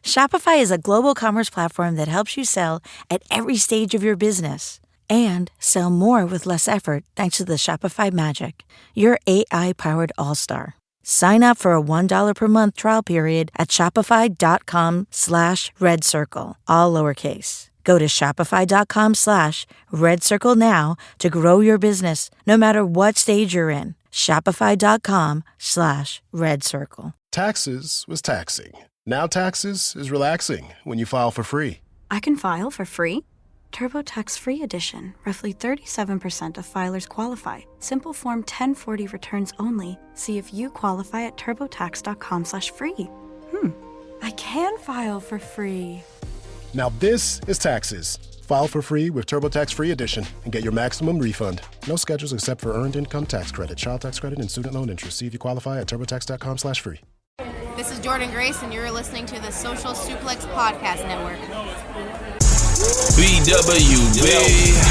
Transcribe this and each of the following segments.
Shopify is a global commerce platform that helps you sell at every stage of your business and sell more with less effort thanks to the Shopify Magic, your AI-powered all-star. Sign up for a $1 per month trial period at shopify.com/redcircle, all lowercase. Go to shopify.com/redcircle now to grow your business no matter what stage you're in. Shopify.com/redcircle. Taxes was taxing. Now taxes is relaxing when you file for free. I can file for free? TurboTax Free Edition. Roughly 37% of filers qualify. Simple Form 1040 returns only. See if you qualify at turbotax.com/free. I can file for free. Now this is taxes. File for free with TurboTax Free Edition and get your maximum refund. No schedules except for earned income tax credit, child tax credit, and student loan interest. See if you qualify at turbotax.com/free. This is Jordan Grace, and you're listening to the Social Suplex Podcast Network. BWB,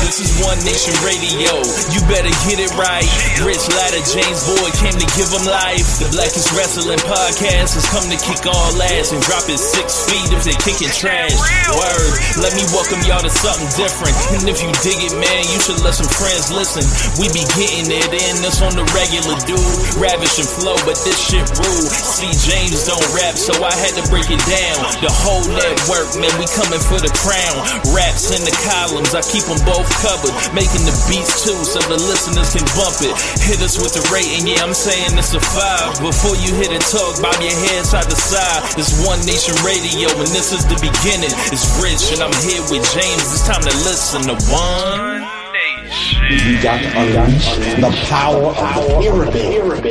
this is One Nation Radio. You better get it right. Rich Latta, James Boyd came to give them life. The Blackest Wrestling Podcast has come to kick all ass and drop it 6 feet if they kicking trash. Word, let me welcome y'all to something different. And if you dig it, man, you should let some friends listen. We be getting it in, this on the regular dude. Ravish and flow, but this shit rude. See, James don't rap, so I had to break it down. The whole network, man, we coming for the crown. Raps in the columns, I keep them both covered. Making the beats too, so the listeners can bump it. Hit us with the rating, yeah, I'm saying it's a 5. Before you hit and talk, bob your head side to side. It's One Nation Radio, and this is the beginning. It's Rich, and I'm here with James. It's time to listen to One Nation. We got to unleash the power of the pyramid.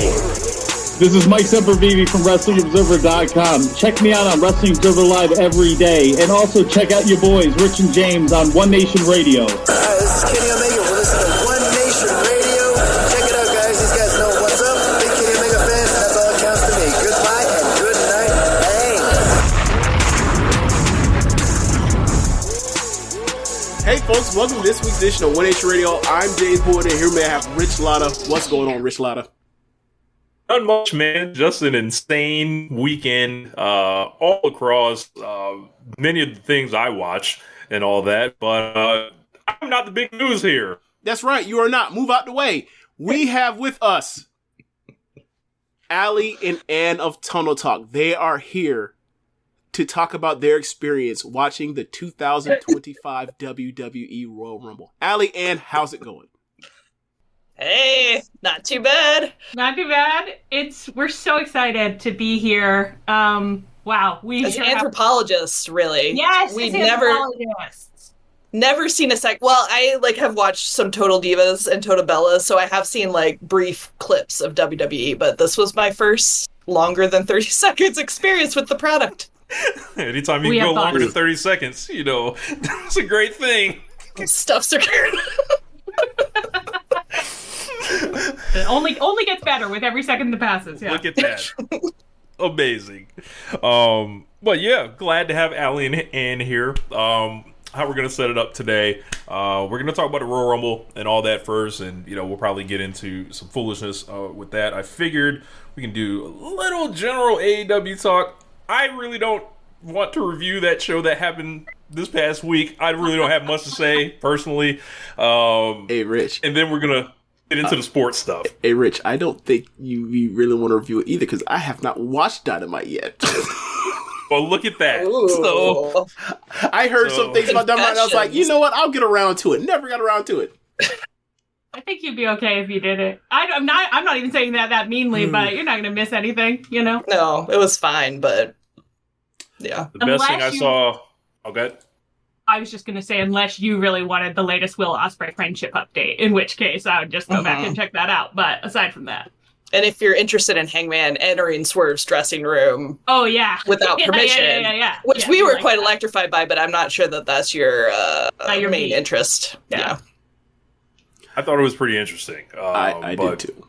This is Mike Sempervive from WrestlingObserver.com. Check me out on Wrestling Observer Live every day. And also check out your boys, Rich and James, on One Nation Radio. This is Kenny Omega. We're listening to One Nation Radio. Check it out, guys. These guys know what's up. Big Kenny Omega fans, that's all that counts to me. Goodbye and good night. Hey, folks. Welcome to this week's edition of One Nation Radio. I'm James Boyd, and here may I have Rich Latta. What's going on, Rich Latta? Not much, man. Just an insane weekend all across many of the things I watch and all that. But I'm not the big news here. That's right. You are not. Move out the way. We have with us Allie and Ann of Tunnel Talk. They are here to talk about their experience watching the 2025 WWE Royal Rumble. Allie, Ann, how's it going? Hey, not too bad. Not too bad. We're so excited to be here. Wow, we as anthropologists, really. Yes, we've never seen a sec. Well, I have watched some Total Divas and Total Bellas, so I have seen brief clips of WWE, but this was my first longer than 30 seconds experience with the product. Anytime you can go longer than 30 seconds, it's a great thing. Stuff's are It only gets better with every second that passes. Yeah. Look at that. Amazing. But yeah, glad to have Allie and Ann here. How we're going to set it up today. We're going to talk about the Royal Rumble and all that first, and we'll probably get into some foolishness with that. I figured we can do a little general AEW talk. I really don't want to review that show that happened this past week. I really don't have much to say personally. Hey, Rich. And then we're going to get into the sports stuff. Hey, Rich, I don't think you really want to review it either because I have not watched Dynamite yet. Well, look at that. So, I heard some things about Dynamite and I was like, you know what? I'll get around to it. Never got around to it. I think you'd be okay if you did it. I'm not even saying that meanly, but you're not going to miss anything, No, it was fine, but yeah. The best thing I saw... Okay. I was just going to say, unless you really wanted the latest Will Ospreay friendship update, in which case I would just go back and check that out. But aside from that. And if you're interested in Hangman entering Swerve's dressing room. Oh, yeah. Without permission. Yeah. Which we were quite electrified by, but I'm not sure that that's your main interest. Yeah. I thought it was pretty interesting. I did too.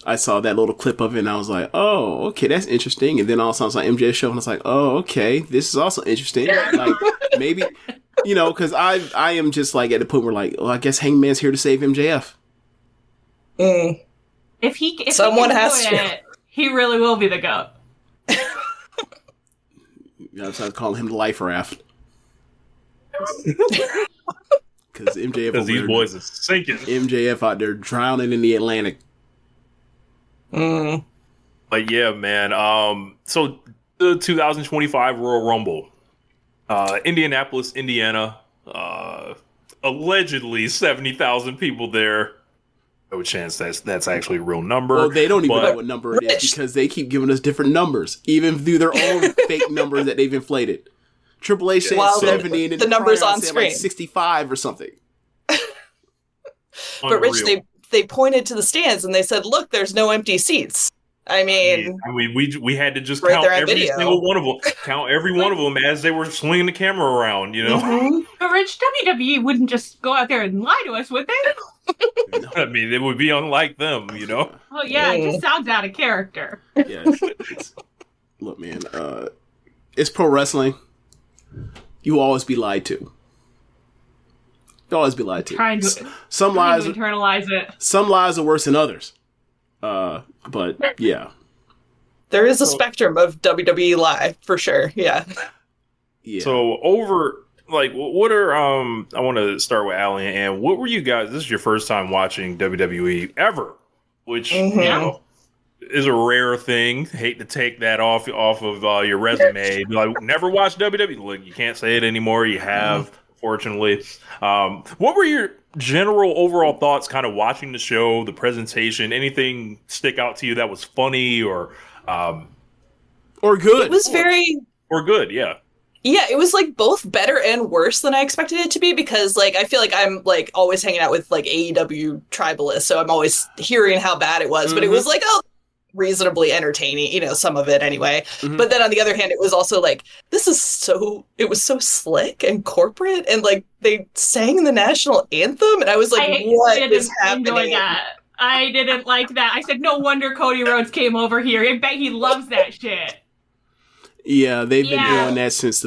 I saw that little clip of it and I was like, oh, okay, that's interesting. And then all of a sudden I saw MJ's show and I was like, oh, okay, this is also interesting. Like, maybe, because I am just at the point where I guess Hangman's here to save MJF. If someone has to. He really will be the GOAT. Yeah, I started calling him the Life Raft. Because MJF, because these boys are sinking. MJF out there drowning in the Atlantic. But yeah, man. So the 2025 Royal Rumble, Indianapolis, Indiana. Allegedly 70,000 people there. No chance that's actually a real number. Well, they don't even know what number it is because they keep giving us different numbers, even through their own fake numbers that they've inflated. Triple H said 70, and then the numbers on screen like 65 or something. But Rich, they pointed to the stands and they said, "Look, there's no empty seats." I mean, we had to just right count every video. single one of them. Count every one of them as they were swinging the camera around. You know, But Rich, WWE wouldn't just go out there and lie to us, would they? I mean, it would be unlike them. You know. Oh yeah, it just sounds out of character. Yeah. Look, man, it's pro wrestling. You always be lied to. You always be lied to. Some lies to internalize it. Some lies are worse than others. But yeah, there is a spectrum of WWE live for sure. Yeah. So what are I want to start with Allie, and what were you guys? This is your first time watching WWE ever, which you know is a rare thing. Hate to take that off of your resume. Like, never watched WWE. Look, you can't say it anymore. You have, fortunately. What were your general overall thoughts kind of watching the show, the presentation? Anything stick out to you that was funny or good? It was or good, yeah. Yeah, it was like both better and worse than I expected it to be, because like I feel like I'm like always hanging out with like AEW tribalists, so I'm always hearing how bad it was, but it was like, oh, reasonably entertaining, you know, some of it anyway. But then on the other hand, it was also like, it was so slick and corporate, and like they sang the national anthem, and I was like, what is happening? I didn't like that. I said, no wonder Cody Rhodes came over here. I bet he loves that shit. Yeah, they've been doing that since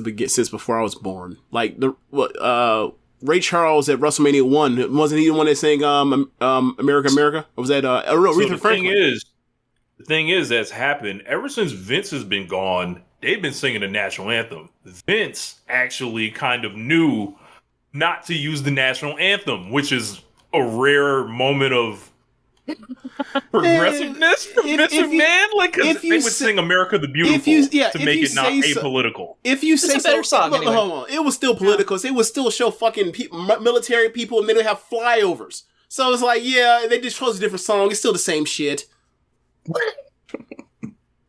before I was born. Like Ray Charles at WrestleMania 1, wasn't he the one that sang America America? Or was that Aretha Franklin? The thing is that's happened ever since Vince has been gone. They've been singing the national anthem. Vince actually kind of knew not to use the national anthem, which is a rare moment of progressiveness from Vince McMahon. Like, because they would sing "America the Beautiful" to make it not apolitical. If you say it's a better song, anyway. Hold on, it was still political. They would still show fucking military people, and they would have flyovers. So it's like, yeah, they just chose a different song. It's still the same shit.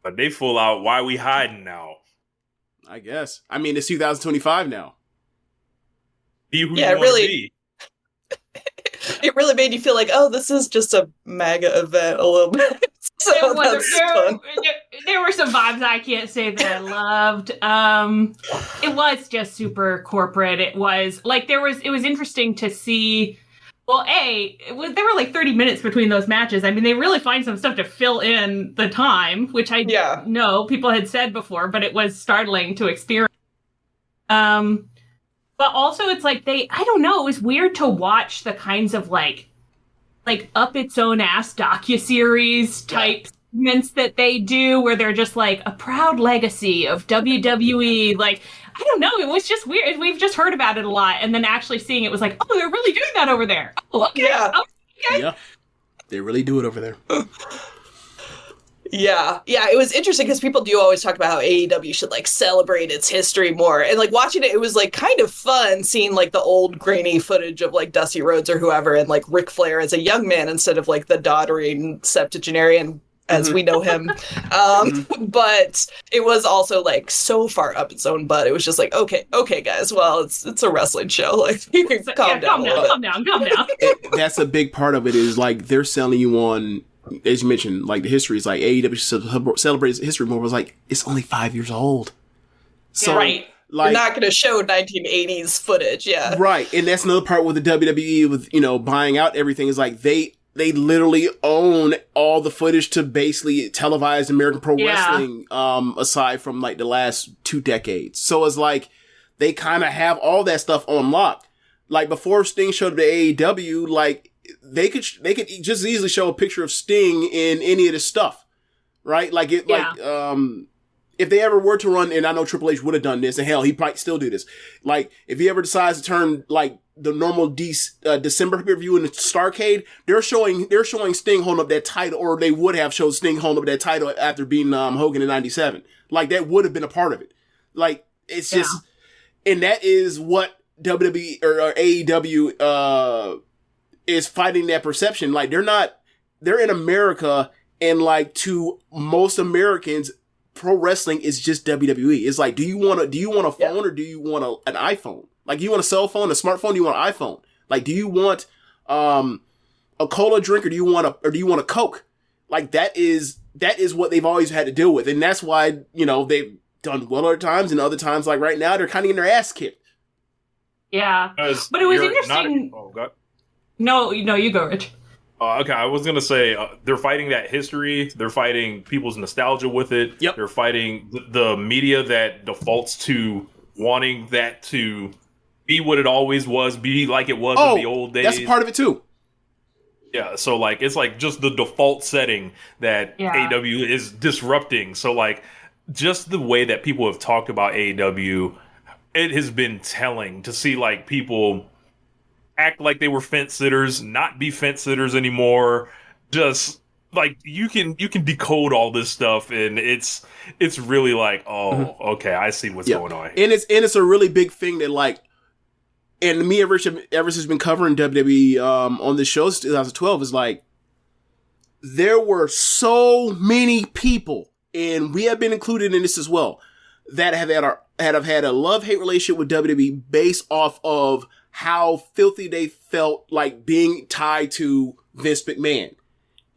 But they full out, why we hiding now? I guess. I mean, it's 2025 now. Be who you want to be. It really made you feel like, oh, this is just a MAGA event a little bit. So there were some vibes I can't say that I loved. It was just super corporate. It was like it was interesting to see. Well, there were like 30 minutes between those matches. I mean, they really find some stuff to fill in the time, which I know people had said before, but it was startling to experience. But also it's like I don't know, it was weird to watch the kinds of like up its own ass docuseries type segments that they do, where they're just like a proud legacy of WWE. Like, I don't know, it was just weird. We've just heard about it a lot, and then actually seeing it was like, oh, they're really doing that over there. Oh, okay. Yeah, they really do it over there. Yeah, it was interesting because people do always talk about how AEW should like celebrate its history more, and like watching it was like kind of fun seeing like the old grainy footage of like Dusty Rhodes or whoever, and like Ric Flair as a young man instead of like the doddering septuagenarian as we know him. But it was also like so far up its own butt. It was just like, okay, guys, well, it's a wrestling show. Like, you can calm down. That's a big part of it, is like they're selling you on, as you mentioned, like the history is like AEW celebrates history more. Was like, it's only 5 years old. So, right. Like, you're not going to show 1980s footage. Yeah. Right. And that's another part with the WWE with, buying out everything, is like they literally own all the footage to basically televise American pro wrestling, aside from like the last 2 decades. So it's like they kind of have all that stuff on lock. Like before Sting showed up to AEW, like they could just easily show a picture of Sting in any of this stuff, right? Like if they ever were to run, and I know Triple H would have done this, and hell, he might still do this. Like, if he ever decides to turn, like, the normal December pay-per-view in the Starrcade, they're showing Sting holding up that title, or they would have showed Sting holding up that title after beating Hogan in 97. Like, that would have been a part of it. Like, it's just, and that is what WWE or AEW is fighting that perception. Like, they're in America, and like, to most Americans, pro wrestling is just WWE. It's like, do you want a phone or do you want an iPhone? Like, do you want a cell phone, a smartphone? Do you want an iPhone? Like, do you want a cola drink or do you want a Coke? Like, that is what they've always had to deal with, and that's why, you know, they've done well other times, and other times, like right now, they're kind of getting their ass kicked. Yeah, but it was interesting. No, you go, Rich. Okay, I was going to say, they're fighting that history. They're fighting people's nostalgia with it. Yep. They're fighting the media that defaults to wanting that to be what it always was, be like it was in the old days. That's a part of it, too. Yeah, so, like, it's like just the default setting that AEW is disrupting. So, like, just the way that people have talked about AEW, it has been telling to see, like, people act like they were fence sitters, not be fence sitters anymore. Just like you can decode all this stuff, and it's really like, okay, I see what's going on. And it's a really big thing that, like, and me and Rich ever since been covering WWE on this show since 2012 is like, there were so many people, and we have been included in this as well, that have had a love-hate relationship with WWE based off of how filthy they felt like being tied to Vince McMahon.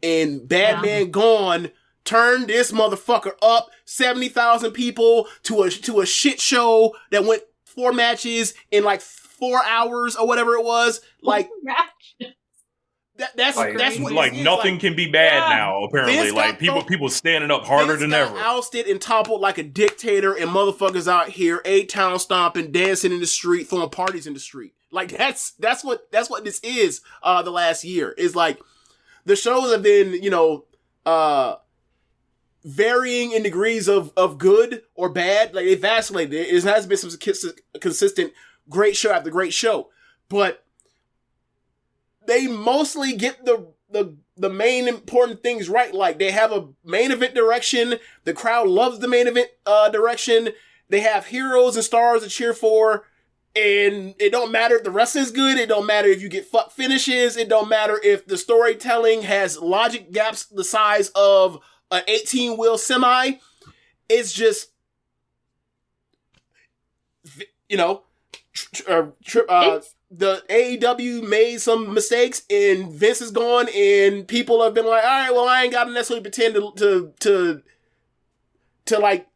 And Bad Man Gone turned this motherfucker up 70,000 people to a shit show that went 4 matches in like 4 hours or whatever it was. Like, that's what like nothing like, can be bad now. Apparently, like people standing up harder Vince than got ever. Ousted and toppled like a dictator, and motherfuckers out here A-town stomping, dancing in the street, throwing parties in the street. Like that's what this is. The last year is like the shows have been, you know, varying in degrees of good or bad. Like, it vacillated. It has been some consistent great show after great show, but they mostly get the main important things right. Like, they have a main event direction. The crowd loves the main event direction. They have heroes and stars to cheer for. And it don't matter if the wrestling's good. It don't matter if you get fuck finishes. It don't matter if the storytelling has logic gaps the size of an 18-wheel semi. It's just, you know, the AEW made some mistakes, and Vince is gone, and people have been like, all right, well, I ain't got to necessarily pretend to like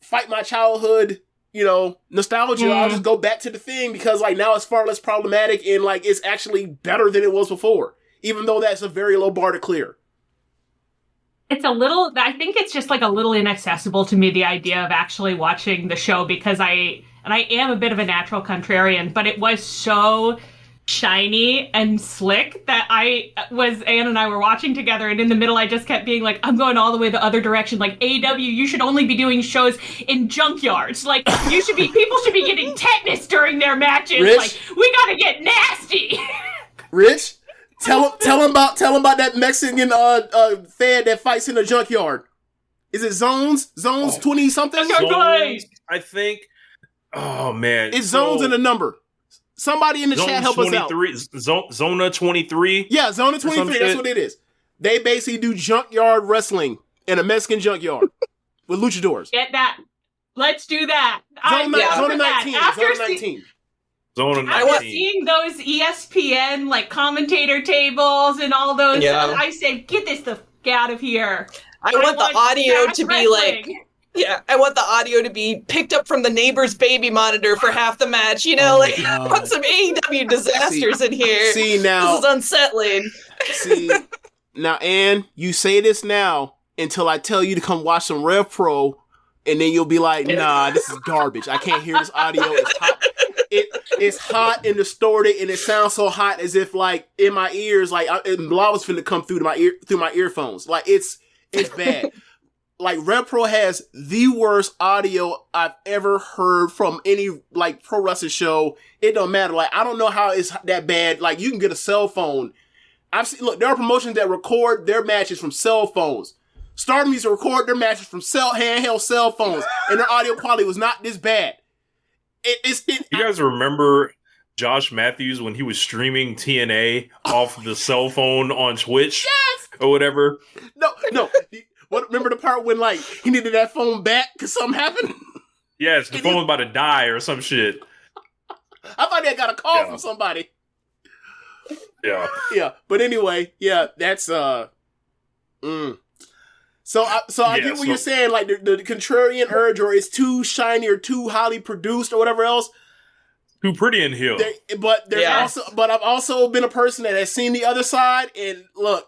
fight my childhood, you know, nostalgia. I'll just go back to the thing because, like, now it's far less problematic, and like it's actually better than it was before, even though that's a very low bar to clear. It's a little, I think it's just like a little inaccessible to me, the idea of actually watching the show, because I am a bit of a natural contrarian, but it was so shiny and slick that Ann and I were watching together, and in the middle I just kept being like, I'm going all the way the other direction. Like, AEW, you should only be doing shows in junkyards. Like, people should be getting tetanus during their matches. Rich? Like, we gotta get nasty. Rich, tell him about that Mexican fan that fights in the junkyard. Is it Zones 20 something? I think. Oh man, it's Zones in a number. Somebody in the chat help us out. Zona 23. Yeah, Zona 23. That's what it is. They basically do junkyard wrestling in a Mexican junkyard with luchadors. Get that. Let's do that. Zona 19. Zona 19. Zona 19. I was seeing those ESPN like commentator tables and all those. Yeah. I said, get this the fuck out of here. I want the audio to be like. Yeah, I want the audio to be picked up from the neighbor's baby monitor for half the match. You know, I want some AEW disasters in here. See, now. This is unsettling. See, now, Ann, you say this now until I tell you to come watch some Rev Pro, and then you'll be like, nah, this is garbage. I can't hear this audio. It's hot. It's hot and distorted, and it sounds so hot as if, like, in my ears, like, lava's finna come through my earphones. Like, it's bad. like Rev Pro has the worst audio I've ever heard from any like pro wrestling show. It don't matter. Like, I don't know how it's that bad. Like, you can get a cell phone. I've seen, look, there are promotions that record their matches from cell phones. Stardom used to record their matches from handheld cell phones, and their audio quality was not this bad. You guys remember Josh Matthews when he was streaming TNA off the cell phone on Twitch? Yes! Or whatever? No. Remember the part when, like, he needed that phone back because something happened? Yes, the phone was about to die or some shit. I thought they got a call from somebody. Yeah. Yeah, but anyway, yeah, that's, So I get what you're saying, like, the contrarian urge, or it's too shiny or too highly produced or whatever else. Too pretty in here. But I've also been a person that has seen the other side, and look,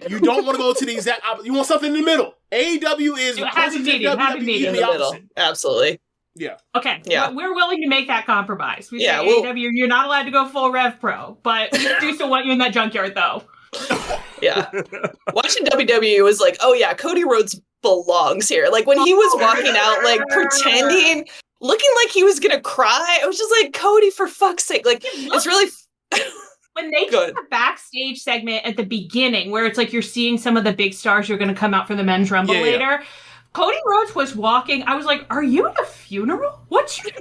you don't want to go to the exact opposite. You want something in the middle. AEW is happy medium in the middle. Absolutely. Yeah. Okay. Yeah. We're willing to make that compromise. We say well, AEW, you're not allowed to go full Rev Pro, but we do still want you in that junkyard, though. Yeah. Watching WWE was like, oh yeah, Cody Rhodes belongs here. Like when he was walking out, like pretending, looking like he was gonna cry, I was just like, Cody, for fuck's sake. Like, it's really... When they did the backstage segment at the beginning, where it's like you're seeing some of the big stars who are going to come out for the men's rumble later, Cody Rhodes was walking. I was like, "Are you at a funeral? What's your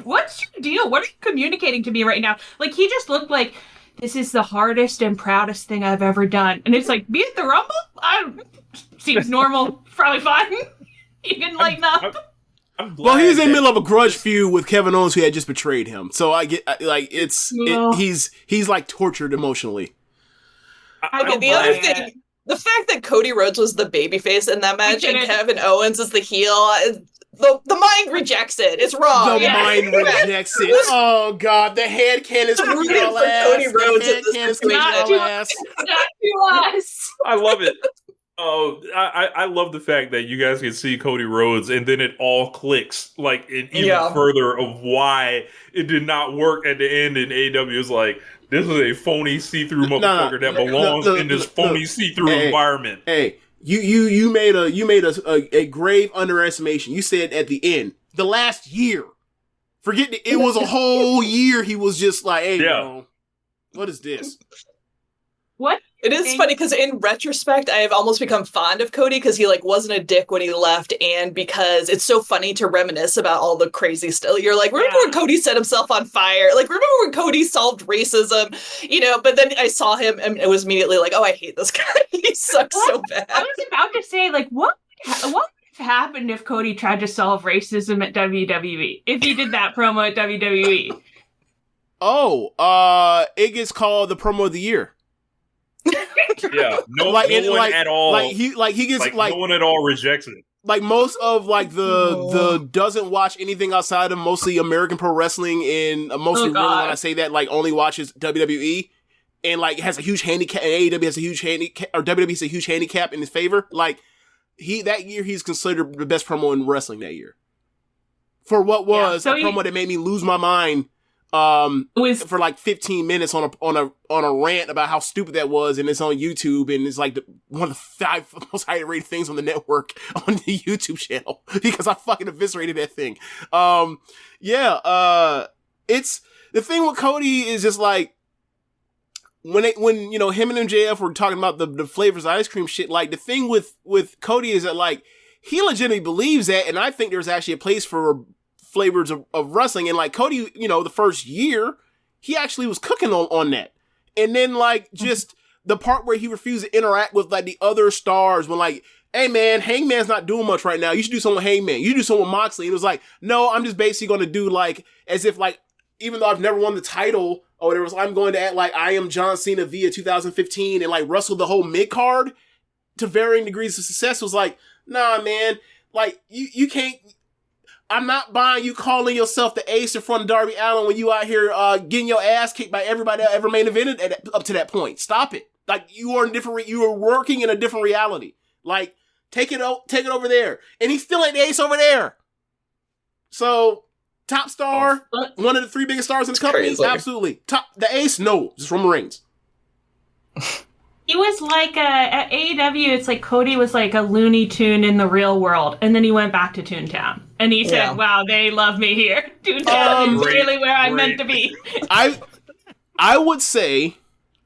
deal? What are you communicating to me right now?" Like, he just looked like, "This is the hardest and proudest thing I've ever done." And it's like, be at the rumble? Seems normal. Probably fine. You can lighten up. Well, he was in the middle of a grudge feud with Kevin Owens, who had just betrayed him. So I get, like, he's like tortured emotionally. The other thing, the fact that Cody Rhodes was the babyface in that match and Kevin Owens is the heel, the mind rejects it. It's wrong. The mind rejects it. Oh God, the head cannon screaming all ass. Cody Rhodes the head cannon screaming all ass. Not to us. I love it. Oh, I love the fact that you guys can see Cody Rhodes and then it all clicks, like, even further of why it did not work at the end, and AEW is like, this is a phony see-through motherfucker that belongs in this phony see-through environment. Hey, you made a grave underestimation. You said at the end, the last year. Forget it was a whole year he was just like, hey, bro, what is this? What? It is funny because in retrospect, I have almost become fond of Cody because he like wasn't a dick when he left, and because it's so funny to reminisce about all the crazy stuff. You're like, remember when Cody set himself on fire? Like, remember when Cody solved racism? You know, but then I saw him and it was immediately like, oh, I hate this guy. He sucks so bad. I was about to say, like, what would have happened if Cody tried to solve racism at WWE? If he did that promo at WWE? It gets called the promo of the year. Yeah, no one at all. No one at all rejects it. Like most of like the doesn't watch anything outside of mostly American pro wrestling, and mostly really when I say that, like, only watches WWE and like has a huge handicap, and AEW has a huge handicap, or WWE has a huge handicap in his favor. Like that year he's considered the best promo in wrestling that year for what was a promo that made me lose my mind. For like 15 minutes on a rant about how stupid that was, and it's on YouTube, and it's like one of the 5 most highly rated things on the network on the YouTube channel because I fucking eviscerated that thing. It's the thing with Cody is just like when you know him and MJF were talking about the flavors of ice cream shit. Like the thing with Cody is that like he legitimately believes that, and I think there's actually a place for flavors of wrestling, and like Cody, you know, the first year he actually was cooking on that, and then like just the part where he refused to interact with like the other stars when like, hey man, Hangman's not doing much right now, you should do something with Hangman, you should do something with Moxley, and it was like, no, I'm just basically going to do like as if like even though I've never won the title or whatever, so I'm going to act like I am John Cena via 2015 and like wrestle the whole mid card to varying degrees of success. It was like, nah man, like you can't. I'm not buying you calling yourself the ace in front of Darby Allin when you out here getting your ass kicked by everybody that ever main evented up to that point. Stop it. Like you are working in a different reality. Like take it over there. And he's still ain't the ace over there. So top star, one of the 3 biggest stars in the company, absolutely. The ace, no, just Roman Reigns. He was like at AEW, it's like Cody was like a Looney Tune in the real world, and then he went back to Toontown. And he said, wow, they love me here. Toontown is really where I'm meant to be. I would say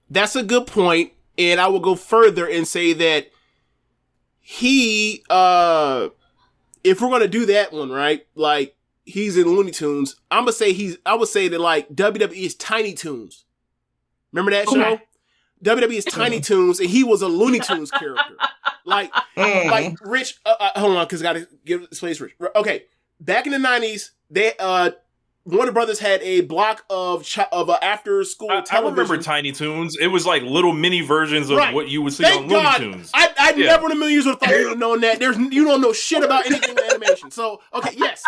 that's a good point, and I will go further and say that he, if we're going to do that one, right, like, he's in Looney Tunes, I would say that, like, WWE is Tiny Toons. Remember that show? WWE is Tiny Toons, and he was a Looney Tunes character. Like Rich, hold on, because I got to give space Rich. Okay, back in the 90s, they, Warner Brothers had a block of after school television. I remember Tiny Toons. It was like little mini versions of what you would see on Looney Tunes. I never in a million years would have thought you would have known that. You don't know shit about anything with animation. So, okay, yes.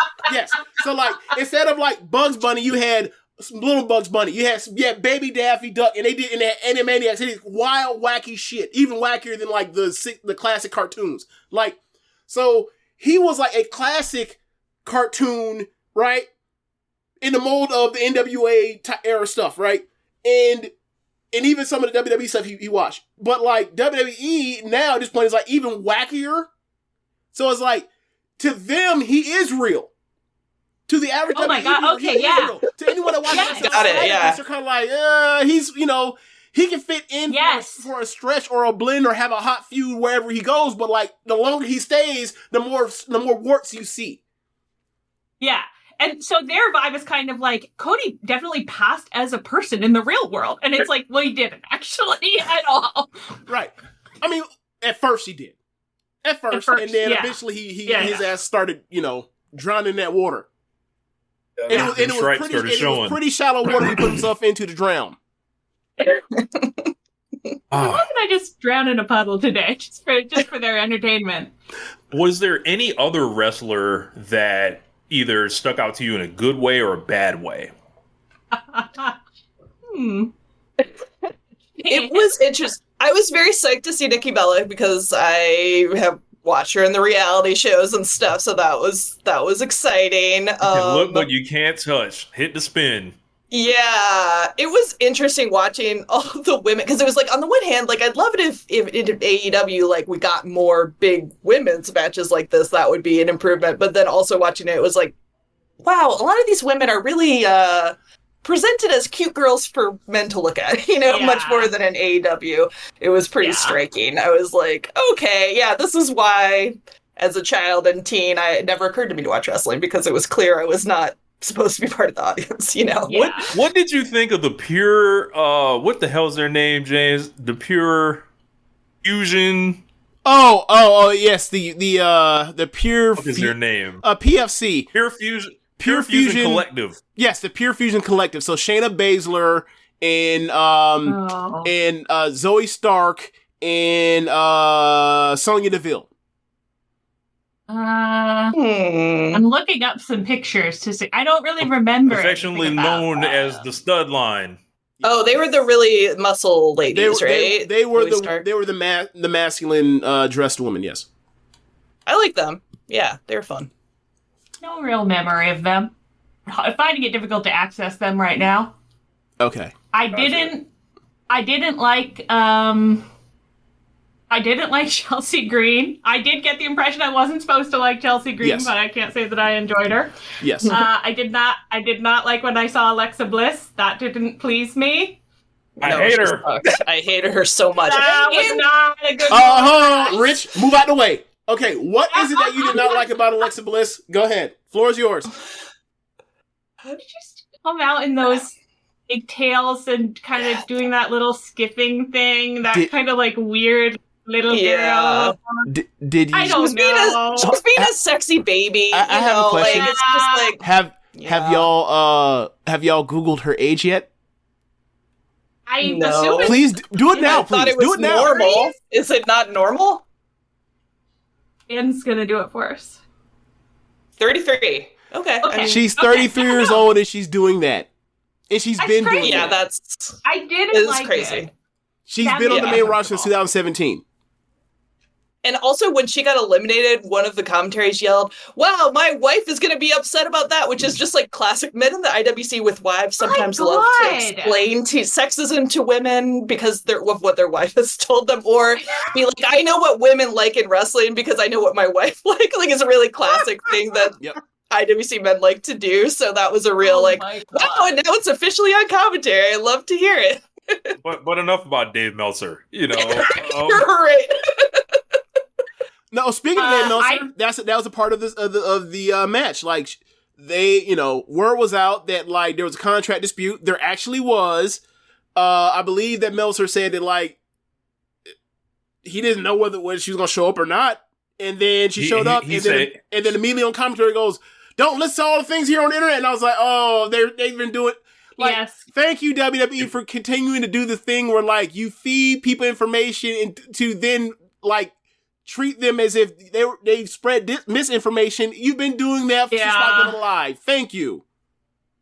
So, like, instead of like Bugs Bunny, you had little Bugs Bunny. You had Baby Daffy Duck, and they did in the Animaniacs. They did wild, wacky shit, even wackier than like the classic cartoons. Like, so he was like a classic cartoon, right? In the mold of the NWA era stuff, right? And even some of the WWE stuff he watched. But like WWE now at this point is like even wackier. So it's like, to them, he is real. To the average WWE, my God, okay, he is real. To anyone that watches they're kind of like, he's, he can fit in for a stretch or a blend or have a hot feud wherever he goes, but like the longer he stays, the more warts you see. Yeah. And so their vibe is kind of like, Cody definitely passed as a person in the real world. And it's like, well, he didn't actually at all. Right. I mean, at first he did. At first and then eventually his ass started, drowning in that water. And it was pretty shallow water he put himself into to drown. Why didn't I just drown in a puddle today, just for their entertainment? Was there any other wrestler that either stuck out to you in a good way or a bad way? It was interesting. I was very psyched to see Nikki Bella because I have watched her in the reality shows and stuff, so that was exciting. Look what you can't touch. Hit the spin. Yeah, it was interesting watching all the women, because it was like, on the one hand, like, I'd love it if in AEW, like, we got more big women's matches like this. That would be an improvement. But then also watching it was like, wow, a lot of these women are really presented as cute girls for men to look at, much more than in AEW. It was pretty striking. I was like, okay, yeah, this is why, as a child and teen, it never occurred to me to watch wrestling, because it was clear I was not supposed to be part of the audience, What did you think of the Pure, what the hell's their name, James? The Pure Fusion? Oh, yes, the Pure... What is their name? PFC. Pure Fusion Collective. Yes, the Pure Fusion Collective. So Shayna Baszler and Zoe Stark and Sonya Deville. I'm looking up some pictures to see. I don't really remember. Affectionately known as the Stud Line. Oh, they were the really muscle ladies, right? They were the masculine dressed women. Yes, I like them. Yeah, they're fun. No real memory of them. I'm finding it difficult to access them right now. Okay. I didn't like Chelsea Green. I did get the impression I wasn't supposed to like Chelsea Green, but I can't say that I enjoyed her. Yes. I did not like when I saw Alexa Bliss. That didn't please me. I hate her. I hated her so much. That was not a good Rich, move out the way. Okay, what is it that you did not like about Alexa Bliss? Go ahead. Floor is yours. How did you just come out in those pigtails and kind of doing that little skipping thing? That kind of like weird little girl. Did you? I don't know. She was being a sexy baby. I have a question. Like, it's just like, have y'all Googled her age yet? No. Please do it now. I thought it was normal. Is it not normal? Ian's gonna do it for us. 33. Okay. I mean, she's 33 years old and she's doing that. And she's been doing that. That's I didn't like crazy. it. She's been on the main roster since 2017. And also, when she got eliminated, one of the commentaries yelled, "Wow, my wife is going to be upset about that," which is just like classic men in the IWC with wives sometimes love to explain sexism to women because of what their wife has told them, or be like, "I know what women like in wrestling because I know what my wife like." Like, it's a really classic thing that IWC men like to do. So that was a real wow, and now it's officially on commentary. I love to hear it. but enough about Dave Meltzer. You know, you're right. No, speaking of Dave Meltzer, that was a part of this of the match. Like, they, word was out that like there was a contract dispute. There actually was. I believe that Meltzer said that like he didn't know whether she was gonna show up or not, and then she showed up, and then immediately on commentary goes, "Don't listen to all the things here on the internet." And I was like, "Oh, they've been doing." Like, thank you WWE for continuing to do the thing where like you feed people information and to then like treat them as if they've spread misinformation. You've been doing that since I've been alive. Thank you.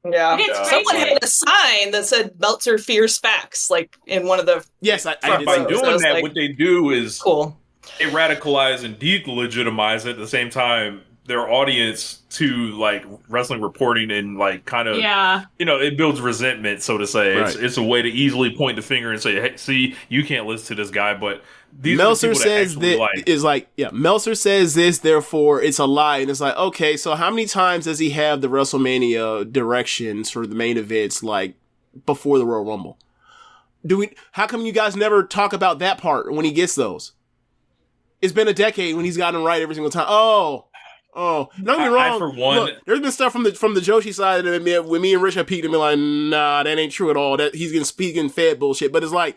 Yeah. Someone had a sign that said Meltzer fears facts, like in one of the by doing that, like, what they do is they radicalize and delegitimize at the same time their audience to like wrestling reporting and like kind of it builds resentment, so to say. Right. It's a way to easily point the finger and say, "Hey, see, you can't listen to this guy." But these Meltzer says that Meltzer says this, therefore it's a lie, and it's like, okay, so how many times does he have the WrestleMania directions for the main events like before the Royal Rumble? How come you guys never talk about that part when he gets those? It's been a decade when he's gotten them right every single time. Oh, don't get me wrong. For one, look, there's been stuff from the Joshi side that when me and Rich have peeked and been like, nah, that ain't true at all. That he's getting fed bullshit. But it's like,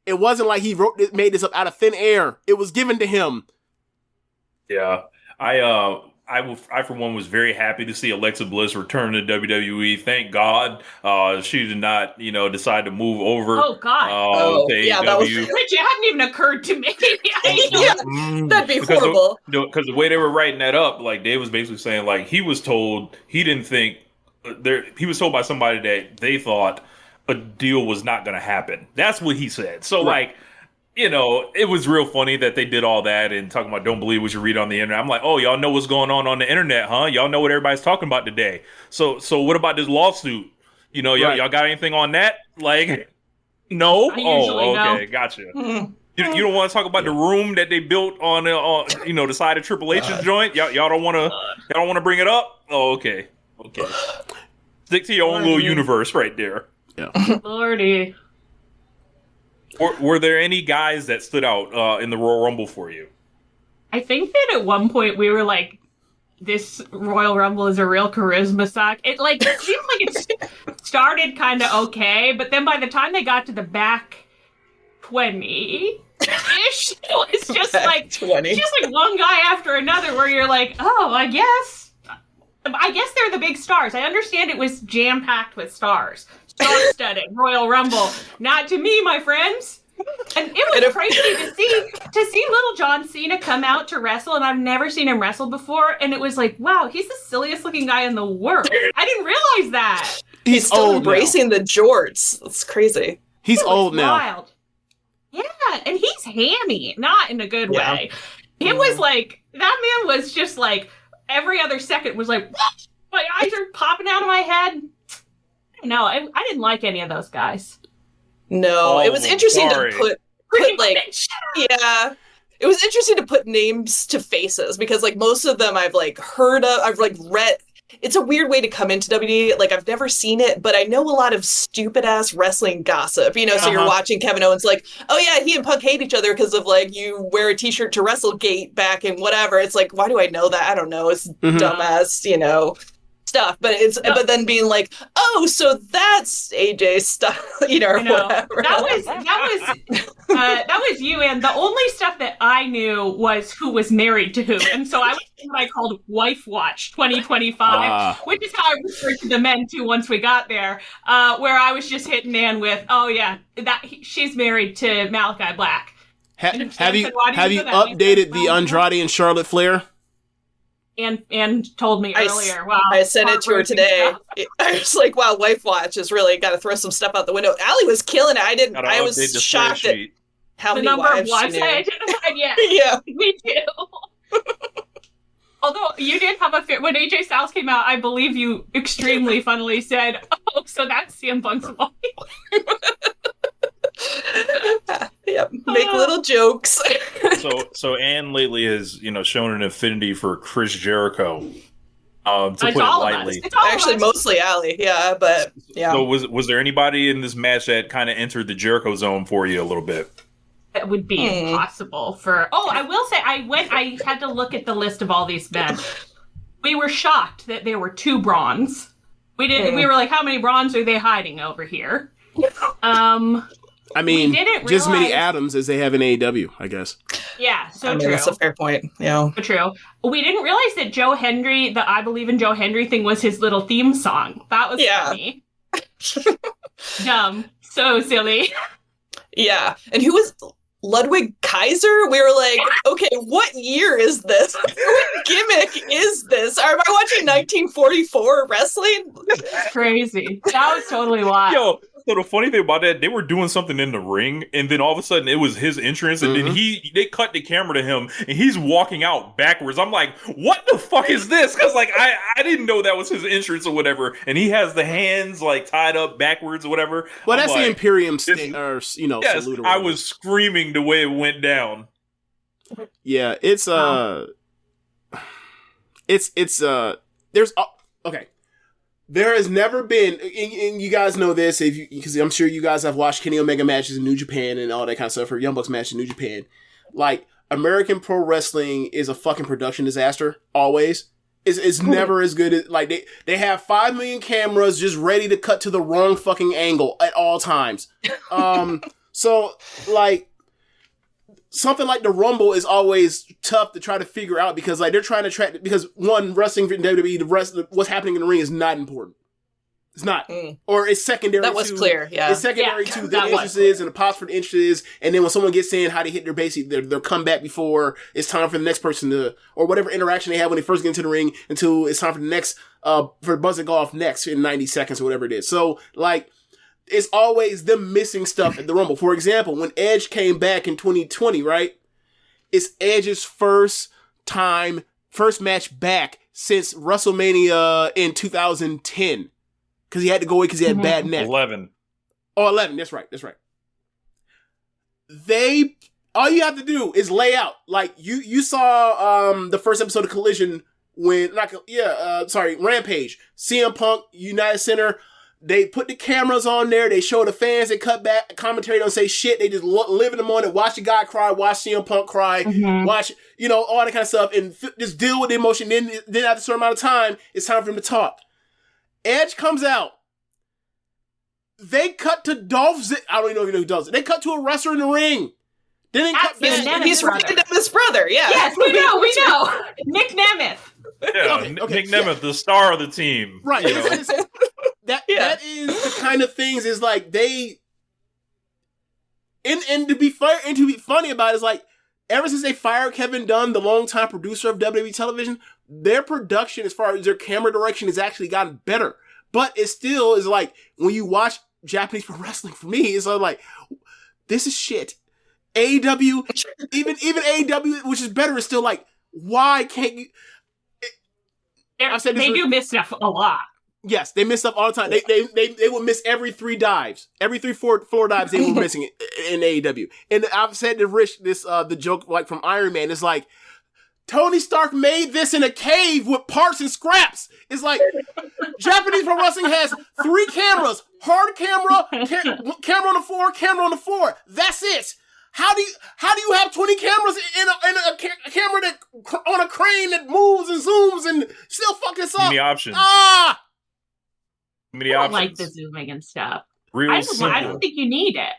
it wasn't like he made this up out of thin air. It was given to him. Yeah, I for one was very happy to see Alexa Bliss return to WWE. Thank God she did not, decide to move over. Oh God! To AEW. Which it hadn't even occurred to me. That'd be horrible. Because the way they were writing that up, like Dave was basically saying, like he was told he didn't think he was told by somebody that they thought a deal was not going to happen. That's what he said. So like. It was real funny that they did all that and talking about don't believe what you read on the internet. I'm like, oh, y'all know what's going on the internet, huh? Y'all know what everybody's talking about today. So what about this lawsuit? Y'all got anything on that? Like, no? Okay, gotcha. Mm-hmm. You don't want to talk about the room that they built on the side of Triple H's joint? Y'all don't want to bring it up? Oh, okay. Stick to your own little universe right there. Yeah. Lordy. Were there any guys that stood out in the Royal Rumble for you? I think that at one point we were like, this Royal Rumble is a real charisma suck. It seemed like it started kind of okay, but then by the time they got to the back 20-ish, it was just like 20. Just like one guy after another where you're like, oh, I guess they're the big stars. I understand it was jam-packed with stars. Star-studded Royal Rumble. Not to me, my friends. And it was crazy to see little John Cena come out to wrestle, and I've never seen him wrestle before, and it was like, wow, he's the silliest looking guy in the world. I didn't realize that. He's still embracing the jorts. That's crazy. He's old now. Wild. Yeah, and he's hammy, not in a good way. It was like, that man was just like, every other second was like, what? My eyes are popping out of my head. No, I didn't like any of those guys. No, it was interesting to put like, it was interesting to put names to faces because like most of them I've like heard of, I've like read. It's a weird way to come into WWE. Like I've never seen it, but I know a lot of stupid ass wrestling gossip. So you're watching Kevin Owens like, oh yeah, he and Punk hate each other because of like you wear a t-shirt to WrestleGate back and whatever. It's like, why do I know that? I don't know. It's dumbass, stuff, but but then being like, oh, so that's AJ stuff, or whatever. That was you, and the only stuff that I knew was who was married to who, and so I was what I called Wife Watch 2025, which is how I referred to the men too once we got there, where I was just hitting Nan with, oh yeah, she's married to Malachi Black. Have you updated the Andrade and Charlotte Flair? And told me earlier. Wow, I sent it to her today. I was like, wow, Wife Watch has really got to throw some stuff out the window. Allie was killing it. I was shocked at How the many number of wives wives she knew. I identified. Yeah, Yeah. me too. Although you did have a fit when AJ Styles came out, I believe you extremely funnily said, "Oh, so that's CM Punk's wife." Yeah, make little jokes. So Anne lately has shown an affinity for Chris Jericho. To It's put it all lightly, of us. It's all Actually, of us. mostly Allie. Yeah, but yeah. So was there anybody in this match that kind of entered the Jericho zone for you a little bit? It would be impossible for. Oh, I will say, I had to look at the list of all these men. We were shocked that there were 2 Brawns. We didn't. We were like, how many Brawns are they hiding over here? I mean, just as many realize- Adams as they have in AEW, I guess. Yeah, so I mean, true. that's a fair point. Yeah. So true. We didn't realize that Joe Hendry, the I Believe in Joe Hendry thing, was his little theme song. That was funny. Dumb. So silly. Yeah. And who was Ludwig Kaiser? We were like, okay, what year is this? What gimmick is this? Am I watching 1944 wrestling? Crazy. That was totally wild. Yo, so the funny thing about that, they were doing something in the ring, and then all of a sudden it was his entrance, and then they cut the camera to him, and he's walking out backwards. I'm like, what the fuck is this? Because like I didn't know that was his entrance or whatever, and he has the hands like tied up backwards or whatever. Well, I'm that's like, the Imperium thing, or yes, salute. Or I whatever. was screaming the way it went down. Yeah, it's there's okay. There has never been, and you guys know this, because I'm sure you guys have watched Kenny Omega matches in New Japan and all that kind of stuff, or Young Bucks match in New Japan. Like, American pro wrestling is a fucking production disaster, always. It's never as good as, like, they have 5 million cameras just ready to cut to the wrong fucking angle at all times. So, like, something like the Rumble is always tough to try to figure out because, like, they're trying to track, because one, wrestling in WWE, what's happening in the ring is not important. It's not. Or it's secondary That was clear, yeah. It's secondary to the entrances and the pots for the entrances, and then when someone gets in, how they hit their their comeback before it's time for the next person to, or whatever interaction they have when they first get into the ring until it's time for the next, for buzz to go off next in 90 seconds or whatever it is. So, like, it's always them missing stuff at the Rumble. For example, when Edge came back in 2020, right? It's Edge's first match back since WrestleMania in 2010. Because he had to go away because he had bad neck. 11. Oh, 11. That's right. All you have to do is lay out. Like, you saw the first episode of Collision Rampage. CM Punk, United Center. They put the cameras on there. They show the fans. They cut back. Commentary don't say shit. They just live in the moment. Watch the guy cry. Watch CM Punk cry. Watch, all that kind of stuff. And just deal with the emotion. Then after a certain amount of time, it's time for him to talk. Edge comes out. They cut to Dolph Ziggler. I don't even know who does it. They cut to a wrestler in the ring. Then they cut back. He's his brother, yeah. Yes, we know. Nick Nemeth. Yeah, Nick Nemeth, the star of the team. Right. That is the kind of things is like they and to be fair and to be funny about it is like ever since they fired Kevin Dunn, the longtime producer of WWE television, their production as far as their camera direction has actually gotten better. But it still is like when you watch Japanese pro wrestling, for me, it's like this is shit. AEW, even AEW, which is better, is still like, why can't you? They do miss stuff a lot. Yes, they miss stuff all the time. They would miss every 3 dives. Every 3 floor dives they were missing in AEW. And I've said to Rich this, the joke like from Iron Man, it's like, Tony Stark made this in a cave with parts and scraps. It's like, Japanese pro wrestling has 3 cameras. Hard camera, camera on the floor. That's it. How do you have 20 cameras in a camera that on a crane that moves and zooms and still fuck this up? Many options. I don't like the zooming and stuff. I don't think you need it.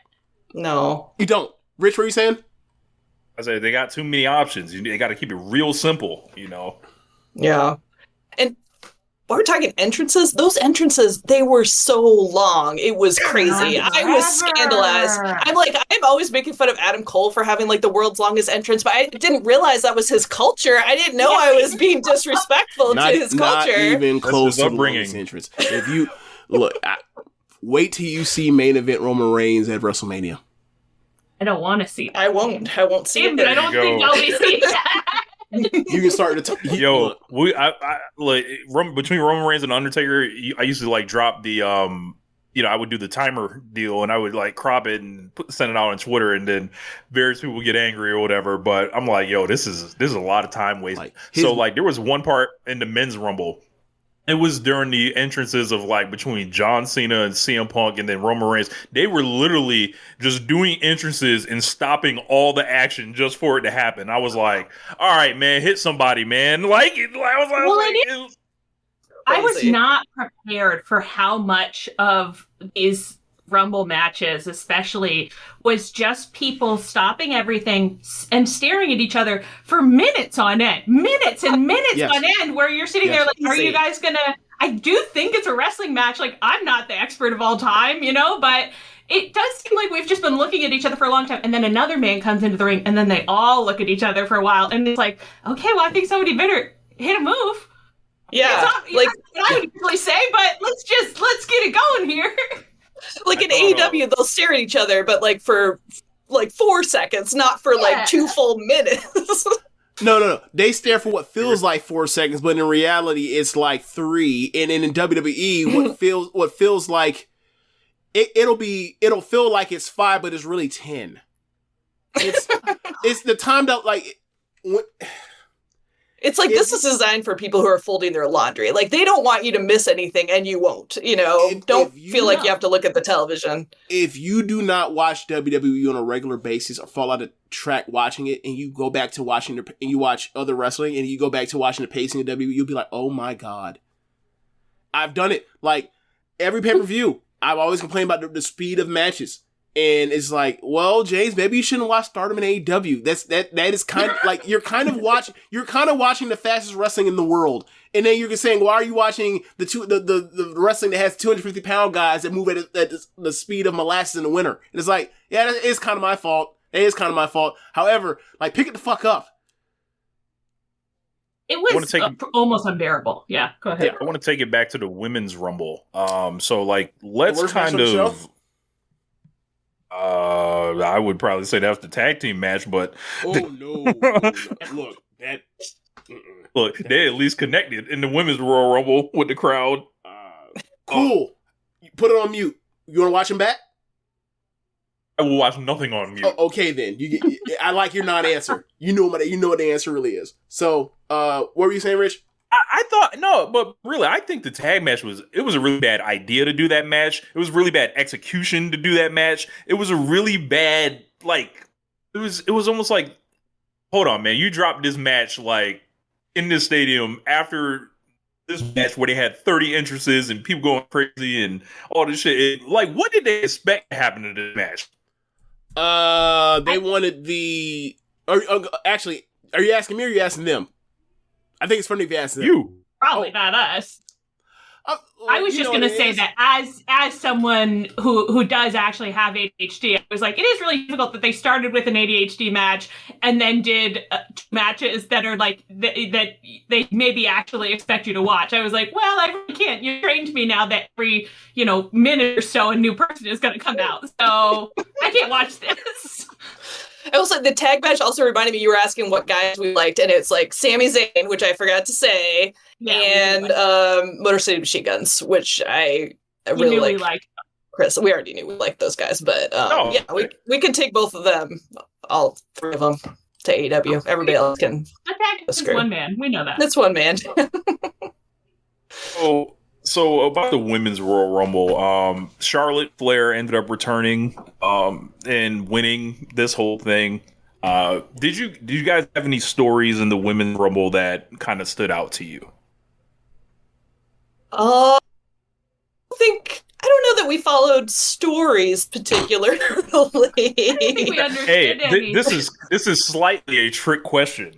No. You don't. Rich, what are you saying? I say they got too many options. They got to keep it real simple, Yeah. And while we're talking entrances, those entrances, they were so long. It was crazy. I was scandalized. I'm always making fun of Adam Cole for having like the world's longest entrance, but I didn't realize that was his culture. I didn't know I was being disrespectful to his culture. Not even close to the longest entrance. If you look, wait till you see main event Roman Reigns at WrestleMania. I don't want to see that. I won't see it. But I don't think I'll be seeing that. You can start to Yo, I like between Roman Reigns and Undertaker, I used to like drop the I would do the timer deal and I would like crop it and send it out on Twitter, and then various people would get angry or whatever. But I'm like, yo, this is a lot of time wasted. Like there was one part in the men's Rumble. It was during the entrances of like between John Cena and CM Punk and then Roman Reigns. They were literally just doing entrances and stopping all the action just for it to happen. I was like, all right, man, hit somebody, man. I was not prepared for how much of these Rumble matches, especially, was just people stopping everything and staring at each other for minutes on end, minutes and minutes on end, where you're sitting there like, are you guys gonna? I do think it's a wrestling match. Like, I'm not the expert of all time, but it does seem like we've just been looking at each other for a long time, and then another man comes into the ring, and then they all look at each other for a while, and it's like, okay, well, I think somebody better hit a move. Yeah, like what I would usually say, but let's get it going here. Like in AEW, they'll stare at each other, but like for like 4 seconds, not for like 2 full minutes. No. They stare for what feels like 4 seconds, but in reality, it's like 3. And in WWE, what feels like it'll feel like it's 5, but it's really 10. It's the time that like. It's like this is designed for people who are folding their laundry. Like, they don't want you to miss anything, and you won't. Don't feel like you have to look at the television. If you do not watch WWE on a regular basis or fall out of track watching it, and you go back to watching and you watch other wrestling, and you go back to watching the pacing of WWE, you'll be like, oh my God. I've done it. Like, every pay-per-view, I've always complained about the speed of matches. And it's like, well, James, maybe you shouldn't watch Stardom and AEW. That is kind of like you're kind of watching the fastest wrestling in the world, and then you're saying, why are you watching the wrestling that has 250-pound guys that move at the speed of molasses in the winter? And it's like, yeah, that is kind of my fault. It is kind of my fault. However, like, pick it the fuck up. It was almost unbearable. Yeah, go ahead. Yeah, I want to take it back to the women's Rumble. So like, let's kind of. I would probably say that's the tag team match, but no. Look, they at least connected in the women's Royal Rumble with the crowd. Cool. Put it on mute. You want to watch them back? I will watch nothing on mute. Okay, then. I like your non-answer. You know what the answer really is. So, what were you saying, Rich? I thought, no, but really, I think the tag match was a really bad idea to do that match. It was really bad execution to do that match. It was a really bad, like, it was almost like, hold on, man, you dropped this match, like, in this stadium after this match where they had 30 entrances and people going crazy and all this shit. Like, what did they expect to happen to this match? They wanted the, actually, are you asking me or are you asking them? I think it's funny if you ask them. You. Probably not us. I was just going to say that as someone who does actually have ADHD, I was like, it is really difficult that they started with an ADHD match and then did matches that are like, that they maybe actually expect you to watch. I was like, well, I really can't. You trained me now that every, minute or so a new person is going to come out. So I can't watch this. Also, the tag match also reminded me, you were asking what guys we liked, and it's like Sami Zayn, which I forgot to say, and Motor City Machine Guns, which I really like. Chris, we already knew we liked those guys, but we could take both of them, all 3 of them, to AEW. Everybody else can. It's one man. We know that. It's one man. So about the women's Royal Rumble, Charlotte Flair ended up returning and winning this whole thing. Did you guys have any stories in the women's Rumble that kind of stood out to you? I don't know that we followed stories particularly. We understood this is slightly a trick question.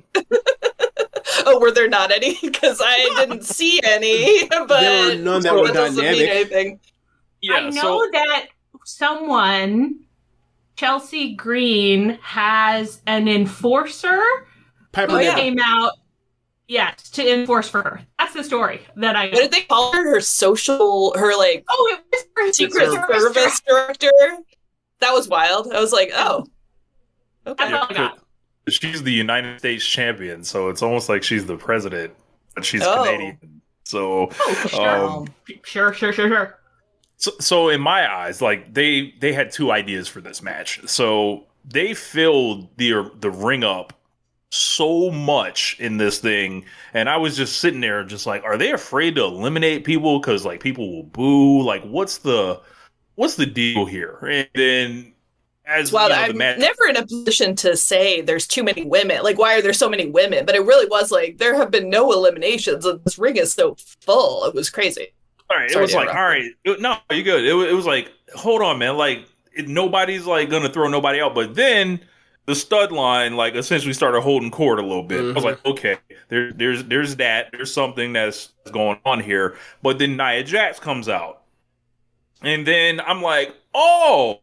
Oh, were there not any? Because I didn't see any. But there were none that were dynamic. Yeah, I know that someone, Chelsea Green, has an enforcer who came out. Yes, to enforce for her. That's the story that I know. What did they call her? Her it was her secret service director. That was wild. I was like, oh. Okay. That's all I got. She's the United States champion, so it's almost like she's the president, but she's Oh. Canadian. So, Sure. so in my eyes, like they had two ideas for this match. So they filled the ring up so much in this thing, and I was just sitting there, just like, are they afraid to eliminate people because like people will boo? Like, what's the deal here? And then as Well, you know, the I'm match. never in a position to say there's too many women. Like, why are there so many women? But it really was like there have been no eliminations, and this ring is so full. It was crazy. All right, Sorry it was to like, interrupt. all right, no, you're good. It was like, hold on, man, like nobody's like gonna throw nobody out, but then the stud line like essentially started holding court a little bit. I was like, okay, there's there's something that's going on here, but then Nia Jax comes out, and then I'm like, oh,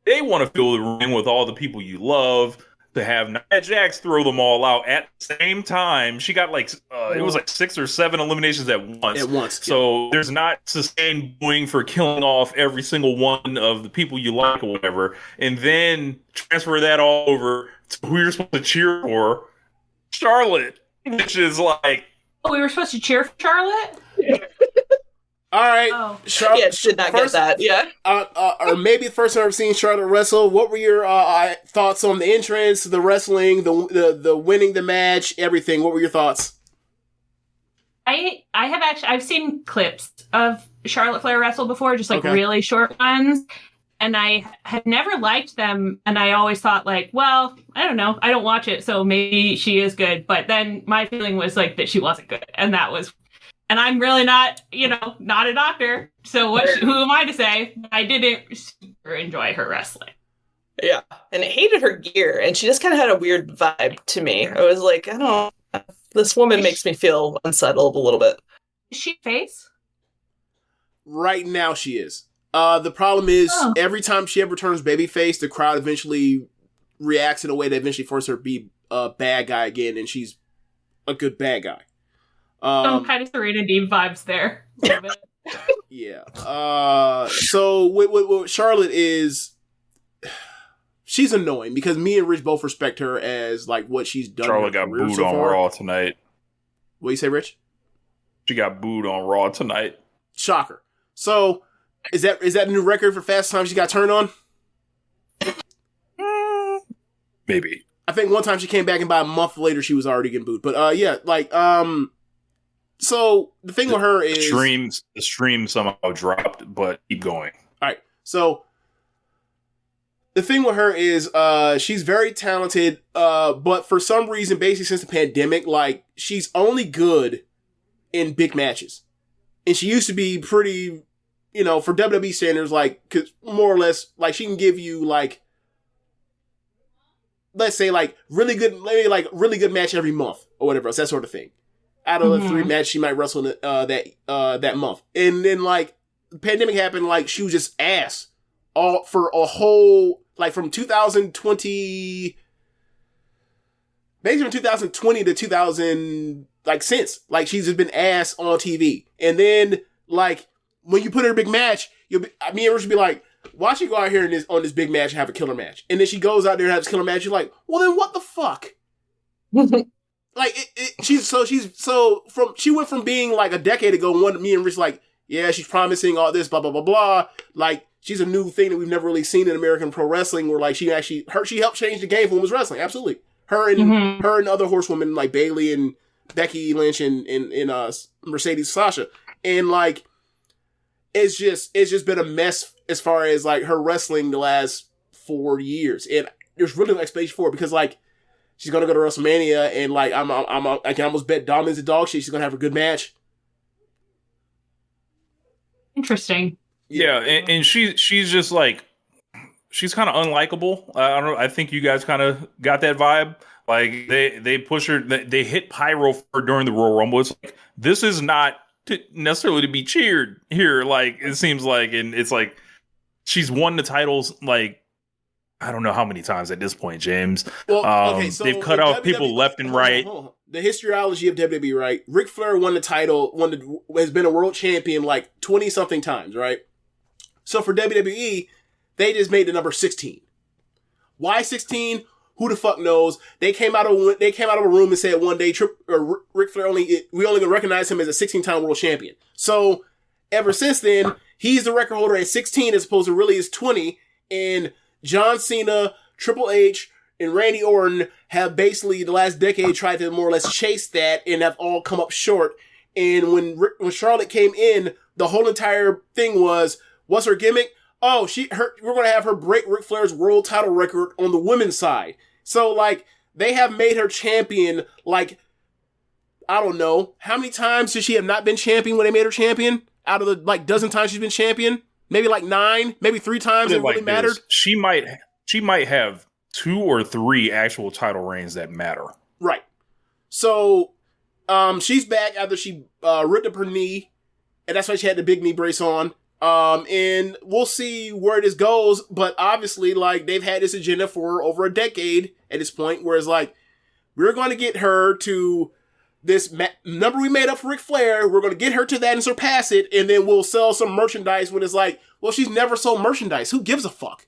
they want to fill the ring with all the people you love. To have Nia Jax throw them all out at the same time. She got like, it was like 6 or 7 eliminations at once. So there's not sustained booing for killing off every single one of the people you like or whatever. And then transfer that all over to who you're supposed to cheer for, Charlotte. Which is like... Oh, we were supposed to cheer for Charlotte? All right, Yeah, did not get that. Yeah, or maybe the first time I've seen Charlotte wrestle. What were your thoughts on the entrance, the wrestling, the winning the match, everything? What were your thoughts? I've seen clips of Charlotte Flair wrestle before, just like really short ones, and I had never liked them, and I always thought like, well, I don't know, I don't watch it, so maybe she is good. But then my feeling was like that she wasn't good, and that was. And I'm really not, not a doctor. So who am I to say? I didn't super enjoy her wrestling. Yeah. And I hated her gear. And she just kind of had a weird vibe to me. I was like, I don't know. This woman makes me feel unsettled a little bit. Is she face? Right now she is. The problem is every time she ever turns babyface, the crowd eventually reacts in a way that eventually forces her to be a bad guy again. And she's a good bad guy. Some kind of Serena Deeb vibes there. Yeah. So what Charlotte is, she's annoying because me and Rich both respect her as like what she's done. Charlotte got booed on Raw tonight. What do you say, Rich? She got booed on Raw tonight. Shocker. So is that a new record for fastest time she got turned on? Maybe. I think one time she came back and by a month later she was already getting booed. But yeah, like so the thing with her is the stream somehow dropped, but keep going. All right. So the thing with her is she's very talented, but for some reason, basically since the pandemic, like she's only good in big matches. And she used to be pretty, for WWE standards, like, 'cause more or less, like she can give you like, let's say like really good match every month or whatever else, that sort of thing. Out of the 3 matches she might wrestle that month. And then like the pandemic happened, like she was just ass all for a whole, like from 2020, basically from 2020 to 2000, like since, like she's just been ass on TV. And then like when you put her in a big match, me and Rich would be like, why she go out here on this big match and have a killer match? And then she goes out there and has a killer match. You're like, well then what the fuck? Like she went from being like a decade ago, me and Rich like, yeah, she's promising all this, blah blah blah blah. Like she's a new thing that we've never really seen in American pro wrestling, where like she helped change the game for women's wrestling. Absolutely, her and other horsewomen like Bayley and Becky Lynch and Mercedes Sasha, and like it's just been a mess as far as like her wrestling the last 4 years, and there's really no explanation for it because like. She's gonna go to WrestleMania, and like I can almost bet Dominic's a dog shit. She's gonna have a good match. Interesting. Yeah, and she's just like she's kind of unlikable. I don't know. I think you guys kind of got that vibe. Like they push her. They hit pyro for her during the Royal Rumble. It's like this is not necessarily to be cheered here. Like it seems like, and it's like she's won the titles like. I don't know how many times at this point, James. Well, okay, so they've cut off people left and right. The historiology of WWE, right? Ric Flair won the title, has been a world champion like 20-something times, right? So for WWE, they just made the number 16. Why 16? Who the fuck knows? They came out of a room and said one day Ric Flair we only gonna recognize him as a 16-time world champion. So ever since then, he's the record holder at 16 as opposed to really is 20. And John Cena, Triple H, and Randy Orton have basically the last decade tried to more or less chase that and have all come up short. And when Charlotte came in, the whole entire thing was, what's her gimmick? Oh, we're going to have her break Ric Flair's world title record on the women's side. So, like, they have made her champion, like, I don't know. How many times should she have not been champion when they made her champion? Out of the, like, dozen times she's been champion? Maybe like 9, maybe 3 times it really mattered. She might have 2 or 3 actual title reigns that matter. Right. So, she's back after she ripped up her knee, and that's why she had the big knee brace on. And we'll see where this goes, but obviously, like, they've had this agenda for over a decade at this point, where it's like, we're going to get her to this number we made up for Ric Flair, we're going to get her to that and surpass it, and then we'll sell some merchandise when it's like, well, she's never sold merchandise. Who gives a fuck?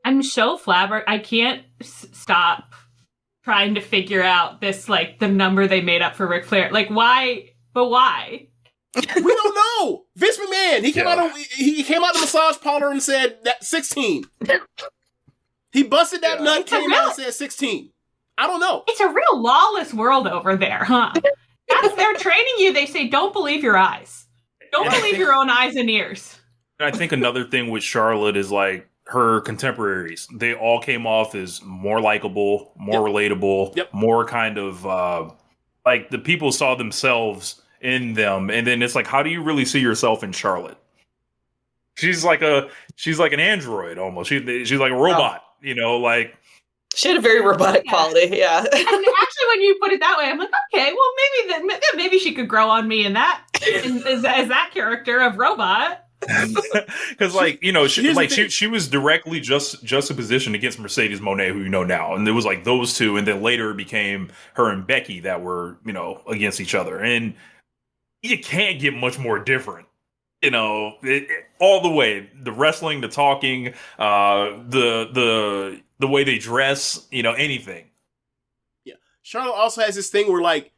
I'm so flabbergasted. I can't stop trying to figure out this, like, the number they made up for Ric Flair. Like, why? But why? We don't know. Vince McMahon, he came out of the massage parlor and said that 16. He busted that nut, came out and said 16. I don't know. It's a real lawless world over there, huh? They're training you. They say, don't believe your eyes. Don't believe your own eyes and ears. And I think another thing with Charlotte is, like, her contemporaries. They all came off as more likable, more relatable, more kind of, like, the people saw themselves in them. And then it's like, how do you really see yourself in Charlotte? She's like an android almost. She's like a robot, you know, like. She had a very robotic quality, yeah. And actually, when you put it that way, I'm like, okay, well, maybe she could grow on me as that character of robot. Because, like, you know, she was directly juxtapositioned against Mercedes Moné, who you know now, and it was like those two, and then later it became her and Becky that were, you know, against each other, and you can't get much more different. You know, all the way, the wrestling, the talking, the way they dress, you know, anything. Yeah. Charlotte also has this thing where, like,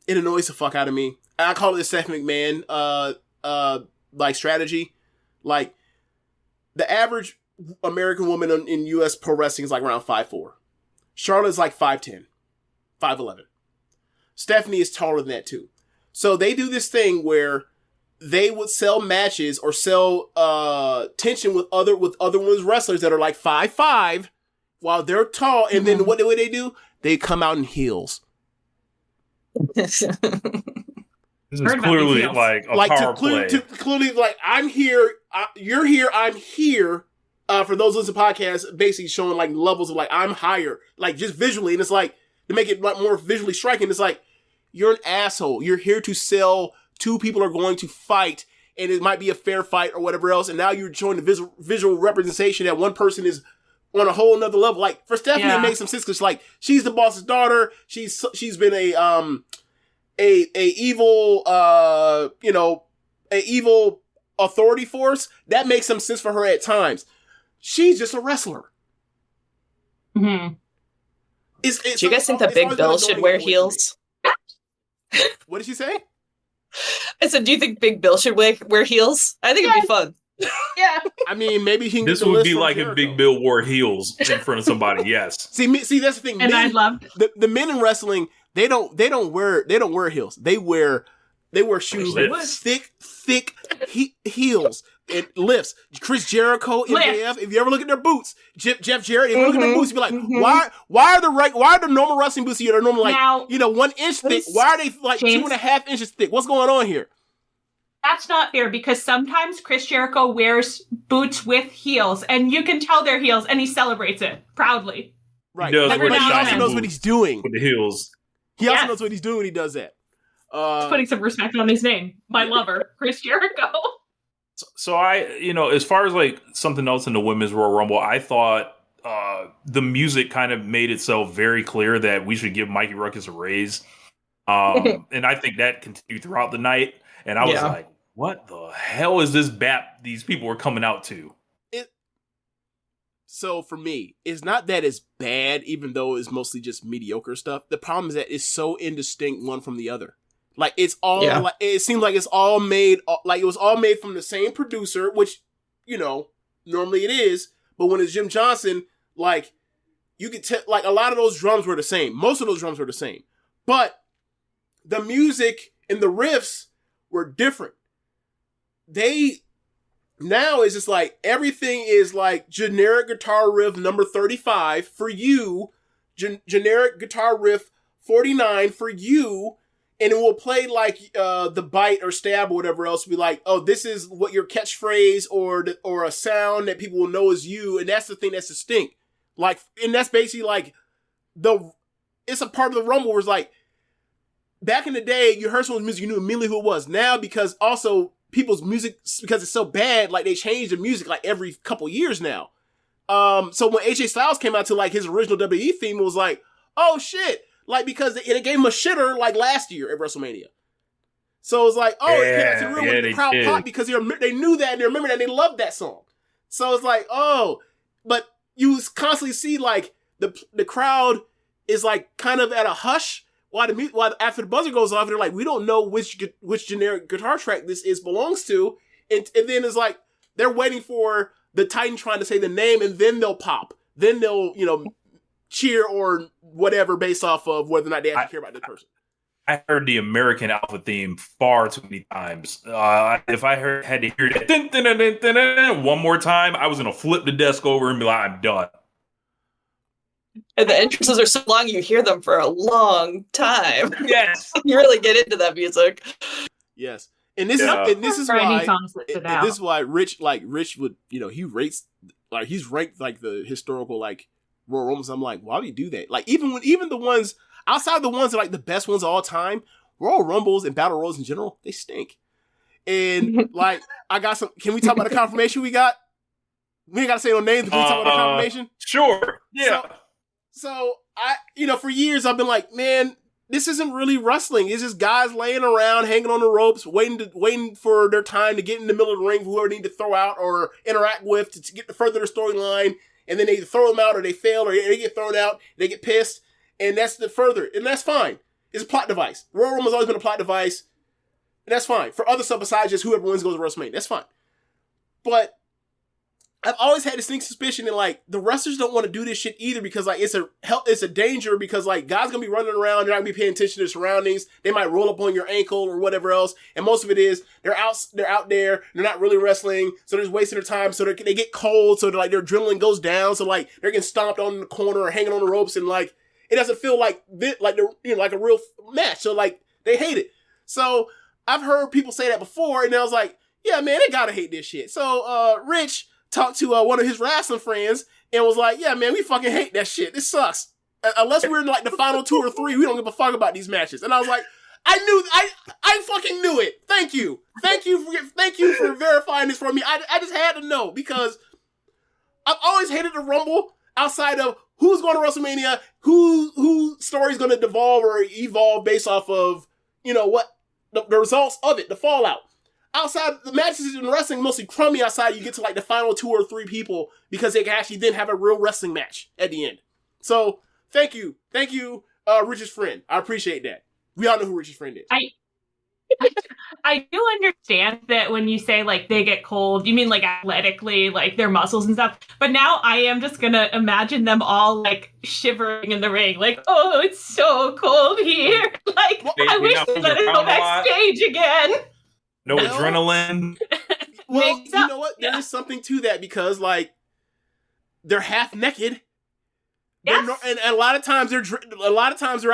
it annoys the fuck out of me. I call it the Seth McMahon, like, strategy. Like, the average American woman in U.S. pro wrestling is like around 5'4". Charlotte's like 5'10", 5'11". Stephanie is taller than that too. So they do this thing where they would sell matches or sell tension with other women's wrestlers that are like 5'5", while they're tall, and then what do they do? They come out in heels. This is clearly like a power play. Clearly, like, I'm here, you're here, I'm here. For those listening to podcasts, basically showing like levels of like, I'm higher, like just visually, and it's like to make it like more visually striking. It's like, you're an asshole. You're here to sell. 2 people are going to fight, and it might be a fair fight or whatever else. And now you're showing the visual representation that one person is on a whole nother level. Like, for Stephanie, it makes some sense because, like, she's the boss's daughter. She's been a evil, evil authority force. That makes some sense for her at times. She's just a wrestler. Mm-hmm. Do you guys think that Big Bill should wear heels? What did she say? I said, do you think Big Bill should wear heels? I think it'd be fun. Yeah. I mean, maybe he can This would be like if Big Bill wore heels in front of somebody. Yes. See, that's the thing. And I loved the men in wrestling. They don't wear heels. They wear shoes with thick heels. It lifts. Chris Jericho, MJF. If you ever look at their boots, Jeff Jarrett. If you look at their boots, you be like, why are the normal wrestling boots here? They're normally like, now, 1 inch thick. Why are they like James, 2.5 inches thick? What's going on here? That's not fair, because sometimes Chris Jericho wears boots with heels, and you can tell they're heels, and he celebrates it proudly. Right. He also knows what he's doing with the heels. He also knows what he's doing when he does that. He's putting some respect on his name. My lover, Chris Jericho. So I, you know, as far as like something else in the Women's Royal Rumble, I thought the music kind of made itself very clear that we should give Mikey Ruckus a raise. And I think that continued throughout the night. And I was like, what the hell is this bap these people are coming out to? So for me, it's not that it's bad, even though it's mostly just mediocre stuff. The problem is that it's so indistinct one from the other. Like it's all like it seems like it's all made like it was all made from the same producer, which normally it is. But when it's Jim Johnson, like you could tell, like a lot of those drums were the same. Most of those drums were the same, but the music and the riffs were different. Now it's just like everything is like generic guitar riff number 35 for you, generic guitar riff 49 for you, and it will play like the bite or stab or whatever else. Be like, oh, this is what your catchphrase or a sound that people will know is you, and that's the thing that's distinct. Like, and that's basically like it's a part of the Rumble where it's like back in the day, you heard someone's music, you knew immediately who it was. Now, because also people's music, because it's so bad, like they change the music like every couple years now. So when AJ Styles came out to like his original WWE theme, it was like, oh shit, like because it gave him a shitter like last year at WrestleMania. So it was like, oh, it came out to real the crowd pop because they knew that and they remembered that and they loved that song. So it's like, oh, but you constantly see like the crowd is like kind of at a hush. While after the buzzer goes off, they're like, we don't know which generic guitar track this belongs to, and then it's like they're waiting for the Titan trying to say the name, and then they'll pop, then they'll cheer or whatever based off of whether or not they actually care about the person. I heard the American Alpha theme far too many times. If I had to hear that dun, dun, dun, dun, dun, dun, one more time, I was gonna flip the desk over and be like, I'm done. And the entrances are so long, you hear them for a long time. Yes. You really get into that music. Yes. And this is why Rich would, he rates, like, he's ranked, like, the historical, like, Royal Rumbles. I'm like, why would you do that? Like, even the ones, outside the ones that are, like, the best ones of all time, Royal Rumbles and Battle Royals in general, they stink. And, like, can we talk about the confirmation we got? We ain't got to say no names, but can we talk about the confirmation? Sure. Yeah. So for years I've been like, man, this isn't really wrestling. It's just guys laying around, hanging on the ropes, waiting for their time to get in the middle of the ring, whoever they need to throw out or interact with to get to further the storyline. And then they either throw them out or they fail or they get thrown out, they get pissed. And that's the further. And that's fine. It's a plot device. Royal Rumble has always been a plot device. And that's fine. For other stuff besides just whoever wins goes to WrestleMania. That's fine. But I've always had this sneaking suspicion that, like, the wrestlers don't want to do this shit either because, like, it's a danger because, like, guys gonna be running around, they're not gonna be paying attention to their surroundings. They might roll up on your ankle or whatever else. And most of it is they're out there, they're not really wrestling, so they're just wasting their time. So they get cold, so their adrenaline goes down. So, like, they're getting stomped on in the corner or hanging on the ropes, and, like, it doesn't feel like they're like a real match. So, like, they hate it. So I've heard people say that before, and I was like, yeah, man, they gotta hate this shit. So Rich talked to one of his wrestling friends and was like, yeah, man, we fucking hate that shit. This sucks. Unless we're in like the final 2 or 3, we don't give a fuck about these matches. And I was like, I fucking knew it. Thank you for verifying this for me. I just had to know because I've always hated the Rumble outside of who's going to WrestleMania, who story's going to devolve or evolve based off of, what the results of it, the fallout. Outside, the matches in wrestling mostly crummy outside you get to like the final 2 or 3 people because they can actually then have a real wrestling match at the end. So, thank you, Rich's friend. I appreciate that. We all know who Rich's friend is. I do understand that when you say like they get cold, you mean like athletically, like their muscles and stuff. But now I am just gonna imagine them all like shivering in the ring, like, oh, it's so cold here. Like, I wish they let us go backstage again. No adrenaline. Well, you know what? There is something to that because, like, they're half naked. Yes. And a lot of times they're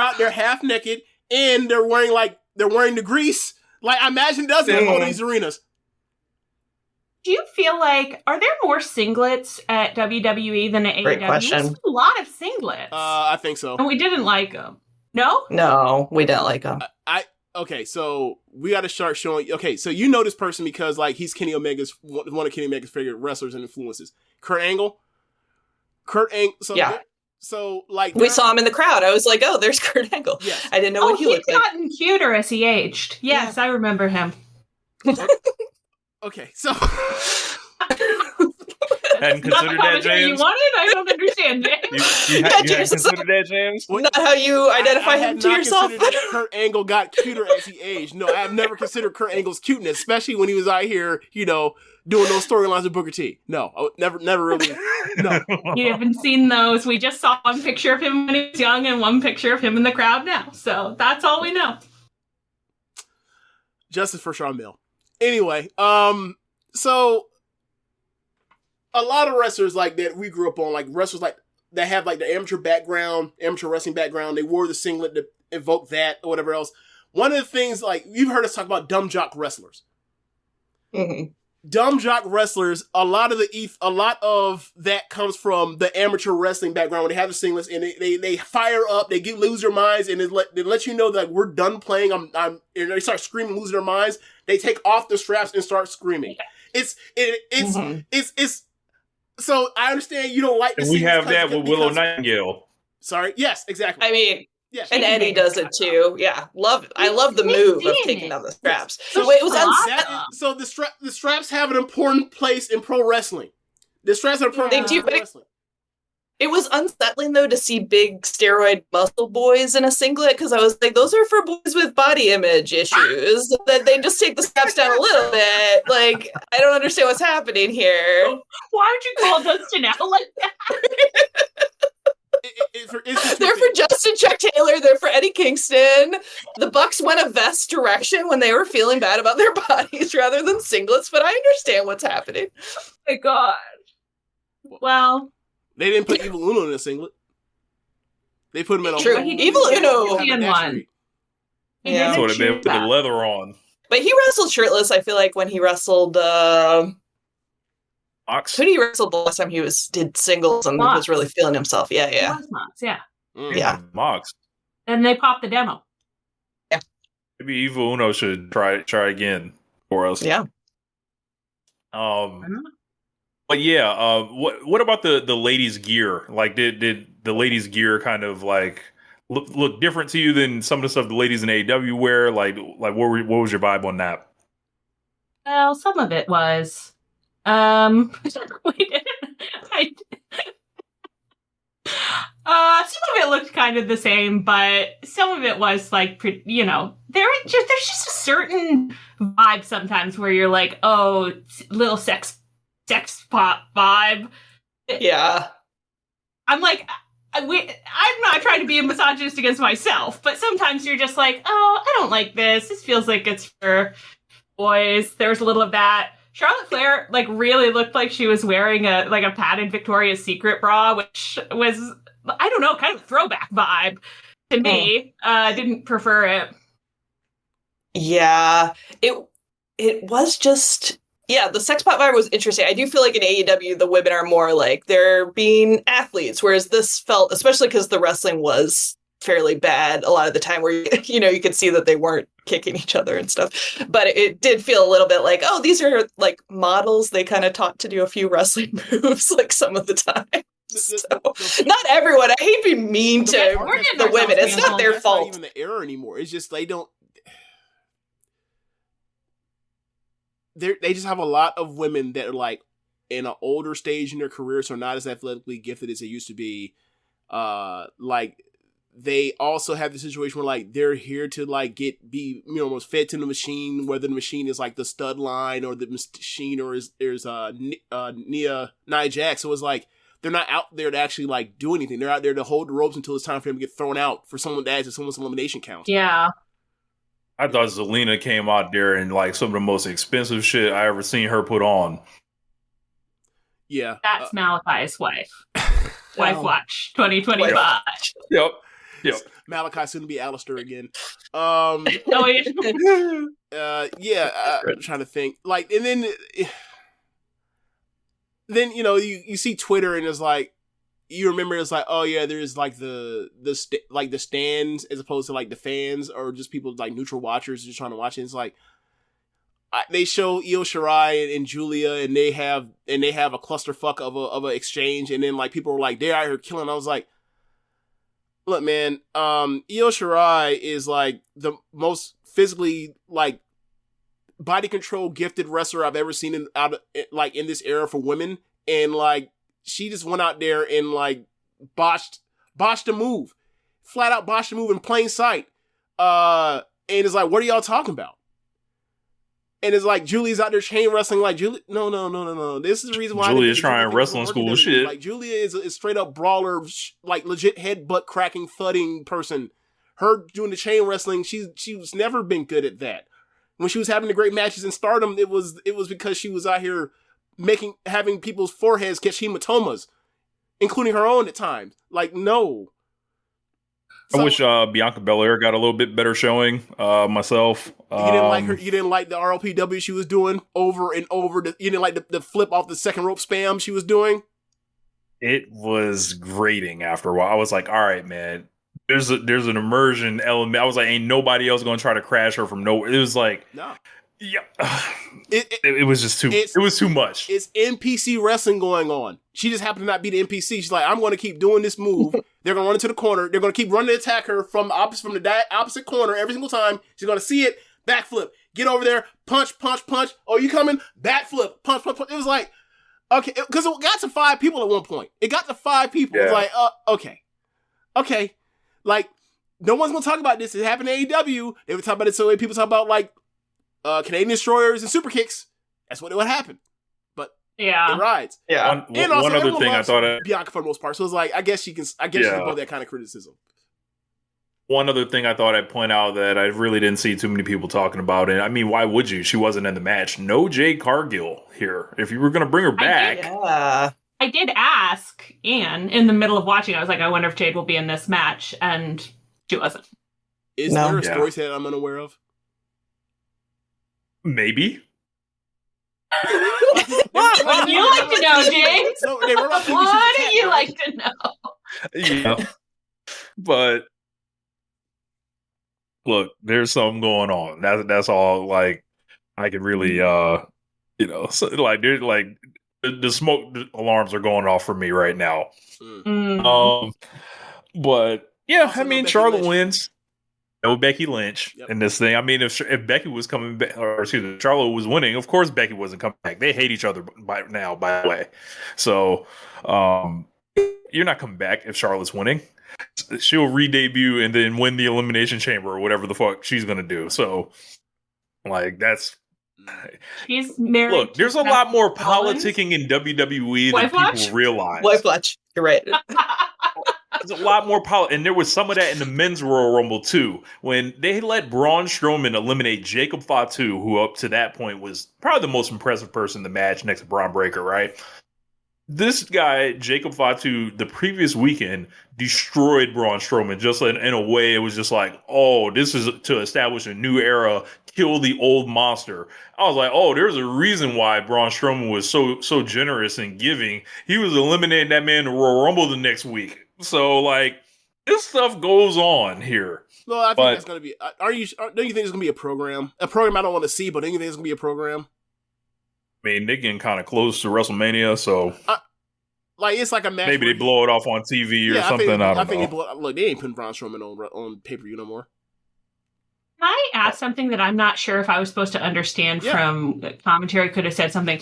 out there half naked and they're wearing the grease. Like, I imagine it does in all these arenas. Do you feel like, are there more singlets at WWE than at AEW? Great question. There's a lot of singlets. I think so. And we didn't like them. No? No, we didn't like them. Okay, so we got to start showing. Okay, so you know this person because like he's one of Kenny Omega's favorite wrestlers and influences. Kurt Angle. So yeah. So like we saw him in the crowd. I was like, oh, there's Kurt Angle. Yes. I didn't know what he looked like. He's gotten cuter as he aged. Yes, I remember him. Okay, so Hadn't considered that, You James. wanted? I don't understand, James. You hadn't considered that, James? Not how you identify him to yourself. Considered that Kurt Angle got cuter as he aged. No, I've never considered Kurt Angle's cuteness, especially when he was out here, doing those storylines with Booker T. No, I never really. No, You haven't seen those. We just saw one picture of him when he was young and one picture of him in the crowd now. So that's all we know. Justice for Shawn Mill. Anyway, so a lot of wrestlers like that we grew up on, like wrestlers like that have like the amateur wrestling background. They wore the singlet to evoke that or whatever else. One of the things, like, you've heard us talk about dumb jock wrestlers. Mm-hmm. Dumb jock wrestlers, a lot of that comes from the amateur wrestling background when they have the singlets and they fire up, they lose their minds, and they let you know that we're done playing. And they start screaming, losing their minds. They take off the straps and start screaming. It's so I understand you don't like. And we have that with Willow Nightingale. Sorry. Yes, exactly. I mean, yes, and Eddie does it too. Yeah, I love the move of taking down the straps. So it was so the straps have an important place in pro wrestling. The straps are important in pro wrestling. It was unsettling though to see big steroid muscle boys in a singlet, because I was like, those are for boys with body image issues. That they just take the straps down a little bit. Like, I don't understand what's happening here. Why would you call Dustin out like that? They're for Justin Chuck Taylor. They're for Eddie Kingston. The Bucks went a vest direction when they were feeling bad about their bodies rather than singlets, but I understand what's happening. Oh my God. Well, they didn't put Evil Uno in a singlet. They put him in a true. Evil Uno in one. Yeah, that's what they put the leather on. But he wrestled shirtless. I feel like when he wrestled. Mox. Who did he wrestle the last time he did singles and was really feeling himself? Yeah. It was Mox, yeah. Yeah. Mox. And they popped the demo. Yeah. Maybe Evil Uno should try again for us. Yeah. But yeah, what about the ladies' gear? Like, did the ladies' gear kind of like look different to you than some of the stuff the ladies in AEW wear? Like what was your vibe on that? Well, some of it was. Some of it looked kind of the same, but some of it was like, there's just a certain vibe sometimes where you're like, oh, little sex pop vibe. Yeah. I'm like, I'm not trying to be a misogynist against myself, but sometimes you're just like, oh, I don't like this. This feels like it's for boys. There's a little of that. Charlotte Flair really looked like she was wearing a padded Victoria's Secret bra, which was, I don't know, kind of throwback vibe to me. Didn't prefer it. Yeah, it was just, the sex pot vibe was interesting. I do feel like in AEW, the women are more like they're being athletes, whereas this felt, especially because the wrestling was fairly bad a lot of the time, where you could see that they weren't kicking each other and stuff, but it did feel a little bit like, oh, these are like models they kind of taught to do a few wrestling moves like some of the time. So, not everyone. I hate being mean to the women. It's not their fault. Not even the error anymore. It's just they just have a lot of women that are like in an older stage in their careers, so not as athletically gifted as they used to be. They also have the situation where they're here to be almost fed to the machine, whether the machine is like the stud line or the machine or is Nia Jax. So it's like they're not out there to actually do anything. They're out there to hold the ropes until it's time for them to get thrown out for someone to add to someone's elimination count. Yeah. I thought Zelina came out there in some of the most expensive shit I ever seen her put on. Yeah. That's Malachi's wife. Wife Watch 2025. Yep. Malachi soon to be Alistair again. I'm trying to think. And then you see Twitter and it's you remember it's oh yeah, there's the stands as opposed to the fans or just people neutral watchers just trying to watch it. It's they show Io Shirai and Julia and they have a clusterfuck of an exchange, and then people were they're out here killing. I was like, look, man, Io Shirai is the most physically body control gifted wrestler I've ever seen in this era for women, and like she just went out there and like botched a move, flat out botched a move in plain sight. And it's like, what are y'all talking about? And it's like Julia's out there chain wrestling. Like Julia, no. This is the reason why Julia's trying wrestling school shit. Like Julia is straight up brawler, like legit headbutt cracking, thudding person. Her doing the chain wrestling, she's never been good at that. When she was having the great matches in Stardom, it was because she was out here having people's foreheads catch hematomas, including her own at times. Like, no. I wish Bianca Belair got a little bit better showing. Myself, you didn't like her. You didn't like the RLPW she was doing over and over. You didn't like the flip off the second rope spam she was doing. It was grating after a while. I was like, all right, man. There's an immersion element. I was like, ain't nobody else going to try to crash her from nowhere. It was like, no. Yeah, it was just too. It was too much. It's NPC wrestling going on. She just happened to not be the NPC. She's like, I'm going to keep doing this move. They're going to run into the corner. They're going to keep running to attack her from the opposite corner every single time. She's going to see it. Backflip. Get over there. Punch. Oh, you coming? Backflip. Punch. It was like, okay, because it got to 5 people at one point. It got to 5 people. Yeah. It's like, okay. Like, no one's going to talk about this. It happened in AEW. They would talk about it so people talk about like Canadian destroyers and super kicks. That's what it would happen. But it rides. Yeah. One other thing I thought Bianca for the most part. So it's like I guess she can above that kind of criticism. One other thing I thought I'd point out that I really didn't see too many people talking about, and I mean, why would you? She wasn't in the match. No Jade Cargill here. If you were going to bring her back, I did ask Anne in the middle of watching. I was like, I wonder if Jade will be in this match, and she wasn't. Is there a story set I'm unaware of? Maybe. What would you like to know, James? No, they were not what do you like to know? Yeah. But look, there's something going on. That's all. Like I could really, so, like there's like the smoke alarms are going off for me right now. But yeah, also, I mean, Charlotte wins. No Becky Lynch in this thing. I mean, if Becky was coming back, or excuse me, Charlotte was winning, of course Becky wasn't coming back. They hate each other by the way. So you're not coming back if Charlotte's winning. She'll re-debut and then win the Elimination Chamber or whatever the fuck she's gonna do. So, like, that's. She's married. Look, there's a lot more politicking in WWE than people realize. Wife watch. You're right. There's a lot more and there was some of that in the men's Royal Rumble too, when they let Braun Strowman eliminate Jacob Fatu, who up to that point was probably the most impressive person in the match next to Braun Breaker, right? This guy, Jacob Fatu, the previous weekend destroyed Braun Strowman just in a way. It was just like, oh, this is to establish a new era, kill the old monster. I was like, oh, there's a reason why Braun Strowman was so generous and giving. He was eliminating that man in the Royal Rumble the next week. So, like, this stuff goes on here. Well, I think that's going to be... don't you think it's going to be a program? A program I don't want to see, but don't you think it's going to be a program? I mean, they're getting kind of close to WrestleMania, so... like, it's like a match... Maybe they blow it off on TV or something. I don't know. Look, they ain't putting Braun Strowman on pay-per-view no more. Can I ask something that I'm not sure if I was supposed to understand from the commentary? Could have said something.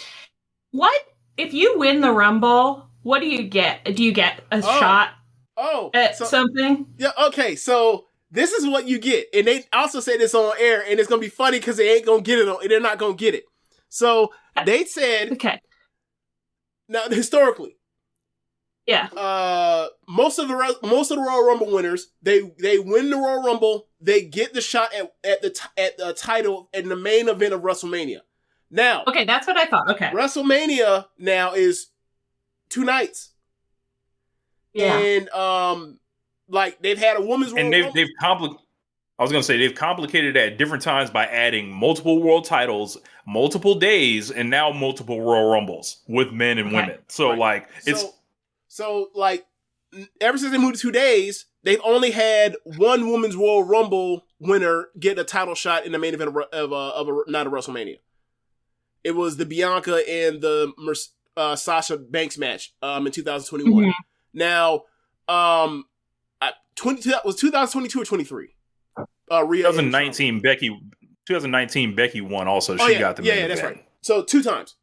What... If you win the Rumble, what do you get? Do you get a shot... at something? Yeah, okay, so this is what you get. And they also say this on air, and it's going to be funny because they ain't going to get it. They're not going to get it. So they said... Okay. Now, historically... Yeah. Most of the Royal Rumble winners, they win the Royal Rumble, they get the shot at the title in the main event of WrestleMania. Now... Okay, that's what I thought. Okay. WrestleMania now is 2 nights. Yeah. And like they've had a women's Royal Rumble. They've complicated it at different times by adding multiple world titles, multiple days, and now multiple Royal Rumbles with men and women. So like ever since they moved to 2 days, they've only had one women's Royal Rumble winner get a title shot in the main event of a night of WrestleMania. It was the Bianca and the Sasha Banks match in 2021. Mm-hmm. Now, was 2022 or 23? 2019 Becky won also. She got the main event. That's right. So two times.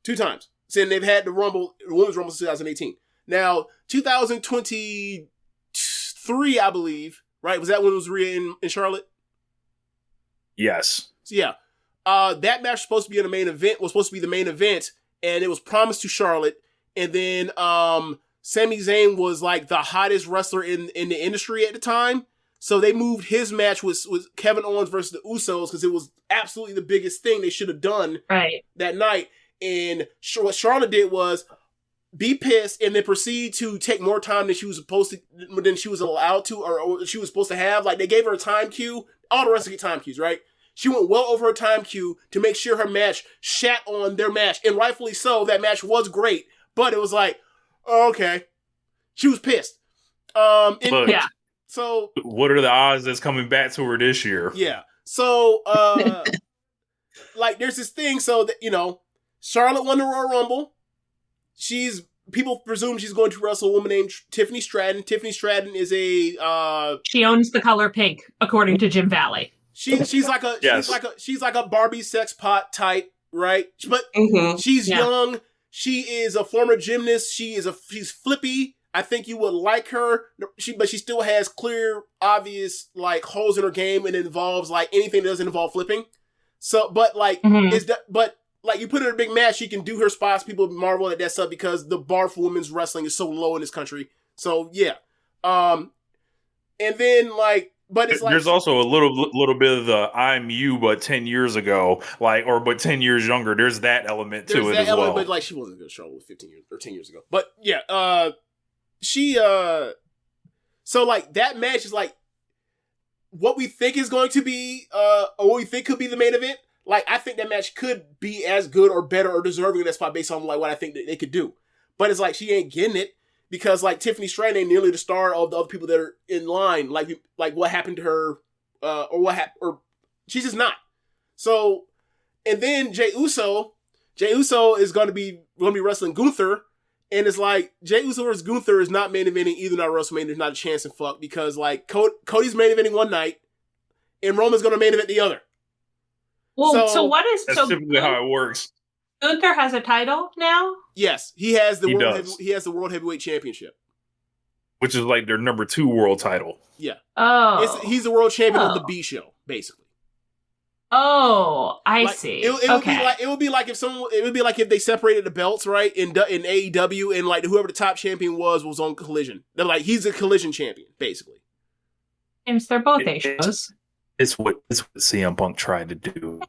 Since they've had the Women's Rumble since 2018. Now, 2023, I believe, right? Was that when it was Rhea in Charlotte? Yes. So, yeah. That match was supposed to be in the main event, and it was promised to Charlotte. And then Sami Zayn was like the hottest wrestler in the industry at the time. So they moved his match with Kevin Owens versus the Usos because it was absolutely the biggest thing they should have done that night. And what Charlotte did was be pissed and then proceed to take more time than she was allowed to, or she was supposed to have. Like, they gave her a time cue. All the rest get time cues, right? She went well over her time cue to make sure her match shat on their match. And rightfully so, that match was great. But it was like, oh, okay. She was pissed. So what are the odds that's coming back to her this year? Yeah. So, like, there's this thing. So that, Charlotte won the Royal Rumble. People presume she's going to wrestle a woman named Tiffany Stratton. Tiffany Stratton is she owns the color pink, according to Jim Valley. She's like a Barbie sex pot type, right? But she's young. She is a former gymnast. She's flippy. I think you would like her, but she still has clear, obvious, like, holes in her game, and it involves, like, anything that doesn't involve flipping. So, but, like, you put her in a big match, she can do her spots. People marvel at that stuff because the bar for women's wrestling is so low in this country. So, yeah. And then, like, but it's like... There's also a little bit of the I'm you, but 10 years ago, but 10 years younger. There's that element to it as well. But, like, she wasn't going to show with 15 years or 10 years ago. But, yeah, so, like, that match is, like, what we think is going to be, or what we think could be the main event. Like, I think that match could be as good or better or deserving of that spot based on, like, what I think that they could do. But it's like, she ain't getting it because, like, Tiffany Stratton ain't nearly the star of the other people that are in line. Like what happened to her, or she's just not. So, and then Jey Uso is going to be wrestling Gunther. And it's like, Jey Uso versus Gunther is not main eventing either night WrestleMania. There's not a chance in fuck because, like, Cody's main eventing one night and Roman's going to main event the other. Well, so what is... That's typically how it works. Gunther has a title now? Yes, he has the World Heavyweight Championship. Which is like their number 2 world title. Yeah. Oh. He's the world champion of the B show, basically. Oh, I see. It would be like if they separated the belts, right, in AEW, and, like, whoever the top champion was on Collision. They're like, he's a Collision champion, basically. James, they're both A shows. It's what CM Punk tried to do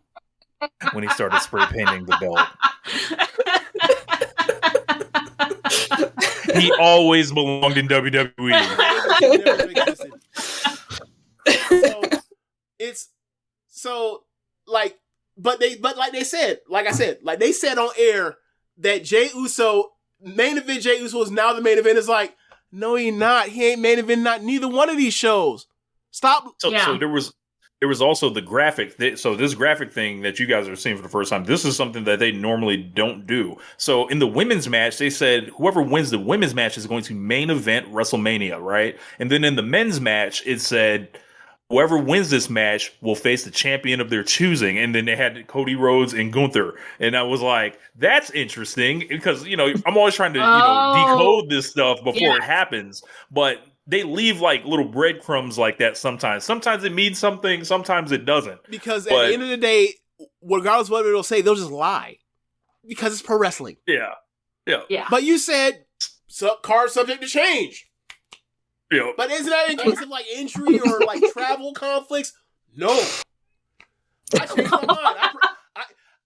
when he started spray painting the belt. He always belonged in WWE. They said on air that Jey Uso, main event Jey Uso is now the main event. Is like, no, he not. He ain't main event. Not neither one of these shows. Stop. So there was also the graphic. So this graphic thing that you guys are seeing for the first time, this is something that they normally don't do. So in the women's match, they said whoever wins the women's match is going to main event WrestleMania, right? And then in the men's match, it said whoever wins this match will face the champion of their choosing. And then they had Cody Rhodes and Gunther. And I was like, that's interesting because, I'm always trying to, decode this stuff before it happens. But they leave like little breadcrumbs like that sometimes. Sometimes it means something, sometimes it doesn't. Because at the end of the day, regardless of what it'll say, they'll just lie. Because it's pro wrestling. Yeah. But you said card subject to change. Yeah. But isn't that in case of, like, injury or, like, travel conflicts? No. I changed my mind.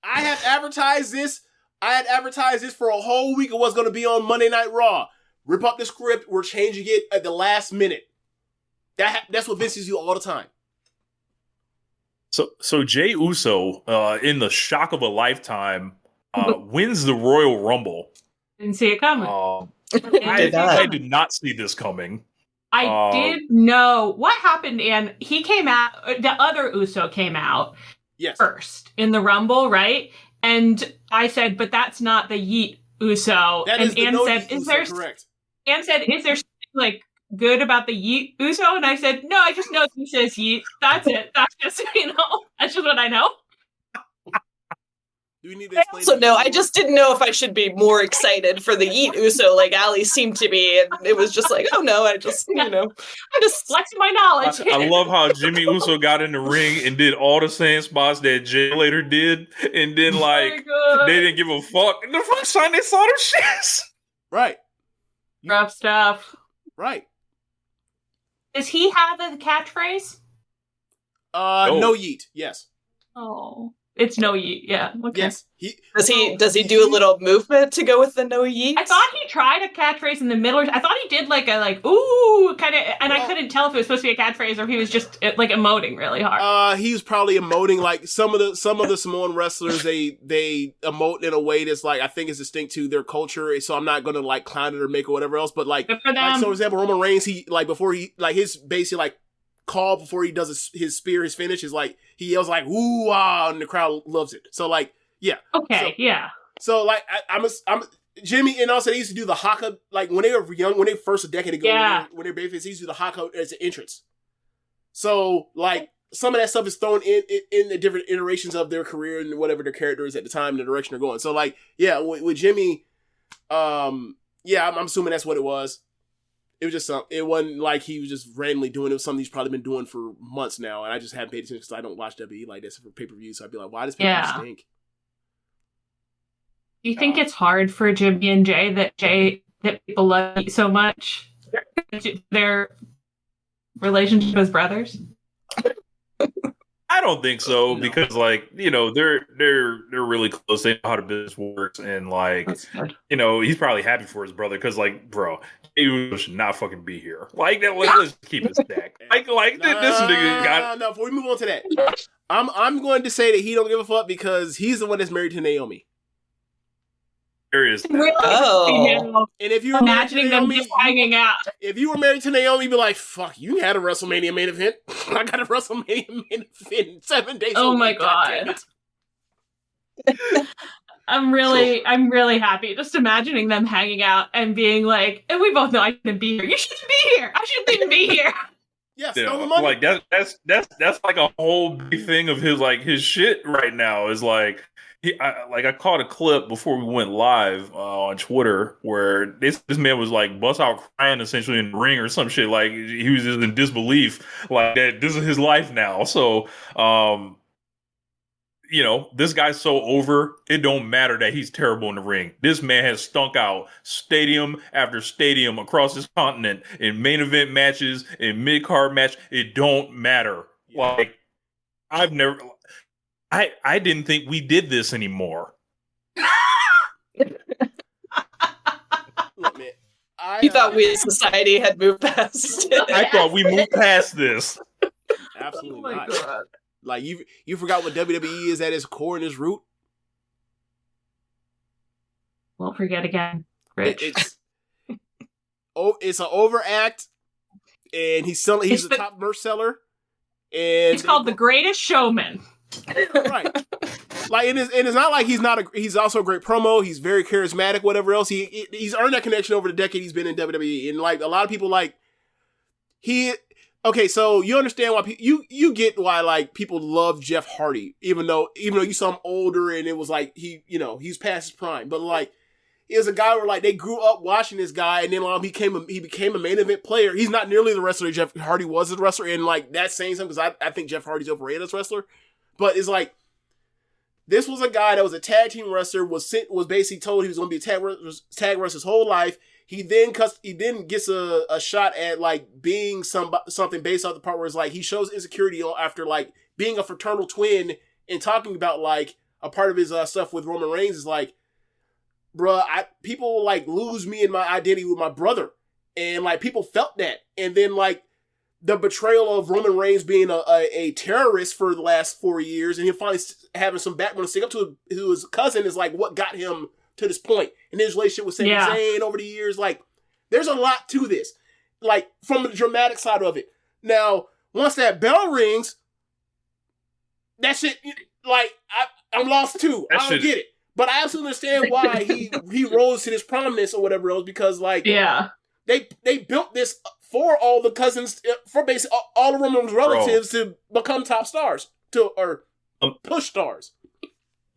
I have advertised this. I had advertised this for a whole week of what's going to be on Monday Night Raw. Rip up the script. We're changing it at the last minute. That's what Vince do all the time. So Jey Uso, in the shock of a lifetime, wins the Royal Rumble. Didn't see it coming. I did not see this coming. I did know what happened, and he came out. The other Uso came out first in the Rumble, right? And I said, "But that's not the Yeet Uso." That and is the Ann no said, Yeet "Is Uso, there?" correct. Ann said, "Is there something, like, good about the Yeet Uso?" And I said, "No, I just know he says Yeet. That's it. That's just that's just what I know." Do we need to I explain? also know. I just didn't know if I should be more excited for the Yeet Uso like Allie seemed to be, and it was just like, oh no, I just flexing my knowledge. I love how Jimmy Uso got in the ring and did all the same spots that Jay later did, and then like they didn't give a fuck. And the first time they saw them shits, right? Rough stuff. Right. Does he have a catchphrase? No yeet. Yes. Oh, it's no yeet. Yeah. Okay. Yes. Does he do a little movement to go with the no yeet? I thought he tried a catchphrase in the middle. I thought he did like a ooh kind of, and I couldn't tell if it was supposed to be a catchphrase or if he was just like emoting really hard. He was probably emoting like some of the Samoan wrestlers. They emote in a way that's like I think is distinct to their culture. So I'm not gonna like clown it or make it or whatever else. But like, good for them. so for example, Roman Reigns, he like before he like his basically like call before he does his spear, his finish is like he yells like "ooh ah" and the crowd loves it. So like, yeah. Okay, yeah. So like I'm Jimmy, and also they used to do the haka like when they were young, when they first a decade ago, when they were babyface, they used to do the haka as an entrance. So like some of that stuff is thrown in the different iterations of their career and whatever their character is at the time and the direction they're going. So like, yeah, with Jimmy, I'm assuming that's what it was. It was just it wasn't like he was just randomly doing it. It was something he's probably been doing for months now, and I just haven't paid attention because I don't watch WWE like this for pay-per-view, so I'd be like, why does pay-per-view stink? Do you think it's hard for Jimmy and Jay that people love you so much? Their relationship as brothers? I don't think so because like they're really close. They know how the business works, and like he's probably happy for his brother because like bro, he should not fucking be here. Like that. Let's keep it stacked. This nigga got. No. Before we move on to that, I'm going to say that he don't give a fuck because he's the one that's married to Naomi. There is. Oh. And if you're imagining them just hanging out, if you were married to Naomi, you'd be like, "Fuck, you had a WrestleMania main event. I got a WrestleMania main event in 7 days." Oh my god. I'm really happy just imagining them hanging out and being like, and we both know I shouldn't be here. You shouldn't be here. I shouldn't even be here. Yes, like that's like a whole big thing of his shit right now is like. I caught a clip before we went live on Twitter where this man was like bust out crying essentially in the ring or some shit. Like he was just in disbelief, like that this is his life now. So, this guy's so over. It don't matter that he's terrible in the ring. This man has stunk out stadium after stadium across this continent in main event matches, in mid card match. It don't matter. Like I didn't think we did this anymore. Look, man, you thought we as society had moved past it. I thought we moved past this. Absolutely not. God. Like you forgot what WWE is at its core and its root. Won't forget again, Rich. It's an overact, and he's a top merch seller. And it's called The Greatest Showman. Right. Like it's not like he's also a great promo. He's very charismatic, whatever else. He's earned that connection over the decade he's been in WWE. And like a lot of people okay, so you understand why you get why like people love Jeff Hardy, even though you saw him older and it was like he's past his prime. But like it was a guy where like they grew up watching this guy and then he became a main event player. He's not nearly the wrestler Jeff Hardy was as a wrestler, and like that's saying something because I think Jeff Hardy's overrated as a wrestler. But it's like, this was a guy that was a tag team wrestler, was basically told he was going to be a tag wrestler his whole life. He then gets a shot at like being something based off the part where it's like he shows insecurity after like being a fraternal twin and talking about like a part of his stuff with Roman Reigns is like, bruh, people like lose me in my identity with my brother. And like people felt that. And then like, the betrayal of Roman Reigns being a terrorist for the last 4 years and him finally having some backbone to stick up to his cousin is like what got him to this point. And his relationship with Sami Zayn over the years, like there's a lot to this, like from the dramatic side of it. Now, once that bell rings, that shit, like I'm lost too. I don't get it, but I absolutely understand why he rose to this prominence or whatever else because like they built this for all the cousins, for basically all the Roman's relatives to become top stars, or push stars.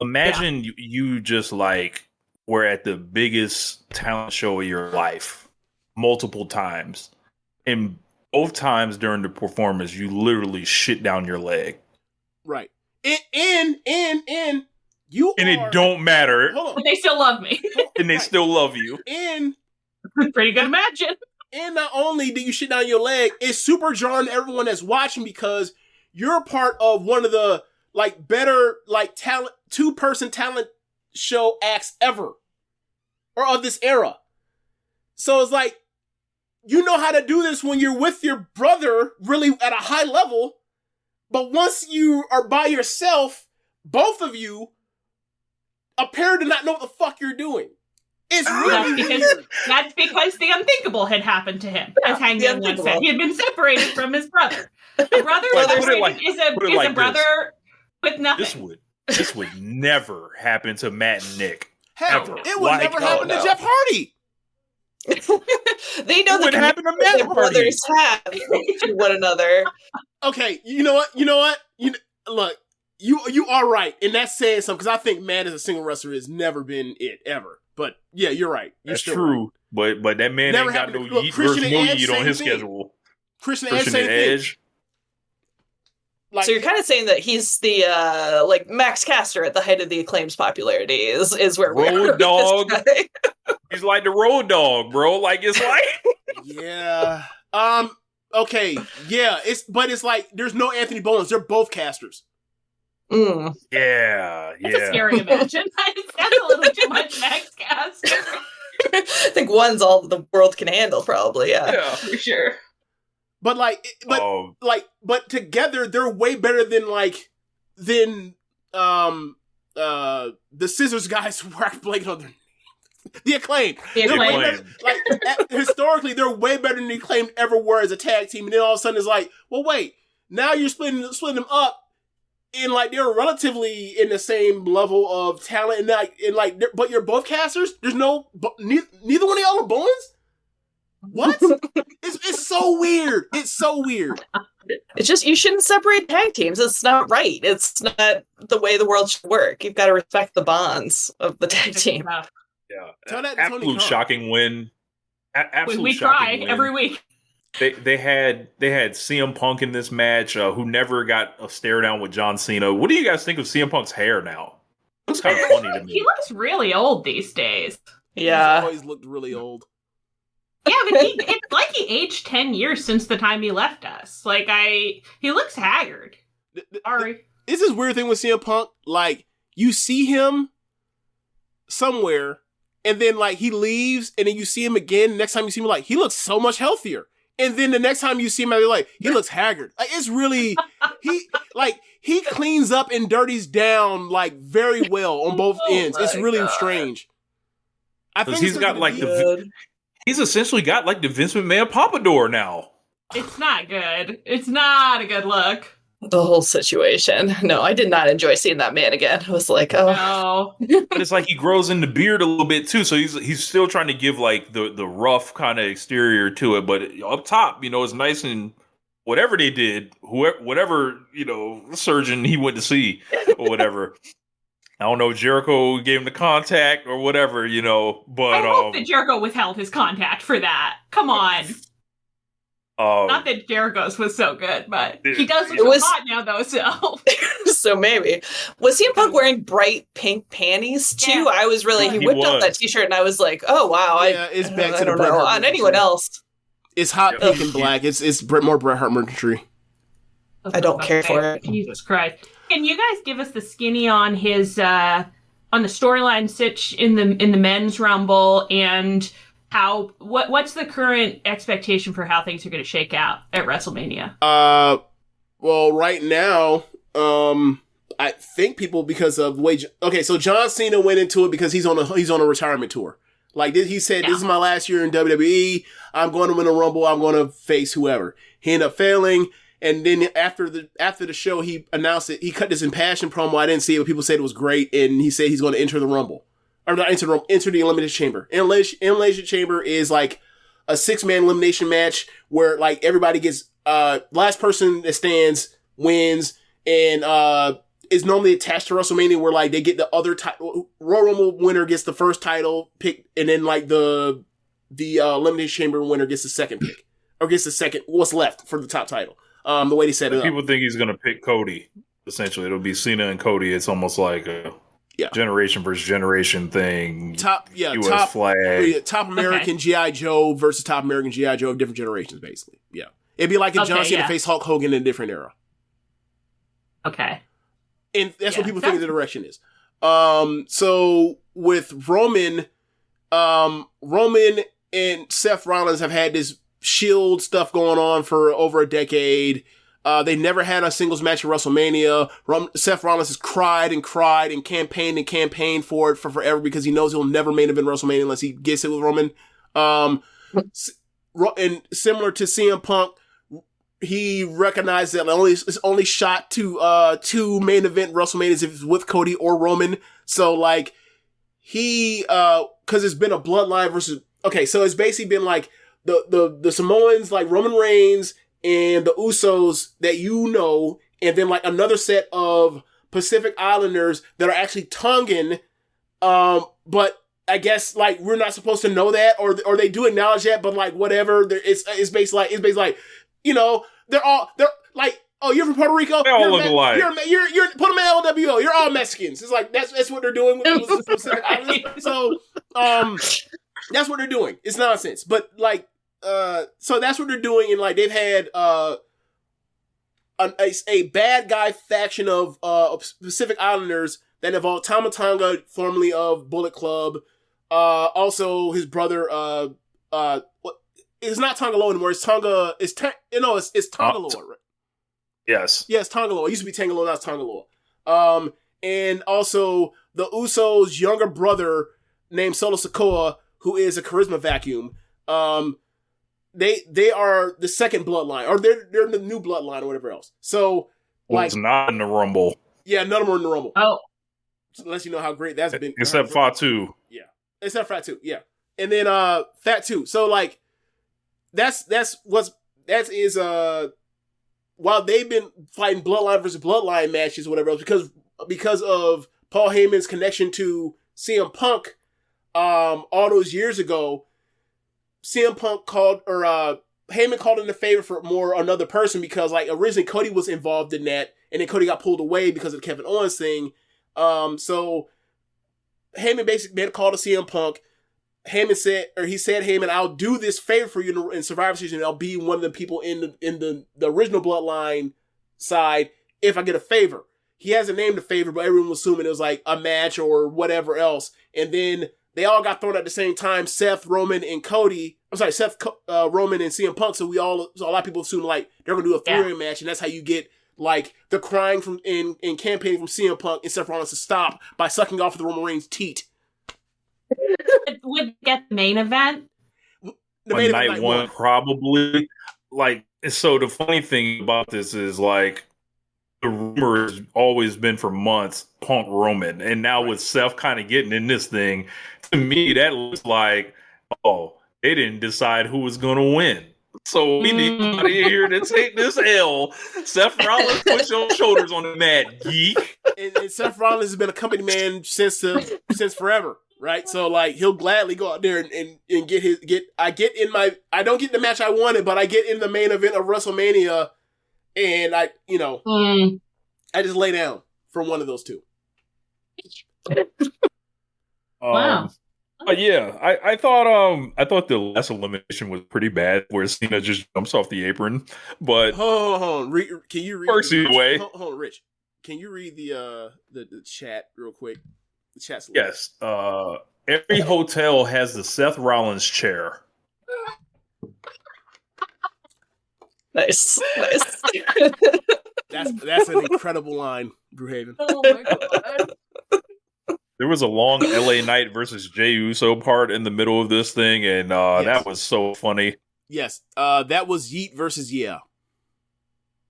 Imagine you just like were at the biggest talent show of your life multiple times, and both times during the performance, you literally shit down your leg. Right. And you and are, it don't matter. But they still love me. And they still love you. And pretty good imagine. And not only do you shit down your leg, it's super jarring to everyone that's watching because you're part of one of the like better like talent 2-person talent show acts ever. Or of this era. So it's like you know how to do this when you're with your brother really at a high level, but once you are by yourself, both of you appear to not know what the fuck you're doing. It's really weird. That's because the unthinkable had happened to him, as Hangman once said. He had been separated from his brother. A brother is a brother with nothing. This would never happen to Matt and Nick. Hell, ever. It would never happen to Jeff Hardy. They know what happened to Matt their brothers have to one another. Okay, you know what? Look, you are right, and that's saying something because I think Matt as a single wrestler has never been it ever. But yeah, you're right. That's true. Right. But that man never ain't got no yeet versus no yeet on his schedule. Christian and Edge. Like, so you're kind of saying that he's the like Max Caster at the height of the Acclaim's popularity is where we are. Road dog. He's like the road dog, bro. Like it's like yeah. Okay. Yeah. It's like there's no Anthony Bowens. They're both casters. Mm. Yeah. That's a scary imagine. That's a little too much Max Caster. I think one's all the world can handle, probably. Yeah, for sure. But but together they're way better than the Scissors guys who whack Blake on their the Acclaim. Historically, they're way better than the Acclaim ever were as a tag team. And then all of a sudden it's like, well, wait, now you're splitting them up, and like they're relatively in the same level of talent, but you're both casters. There's no neither one of y'all are Bowens. What? It's so weird. It's so weird. It's just you shouldn't separate tag teams. It's not right. It's not the way the world should work. You've got to respect the bonds of the tag team. Yeah, absolute shocking win. Absolute we shocking cry win. Every week. They had CM Punk in this match, who never got a stare down with John Cena. What do you guys think of CM Punk's hair now? It's kind of funny to me. He looks really old these days. Yeah, he's always looked really old. Yeah, but it's like he aged 10 years since the time he left us. He looks haggard. Sorry. It's this weird thing with CM Punk. Like, you see him somewhere, and then, like, he leaves, and then you see him again. Next time you see him, like, he looks so much healthier. And then the next time you see him, like, he looks haggard. Like, it's really, he cleans up and dirties down, like, very well on both ends. It's really strange. I think he's got, like, he's essentially got like the Vince McMahon Pompadour now. It's not good. It's not a good look. The whole situation. No, I did not enjoy seeing that man again. I was like, oh. No. But it's like he grows in the beard a little bit too, so he's still trying to give like the rough kind of exterior to it, but up top, it's nice and whatever they did, whatever surgeon he went to see or whatever. I don't know if Jericho gave him the contact or whatever, but I hope that Jericho withheld his contact for that. Come on. Not that Jericho's was so good, but he does look hot now, though, so. So maybe. Was CM Punk wearing bright pink panties, too? Yeah. I was really, he whipped up that t-shirt, and I was like, oh, wow. Yeah, it's back to the Bret Hart. On anyone else. It's hot pink and black. It's more Bret Hart merchantry. I don't care for it. Jesus Christ. Can you guys give us the skinny on his on the storyline sitch in the men's rumble and what's the current expectation for how things are going to shake out at WrestleMania? Well, right now, I think people because of so John Cena went into it because he's on a retirement tour. Like he said, This is my last year in WWE. I'm going to win a rumble. I'm going to face whoever. He ended up failing. And then after the show, he announced it. He cut this impassioned promo. I didn't see it, but people said it was great. And he said he's going to enter the Rumble. Or not enter the Rumble, enter the Elimination Chamber. Elimination Chamber is like a 6-man elimination match where like everybody gets, last person that stands wins. And is normally attached to WrestleMania, where like they get the other title. Royal Rumble winner gets the first title pick, and then like the Elimination Chamber winner gets the second pick, or gets the second what's left for the top title. The way they set it up. People think he's going to pick Cody. Essentially, it'll be Cena and Cody. It's almost like a generation versus generation thing. US flag. Top American GI Joe versus top American GI Joe of different generations, basically. Yeah, it'd be like if John Cena faced Hulk Hogan in a different era. Okay. And that's what people think the direction is. So with Roman and Seth Rollins have had this Shield stuff going on for over a decade. They never had a singles match at WrestleMania. Seth Rollins has cried and campaigned for it for forever because he knows he'll never main event WrestleMania unless he gets it with Roman. And similar to CM Punk, he recognized that it's only shot to main event WrestleManias if it's with Cody or Roman. So like cause it's been a bloodline versus, okay, so it's basically been like the Samoans, like Roman Reigns and the Usos that you know, and then like another set of Pacific Islanders that are actually Tongan, but I guess like we're not supposed to know that, or they do acknowledge that, but like whatever. It's basically like, you know, they're like, oh, you're from Puerto Rico. They all look alike. You're put them in LWO. You're all Mexicans. It's like that's what they're doing with the Pacific Islanders. So that's what they're doing. It's nonsense, but like. So that's what they're doing, and like they've had a bad guy faction of Pacific Islanders that involved Tama Tonga, formerly of Bullet Club. Also his brother. It's not Tongaloa anymore. It's Tonga. It's Tongaloa. Right? Yes. Yes, Tongaloa. It used to be Tangaloa. Now it's Tongaloa. And also the Usos' younger brother named Solo Sikoa, who is a charisma vacuum. They are the second bloodline, or they're the new bloodline, or whatever else. So, like, it's not in the Rumble. Yeah, none of them are in the Rumble. Oh, unless you know how great that's been. Except Fatu. Yeah, except Fatu. Yeah, and then Fatu. So like, that is while they've been fighting bloodline versus bloodline matches, or whatever else, because of Paul Heyman's connection to CM Punk, all those years ago. CM Punk Heyman called in a favor for another person because like originally Cody was involved in that, and then Cody got pulled away because of the Kevin Owens thing. So Heyman basically made a call to CM Punk. Heyman said, Heyman, I'll do this favor for you in Survivor Series, and I'll be one of the people in the original bloodline side if I get a favor. He hasn't named a favor, but everyone was assuming it was like a match or whatever else. And then they all got thrown at the same time. Seth, Roman, and Cody. I'm sorry, Seth, Roman, and CM Punk. So a lot of people assume like they're gonna do a three-way match, and that's how you get like the crying from in campaigning from CM Punk and Seth Rollins to stop by sucking off the Roman Reigns' teat. Would get the main event. Night one, probably. Like, so the funny thing about this is like the rumor has always been for months Punk Roman, and now with Seth kind of getting in this thing, to me that looks like, oh, they didn't decide who was going to win. So we need somebody here to take this L. Seth Rollins, put your shoulders on the mat, geek. And Seth Rollins has been a company man since forever, right? So like he'll gladly go out there and get. I don't get the match I wanted, but I get in the main event of WrestleMania, and I just lay down for one of those two. Wow. But yeah, I thought the last elimination was pretty bad, where Cena just jumps off the apron. But hold on. Can you read? Works either way. Hold on, Rich. Can you read the chat real quick? The chat's yes. Every hotel has the Seth Rollins chair. Nice. That's an incredible line, Brewhaven. Oh my god. There was a long LA Knight versus Jey Uso part in the middle of this thing, and yes. That was so funny. Yes, that was Yeet versus Yeah.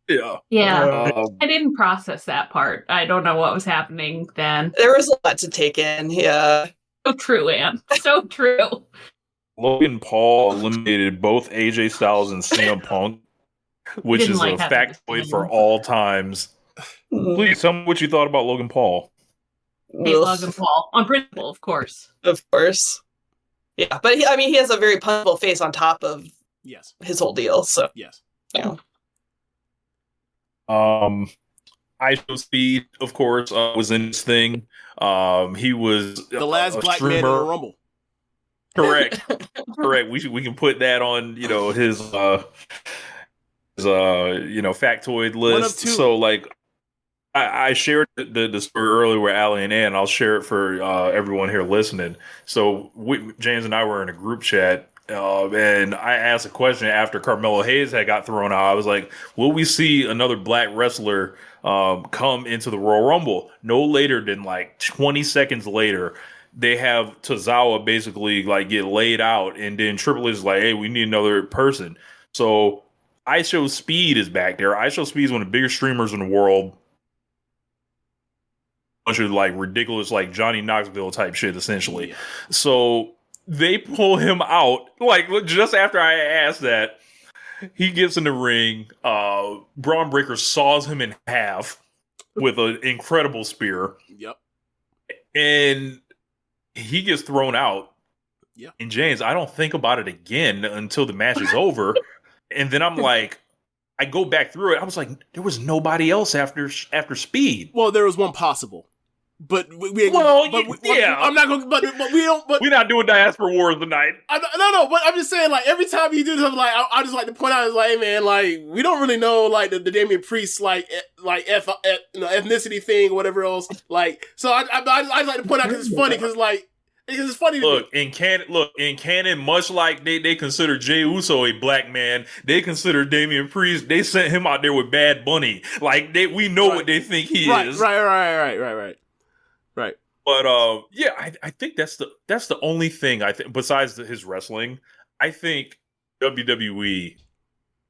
Yeah. I didn't process that part. I don't know what was happening then. There was a lot to take in, yeah. So true, Ann. So true. Logan Paul eliminated both AJ Styles and CM Punk, which is a factoid for all times. Please tell me what you thought about Logan Paul. Hate Logan Paul on principle, of course. Of course. Yeah, but he has a very punchable face on top of his whole deal. So yes, yeah. ISO Speed, of course, was in this thing. He was the last black streamer. man in a Rumble. Correct. We can put that on his factoid list. So like I shared the story earlier with Allie and Ann. I'll share it for everyone here listening. So James and I were in a group chat, and I asked a question after Carmelo Hayes had got thrown out. I was like, will we see another black wrestler come into the Royal Rumble? No later than like 20 seconds later, they have Tozawa basically like get laid out, and then Triple H is like, hey, we need another person. So ISO Speed is back there. ISO Speed is one of the biggest streamers in the world. Bunch of like ridiculous like Johnny Knoxville type shit essentially. So they pull him out like just after I asked that. He gets in the ring. Braun Breaker saws him in half with an incredible spear. Yep. And he gets thrown out. Yeah. And James, I don't think about it again until the match is over. And then I'm like, I go back through it. I was like, there was nobody else after Speed. Well, there was one possible. But I'm not going to, but we don't, but we're not doing Diaspora Wars tonight. No, but I'm just saying, like, every time you do something, like, I just like to point out, is like, hey, man, like, we don't really know, like, the Damian Priest, ethnicity thing or whatever else. Like, so I just like to point out because it's funny, because it's funny. Look, in canon, much like they consider Jey Uso a black man, they consider Damian Priest, they sent him out there with Bad Bunny. Like, we know what they think he is. Right. But I think that's the only thing I think besides his wrestling. I think WWE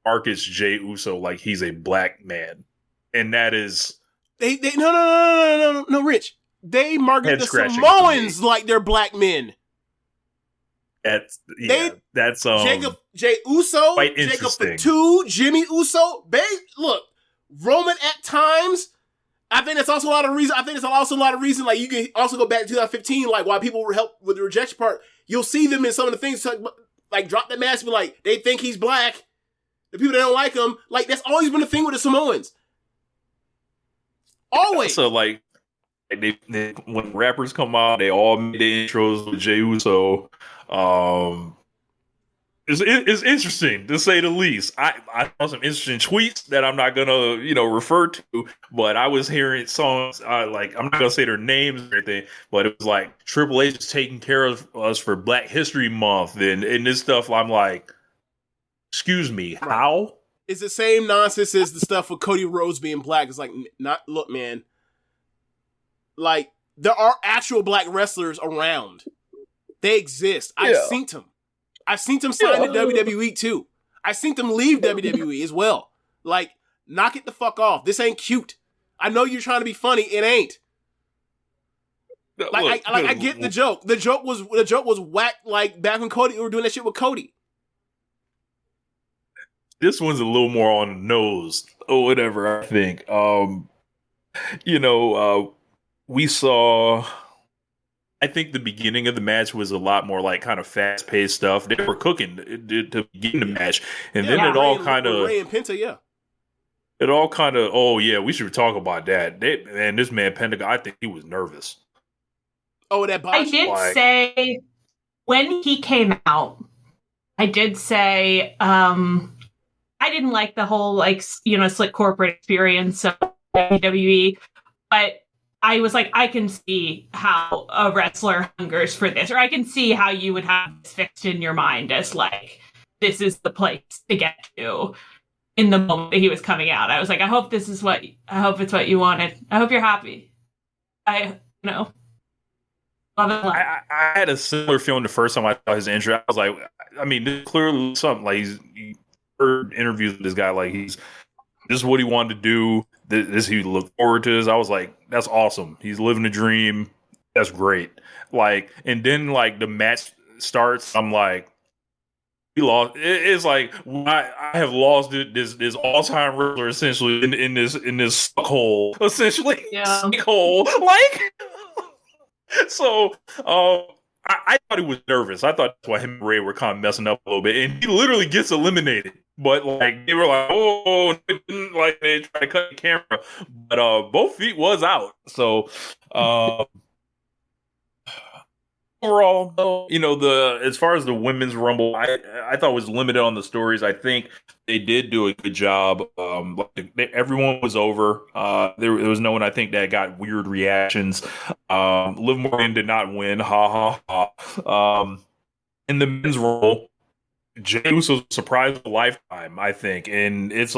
markets Jey Uso like he's a black man, and that is no, Rich. They market the Samoans like they're black men. That's Jey Uso, Jacob Fatu, Jimmy Uso. Look, Roman at times. I think that's also a lot of reason. Like, you can also go back to 2015, like, why people were helped with the rejection part. You'll see them in some of the things, like drop that mask, but like, they think he's black. The people that don't like him, like, that's always been a thing with the Samoans. Always. So, like, they when rappers come out, they all make the intros with Jey Uso. It's interesting to say the least. I saw some interesting tweets that I'm not gonna refer to, but I was hearing songs like, I'm not gonna say their names or anything, but it was like Triple H is taking care of us for Black History Month and this stuff. I'm like, excuse me, how? It's the same nonsense as the stuff with Cody Rhodes being black. It's like, look, man, like, there are actual black wrestlers around. They exist. I've seen them. I've seen them sign to WWE too. I've seen them leave WWE as well. Like, knock it the fuck off. This ain't cute. I know you're trying to be funny. It ain't. Like, I get the joke. The joke was whack. Like, back when we were doing that shit with Cody. This one's a little more on the nose or whatever. I think. We saw. I think the beginning of the match was a lot more like kind of fast paced stuff. They were cooking to begin the match, and then it all kind of Ray and Penta, it all kind of we should talk about that. This man Pentagon, I think he was nervous. Oh, that botch. I did say when he came out, I did say I didn't like the whole slick corporate experience of WWE, but I was like, I can see how a wrestler hungers for this, or I can see how you would have this fixed in your mind as like, this is the place to get to in the moment that he was coming out. I was like, I hope it's what you wanted. I hope you're happy. Love it. I had a similar feeling the first time I saw his intro. I was like, I mean, this is clearly something like he heard interviews with this guy, like this is what he wanted to do. This he looked forward to this. I was like, that's awesome. He's living a dream. That's great. Like, and then like the match starts. I'm like, we lost. It's like I have lost this all-time wrestler essentially in this suck hole, essentially. Yeah. Suck hole. Like, so I thought he was nervous. I thought that's why him and Ray were kind of messing up a little bit, and he literally gets eliminated. But like they were like, oh, like they tried to cut the camera, but both feet was out. So overall, though, as far as the women's rumble, I thought was limited on the stories. I think they did do a good job. Everyone was over. There was no one, I think, that got weird reactions. Liv Morgan did not win. Ha ha ha. In the men's rumble, Jey Uso surprised a lifetime, I think, and it's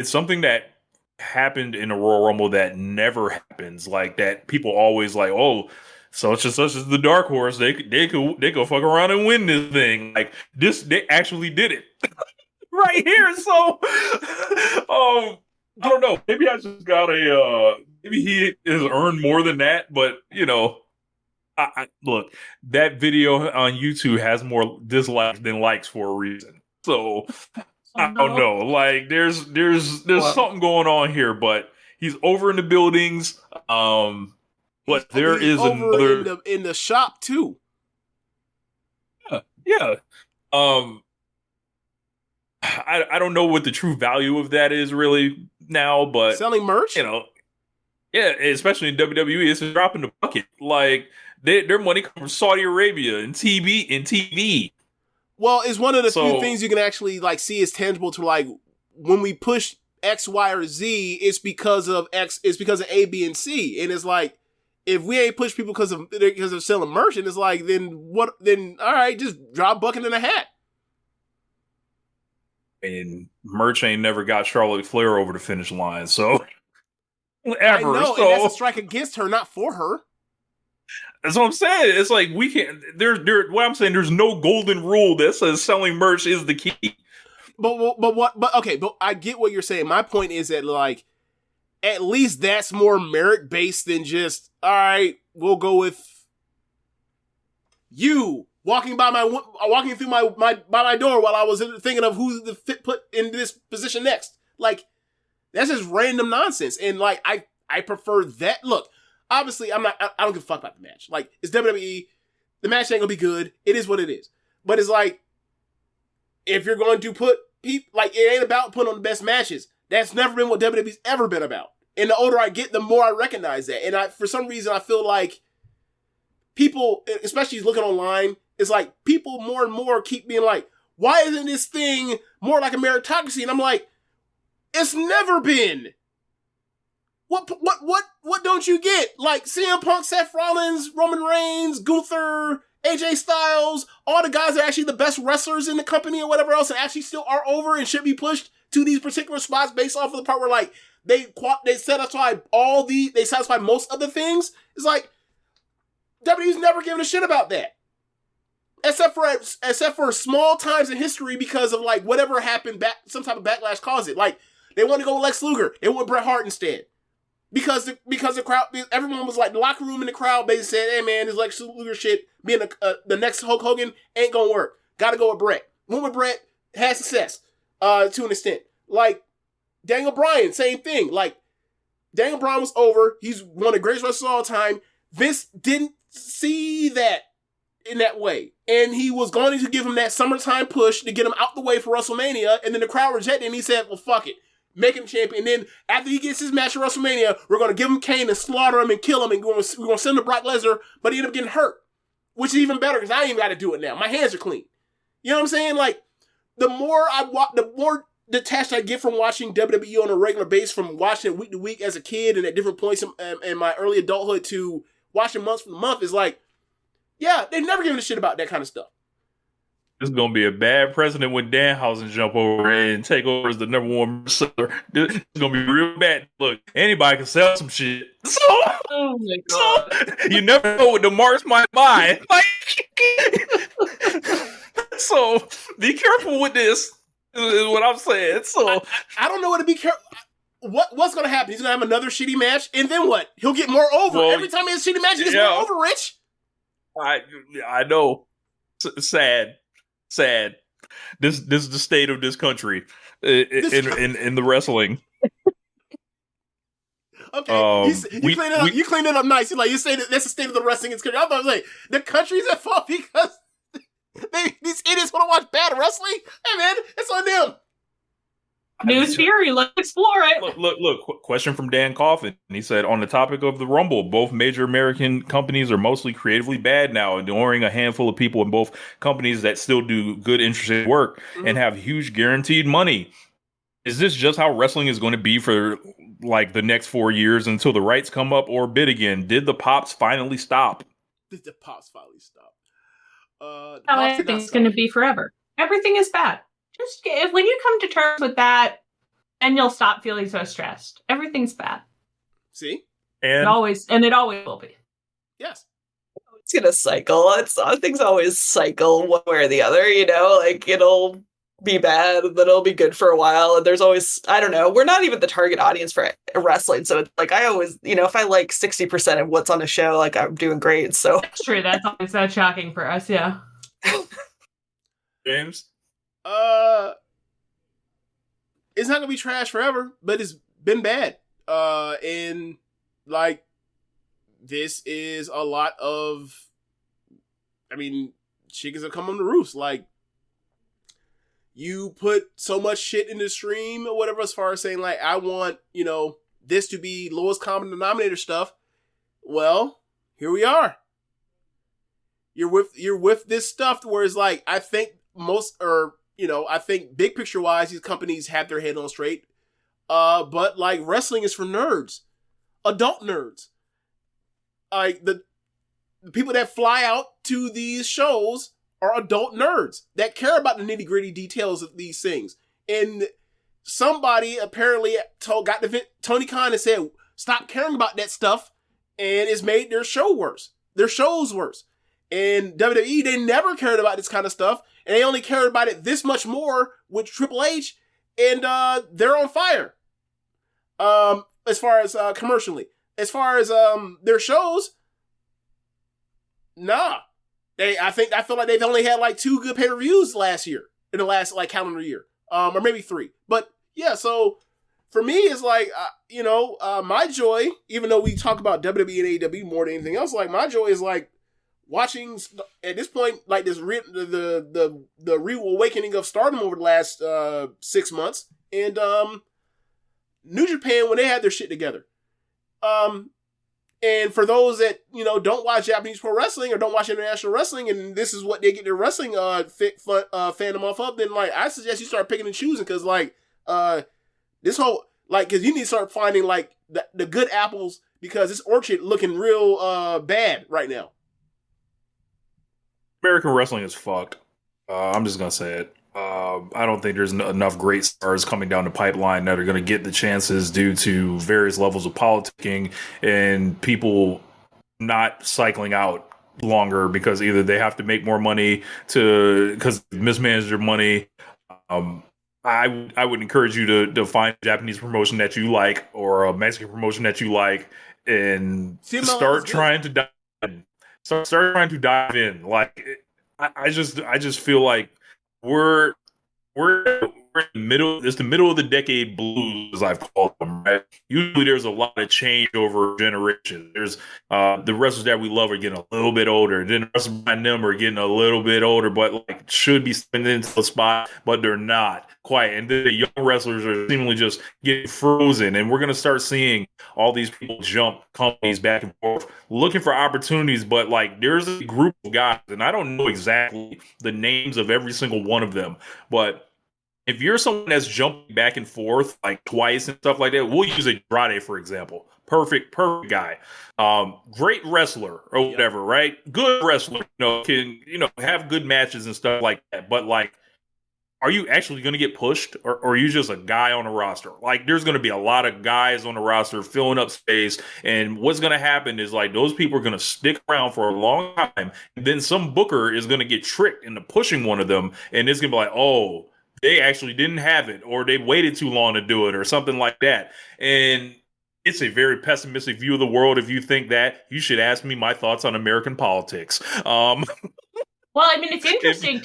something that happened in a Royal Rumble that never happens. Like that, people always like, oh, such and such is the dark horse. They could fuck around and win this thing. Like this, they actually did it right here. So, I don't know. Maybe I just got maybe he has earned more than that. But I look, that video on YouTube has more dislikes than likes for a reason. So I don't know. Like there's something going on here, but he's over in the buildings. But there is another in the shop too. Yeah. I don't know what the true value of that is really now, but selling merch, yeah, especially in WWE, it's a drop in the bucket. Like their money comes from Saudi Arabia and TV. Well, it's one of the few things you can actually like see as tangible to like when we push X, Y, or Z, it's because of X, it's because of A, B, and C, and it's like. If we ain't push people because of selling merch, and it's like, then what? Then all right, just drop a bucket in a hat. And merch ain't never got Charlotte Flair over the finish line, so ever. I know, and that's a strike against her, not for her. That's what I'm saying. It's like we can't. What I'm saying, there's no golden rule that says selling merch is the key. But I get what you're saying. My point is that like. At least that's more merit-based than just, all right, we'll go with you walking through my door while I was thinking of who's the fit put in this position next. Like, that's just random nonsense. And like, I prefer that. Look, obviously I don't give a fuck about the match. Like, it's WWE. The match ain't gonna be good. It is what it is. But it's like, if you're going to put people, like, it ain't about putting on the best matches. That's never been what WWE's ever been about. And the older I get, the more I recognize that. And for some reason, I feel like people, especially looking online, it's like people more and more keep being like, why isn't this thing more like a meritocracy? And I'm like, it's never been. What don't you get? Like CM Punk, Seth Rollins, Roman Reigns, Gunther, AJ Styles, all the guys that are actually the best wrestlers in the company or whatever else and actually still are over and should be pushed to these particular spots based off of the part where like they satisfy they satisfy most of the things. It's like WWE's never given a shit about that. Except for small times in history because of like whatever happened some type of backlash caused it. Like they want to go with Lex Luger. They went Bret Hart instead. Because the crowd, everyone was like, the locker room and the crowd basically said, hey man, this Lex Luger shit being the next Hulk Hogan ain't gonna work. Gotta go with Bret. Went with Bret, had success to an extent. Like Daniel Bryan, same thing. Like Daniel Bryan was over. He's one of the greatest wrestlers of all time. Vince didn't see that in that way. And he was going to give him that summertime push to get him out the way for WrestleMania. And then the crowd rejected him. And he said, well, fuck it. Make him champion. And then after he gets his match at WrestleMania, we're going to give him Kane and slaughter him and kill him. And we're going to send him to Brock Lesnar. But he ended up getting hurt. Which is even better because I ain't even got to do it now. My hands are clean. You know what I'm saying? Like, the more detached I get from watching WWE on a regular basis, from watching it week to week as a kid and at different points in my early adulthood to watching month from month, is like, yeah, they've never given a shit about that kind of stuff. This is going to be a bad precedent when Danhausen jump over and take over as the number one seller. This is going to be real bad. Look, anybody can sell some shit. So, oh my God. So, you never know what the marks might buy. Like, so, be careful with this, is what I'm saying. So, I don't know what to be careful. What's going to happen? He's going to have another shitty match, and then what? He'll get more over. Well, every time he has a shitty match, he gets more over, Rich. I know. Sad. This is the state of this country in the wrestling. Okay, you cleaned it up nice. You say that that's the state of the wrestling in this country. I was like, the country's at fault because these idiots want to watch bad wrestling. Hey man, it's on them. News theory, let's explore it. Look, question from Dan Coffin. He said, on the topic of the Rumble, both major American companies are mostly creatively bad now, ignoring a handful of people in both companies that still do good, interesting work and have huge guaranteed money. Is this just how wrestling is going to be for like the next 4 years until the rights come up or bid again? Did the pops finally stop? Did the pops finally stop? How everything's going to be forever. Everything is bad. Just when you come to terms with that, then you'll stop feeling so stressed. Everything's bad. See? And it always will be. Yes. It's gonna cycle. Things always cycle one way or the other, like it'll be bad and then it'll be good for a while. And there's always, I don't know, we're not even the target audience for wrestling. So it's like I always, if I like 60% of what's on a show, like I'm doing great. So that's true. That's always so shocking for us, yeah. James? It's not gonna be trash forever, but it's been bad. And like this is a lot of, chickens have come on the roost. Like you put so much shit in the stream or whatever, as far as saying like, I want, this to be lowest common denominator stuff. Well, here we are. You're with this stuff where it's like, I think I think big picture wise, these companies have their head on straight. But like wrestling is for nerds, adult nerds. Like the people that fly out to these shows are adult nerds that care about the nitty gritty details of these things. And somebody apparently got Tony Khan and said, stop caring about that stuff. And it's made their shows worse. And WWE, they never cared about this kind of stuff. And they only cared about it this much more with Triple H. And they're on fire. As far as commercially. As far as their shows, nah. I feel like they've only had like 2 good pay-per-views last year. In the last like calendar year. Or maybe 3. But yeah, so for me, it's like, my joy, even though we talk about WWE and AEW more than anything else, like my joy is like watching at this point, like this the reawakening of Stardom over the last 6 months, and New Japan when they had their shit together. And for those that don't watch Japanese pro wrestling or don't watch international wrestling, and this is what they get their wrestling fandom off of, then like I suggest you start picking and choosing, because like this whole because you need to start finding like the good apples, because this orchard looking real bad right now. American wrestling is fucked. I'm just gonna say it. I don't think there's enough great stars coming down the pipeline that are going to get the chances due to various levels of politicking and people not cycling out longer because either they have to make more money because mismanage their money. I would encourage you to find a Japanese promotion that you like or a Mexican promotion that you like and start trying to dive in. Start trying to dive in. Like I just feel like we're in the middle. It's the middle of the decade blues, as I've called them. Right? Usually, there's a lot of change over generations. There's the wrestlers that we love are getting a little bit older. Then the wrestlers behind them are getting a little bit older, but like should be spinning into the spot, but they're not quite. And then the young wrestlers are seemingly just getting frozen. And we're gonna start seeing all these people jump companies back and forth, looking for opportunities. But like, there's a group of guys, and I don't know exactly the names of every single one of them, but if you're someone that's jumping back and forth like twice and stuff like that, we'll use Andrade, for example. Perfect guy. Great wrestler or whatever, right? Good wrestler, can, have good matches and stuff like that. But like, are you actually going to get pushed or are you just a guy on a roster? Like, there's going to be a lot of guys on the roster filling up space. And what's going to happen is like, those people are going to stick around for a long time. And then some booker is going to get tricked into pushing one of them. And it's going to be like, oh, they actually didn't have it, or they waited too long to do it, or something like that. And it's a very pessimistic view of the world. If you think that, you should ask me my thoughts on American politics. Well, I mean, it's interesting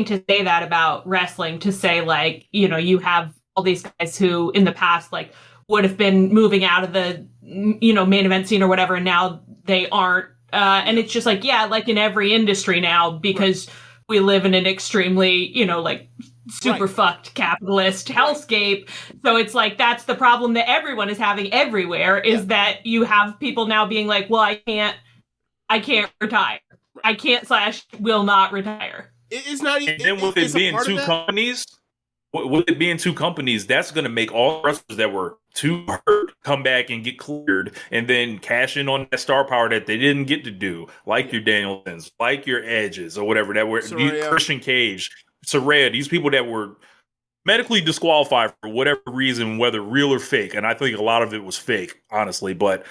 to say that about wrestling, to say, like, you know, you have all these guys who in the past, like, would have been moving out of the, you know, main event scene or whatever, and now they aren't. And it's just like, yeah, like in every industry now, because we live in an extremely, you know, like super fucked capitalist hellscape. So it's like, that's the problem that everyone is having everywhere, is that you have people now being like, well, I can't retire. I can't / will not retire. It's not even. And then with it being two companies, that's going to make all wrestlers that were too hurt come back and get cleared, and then cash in on that star power that they didn't get to do, like your Danielsons, like your Edges, or whatever that were. Christian Cage, Saraya, these people that were medically disqualified for whatever reason, whether real or fake, and I think a lot of it was fake, honestly. But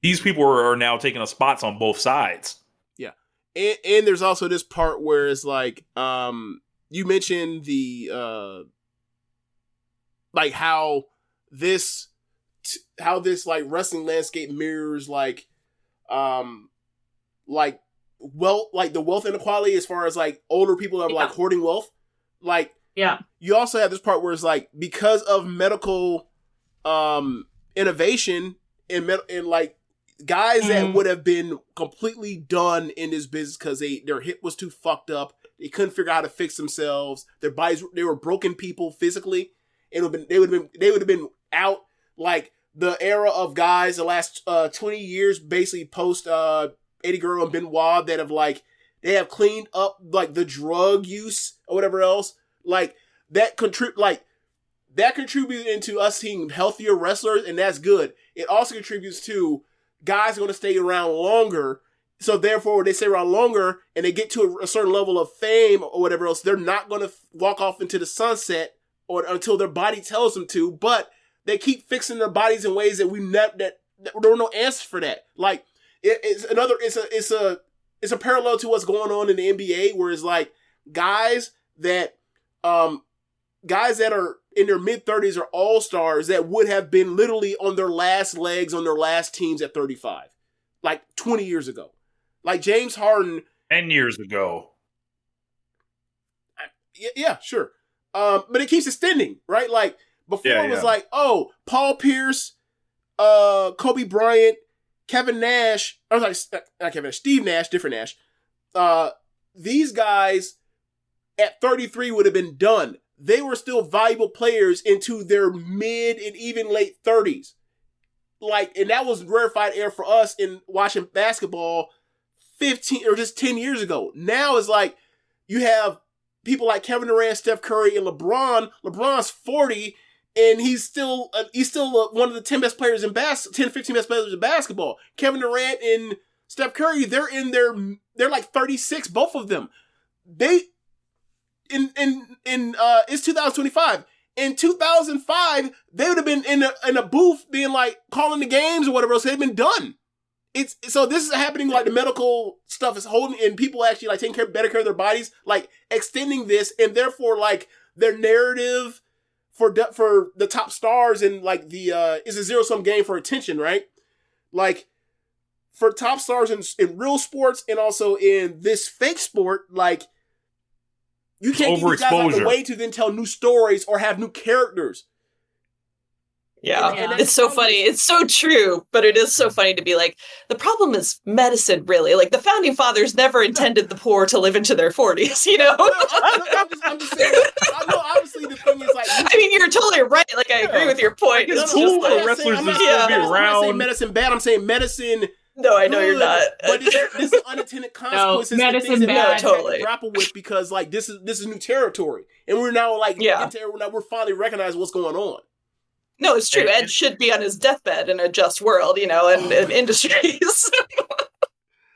these people are now taking up spots on both sides. Yeah. And there's also this part where it's like, you mentioned the, like how this like wrestling landscape mirrors like the wealth inequality as far as like older people that are like hoarding wealth. Like, you also have this part where it's like, because of medical, innovation and like, guys that would have been completely done in this business because their hip was too fucked up. They couldn't figure out how to fix themselves. Their bodies, they were broken people physically. They would have been out. Like the era of guys the last 20 years, basically post Eddie Guerrero and Benoit, that have like, they have cleaned up like the drug use or whatever else. Like that contributed into us seeing healthier wrestlers, and that's good. It also contributes to guys are going to stay around longer. So therefore, when they stay around longer and they get to a certain level of fame or whatever else, they're not going to walk off into the sunset or until their body tells them to. But they keep fixing their bodies in ways that there were no answers for that. Like it's a parallel to what's going on in the NBA, where it's like guys that are in their mid-30s are all-stars that would have been literally on their last legs on their last teams at 35. Like 20 years ago. Like James Harden. 10 years ago. Yeah, sure. But it keeps extending, right? Like before it was like, oh, Paul Pierce, Kobe Bryant, Kevin Nash. I was like, not Kevin Nash, Steve Nash, different Nash. These guys at 33 would have been done. They were still valuable players into their mid and even late 30s. Like, and that was rarefied air for us in watching basketball 15 or just 10 years ago. Now it's like you have people like Kevin Durant, Steph Curry, and LeBron. LeBron's 40, and he's still one of the 10 best players in 10, 15 best players in basketball. Kevin Durant and Steph Curry, they're like 36, both of them. It's 2025. In 2005, they would have been in a booth being like calling the games or whatever else. They've been done. So this is happening, like the medical stuff is holding, and people actually like taking better care of their bodies, like extending this, and therefore like their narrative for the top stars and like the is a zero-sum game for attention, right? Like for top stars in real sports and also in this fake sport, like you can't get these guys out of the way to then tell new stories or have new characters. Yeah, and it's so funny. It's so true, but it is so funny to be like, the problem is medicine, really. Like, the founding fathers never intended the poor to live into their 40s, you know? I'm just saying, I know, obviously, the thing is, like... I mean, you're totally right. Like, I agree with your point. It's cool for wrestlers to still be around. I'm not saying medicine bad. I'm saying medicine... No, I know you're not. But this is unintended consequences. No, medicine bad. Totally. Grapple with, because, like, this is new territory. And we're now, like, we're finally recognizing what's going on. No, it's true. Ed should be on his deathbed in a just world, you know, and industries.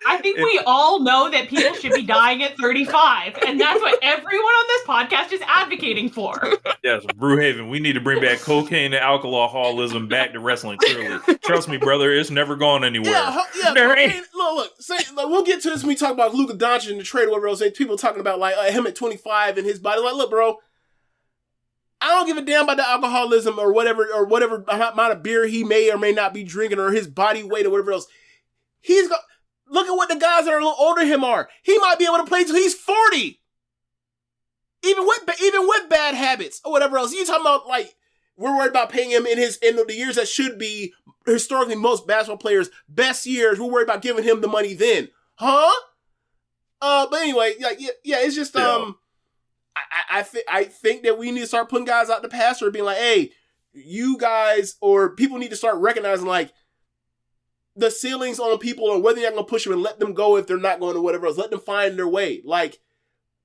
I think we all know that people should be dying at 35, and that's what everyone on this podcast is advocating for. Yes, Brewhaven, we need to bring back cocaine and alcoholism back to wrestling, clearly. Trust me, brother, it's never gone anywhere. Look, we'll get to this when we talk about Luka Doncic and the trade, whatever else, and people talking about, like, him at 25 and his body. Like, look, bro, I don't give a damn about the alcoholism or whatever amount of beer he may or may not be drinking or his body weight or whatever else. Look at what the guys that are a little older than him are. He might be able to play till he's 40. Even with bad habits or whatever else. You talking about, like, we're worried about paying him in the years that should be historically most basketball players' best years. We're worried about giving him the money then. Huh? But anyway, yeah, it's just, I think that we need to start putting guys out the pasture and being like, hey, you guys, or people need to start recognizing, like, the ceilings on people, or whether you're going to push them and let them go if they're not going to whatever else. Let them find their way. Like,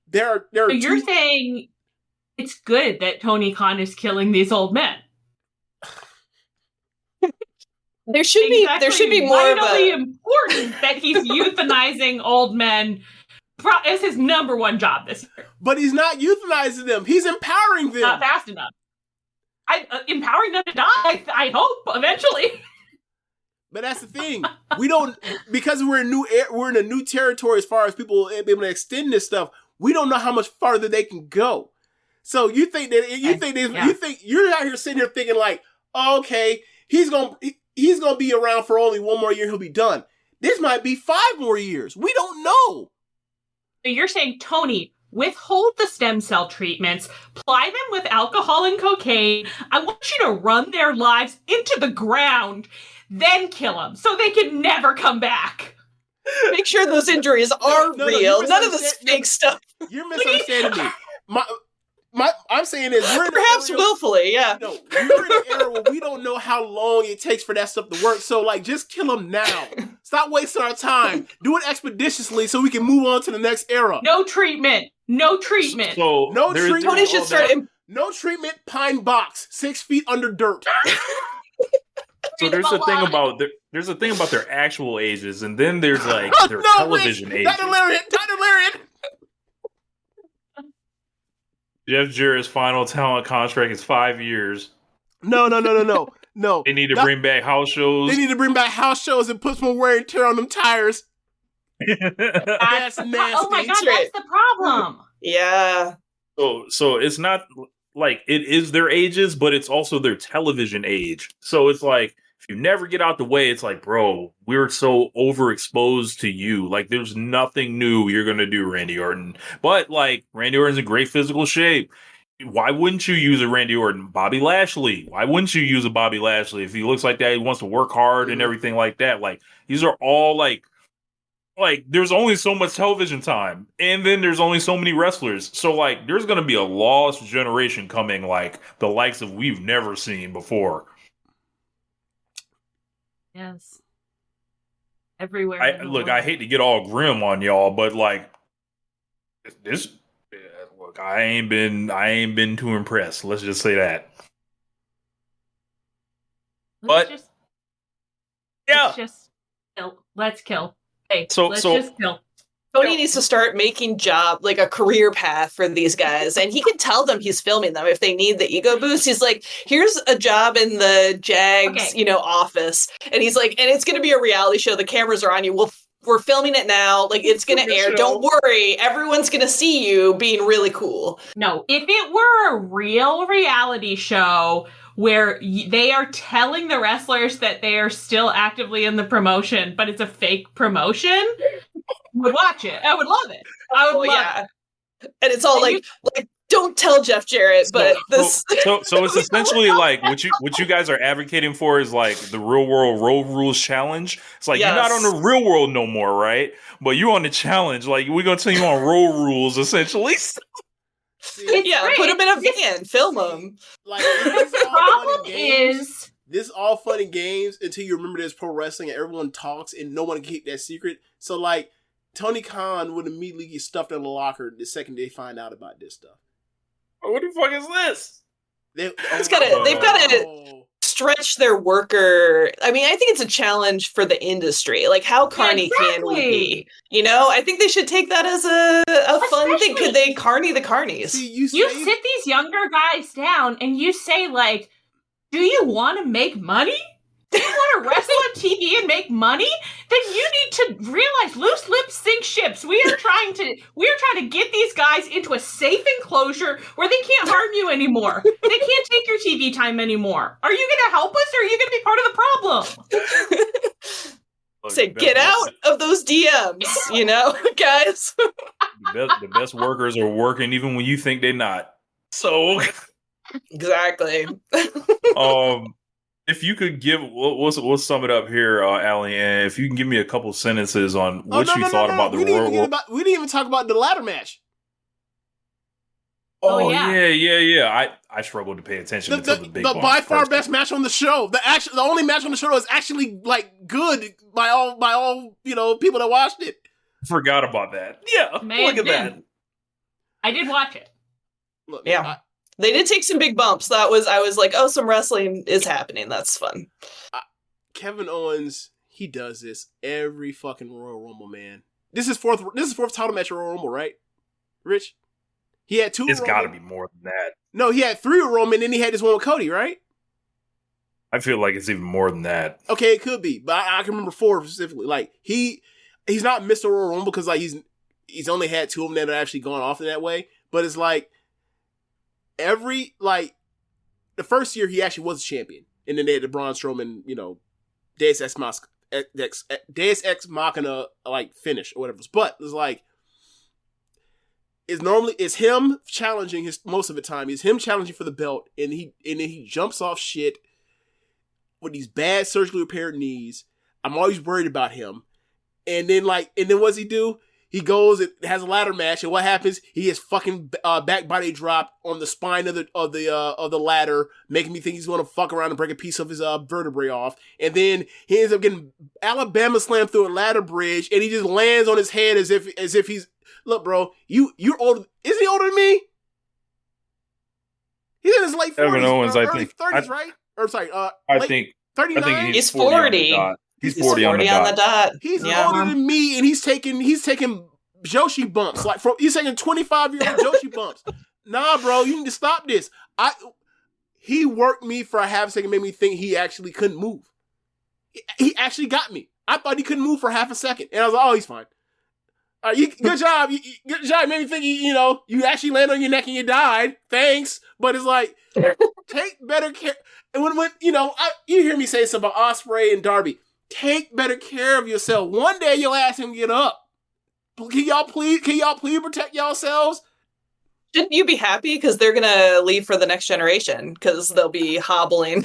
there are so you're saying it's good that Tony Khan is killing these old men. There should be more of a important that he's euthanizing old men as his number one job this year. But he's not euthanizing them. He's empowering them. Not fast enough. Empowering them to die, I hope, eventually. But that's the thing. We don't, because we're in a new territory as far as people being able to extend this stuff. We don't know how much farther they can go. So you think you're out here sitting here thinking like, oh, okay, he's gonna be around for only one more year. He'll be done. This might be 5 more years. We don't know. So you're saying, Tony, withhold the stem cell treatments, ply them with alcohol and cocaine. I want you to run their lives into the ground, then kill them so they can never come back. Make sure those injuries are real. None of this fake stuff. You're misunderstanding me. I'm saying is perhaps willfully, yeah. No, we're in an era where we don't know how long it takes for that stuff to work. So, like, just kill them now. Stop wasting our time. Do it expeditiously so we can move on to the next era. No treatment. No treatment. So no treatment. Tony should start. No treatment. Pine box. 6 feet under dirt. So there's a thing about their actual ages, and then there's like their television ages. Dr. Lariat. Jeff Jarrett's final talent contract is 5 years. No. They need to bring back house shows. They need to bring back house shows and put some wear and tear on them tires. That's nasty. Oh my God, that's the problem. Yeah. So it's not like it is their ages, but it's also their television age. So it's like, if you never get out the way, it's like, bro, we're so overexposed to you. Like, there's nothing new you're going to do, Randy Orton. But, like, Randy Orton's in great physical shape. Why wouldn't you use a Randy Orton? Bobby Lashley. Why wouldn't you use a Bobby Lashley? If he looks like that, he wants to work hard and everything like that. Like, these are all, like, there's only so much television time. And then there's only so many wrestlers. So, like, there's going to be a lost generation coming, like, the likes of we've never seen before. Yes. Everywhere. I hate to get all grim on y'all, but like this, look, I ain't been too impressed. Let's just say that. Let's kill. Hey, let's just kill. Tony needs to start making a career path for these guys. And he can tell them he's filming them if they need the ego boost. He's like, here's a job in the Jags, office. And he's like, and it's going to be a reality show. The cameras are on you. We're filming it now. Like, it's going to air. Don't worry. Everyone's going to see you being really cool. No, if it were a real reality show where they are telling the wrestlers that they are still actively in the promotion, but it's a fake promotion, would watch it. I would love it. I would love it. And it's all like don't tell Jeff Jarrett, but so it's essentially like what you guys are advocating for is like the Real World Road Rules Challenge. It's like you're not on the real world no more, right? But you're on the challenge. Like, we're gonna tell you on road rules, essentially. Put them in a van, film them. Like, the problem is this is all fun and games until you remember there's pro wrestling and everyone talks and no one can keep that secret. So like, Tony Khan would immediately get stuffed in the locker the second they find out about this stuff. What the fuck is this? They've got to stretch their worker. I mean, I think it's a challenge for the industry. Like, how carny can we be? I think they should take that as a fun thing. Could they carny the carnies? See, you sit these younger guys down and you say, like, do you want to make money? Do you want to wrestle on TV and make money? Then you need to realize loose lips sink ships. We are trying to get these guys into a safe enclosure where they can't harm you anymore. They can't take your TV time anymore. Are you going to help us, or are you going to be part of the problem? Say, get out of those DMs, you know, guys. The best workers are working even when you think they're not. So exactly. If you could give, we'll sum it up here, Allie, and if you can give me a couple sentences on what you thought about the Royal Rumble. We didn't even talk about the ladder match. Oh yeah. I struggled to pay attention until the big one. By far best match on the show. The only match on the show is actually like good by all people that watched it. Forgot about that. Yeah, look at that. I did watch it. Look, yeah, they did take some big bumps. I was like, oh, some wrestling is happening. That's fun. Kevin Owens, he does this every fucking Royal Rumble, man. This is fourth title match at Royal Rumble, right, Rich? He had 2. It's got to be more than that. No, he had 3 with Roman, then he had this one with Cody, right? I feel like it's even more than that. Okay, it could be, but I can remember 4 specifically. Like he's not Mr. Royal Rumble because like he's only had 2 of them that have actually gone off in that way. But it's like the first year he actually was a champion, and then they had the Braun Strowman, Deus Ex Machina like finish or whatever. But it's like. It's him challenging most of the time. It's him challenging for the belt, and then he jumps off shit with these bad surgically repaired knees. I'm always worried about him. And then what's he do? He goes and has a ladder match, and what happens? He gets fucking back body dropped on the spine of the ladder, making me think he's gonna fuck around and break a piece of his vertebrae off. And then he ends up getting Alabama slammed through a ladder bridge, and he just lands on his head as if he's. Look, bro, you're older. Isn't he older than me? He's in his late 40s, early 30s, right? Or sorry, I think 39. I think he's 40. He's 40 on the dot. He's older than me, and he's taking Joshi bumps. Like he's taking 25-year-old Joshi bumps. Nah, bro, you need to stop this. He worked me for a half a second, made me think he actually couldn't move. He actually got me. I thought he couldn't move for half a second, and I was like, oh, he's fine. Good job. Good job. Made me think you actually landed on your neck and you died. Thanks. But it's like, take better care. And when you hear me say something about Ospreay and Darby, take better care of yourself. One day you'll ask him to get up. Can y'all please protect yourselves? Shouldn't you be happy because they're gonna leave for the next generation because they'll be hobbling.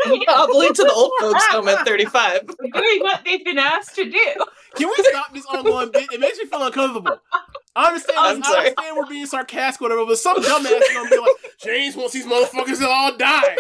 Hobbling to the old folks home at 35. Doing what they've been asked to do. Can we stop this ongoing bit? It makes me feel uncomfortable. I understand we're being sarcastic or whatever, but some dumbass is gonna be like, James wants these motherfuckers to all die.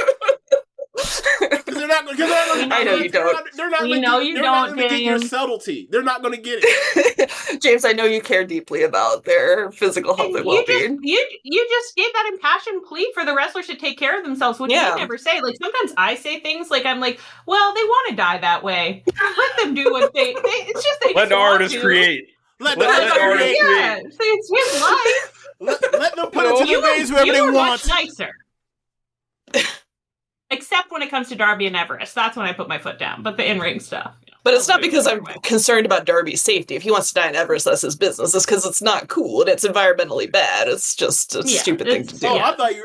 They're not going to. I know you don't. They're not going to get your subtlety. They're not going to get it. James, I know you care deeply about their physical health and well-being. You just gave that impassioned plea for the wrestlers to take care of themselves, which you never say. Like sometimes I say things like I'm like, well, they want to die that way. Let them do what they. It's just they. Let the artist create. Let the artist create. Yeah, it's his life. Let them put it to the veins wherever they want. Much nicer. Except when it comes to Darby and Everest. That's when I put my foot down. But the in-ring stuff. But it's not because I'm concerned about Darby's safety. If he wants to die in Everest, that's his business. It's because it's not cool and it's environmentally bad. It's just a stupid thing to do. Oh, I thought you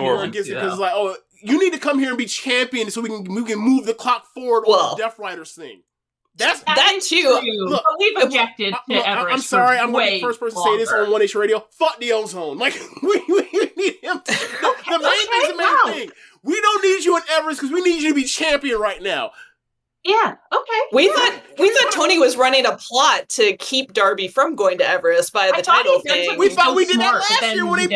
were against it because like, oh, you need to come here and be champion so we can move the clock forward on the Death Riders thing. That too. Look, but we've objected to Everest. I'm sorry, I'm the first person to say this on One Nation Radio. Fuck the ozone. Like we need him. The main thing's the main thing. We don't need you in Everest because we need you to be champion right now. Yeah, okay. We thought Tony was running a plot to keep Darby from going to Everest by the title thing. We thought we did that last year when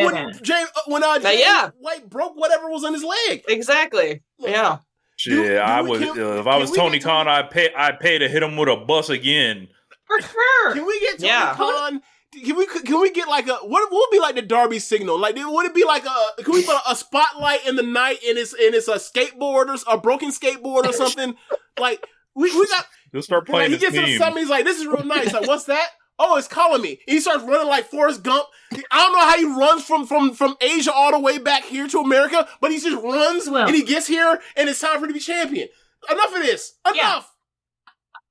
White broke whatever was on his leg. Exactly. Yeah. Shit, if I was Tony Khan, I'd pay to hit him with a bus again. For sure. Can we get Tony Khan? Can we get like a what would be like the Darby signal? Like would it be like can we put a spotlight in the night and it's a skateboard or a broken skateboard or something? Like we got. He'll start playing. Like, he gets to something. He's like, "This is real nice." Like, what's that? Oh, it's calling me. And he starts running like Forrest Gump. I don't know how he runs from Asia all the way back here to America, but he just runs and he gets here and it's time for him to be champion. Enough of this. Enough. Yeah.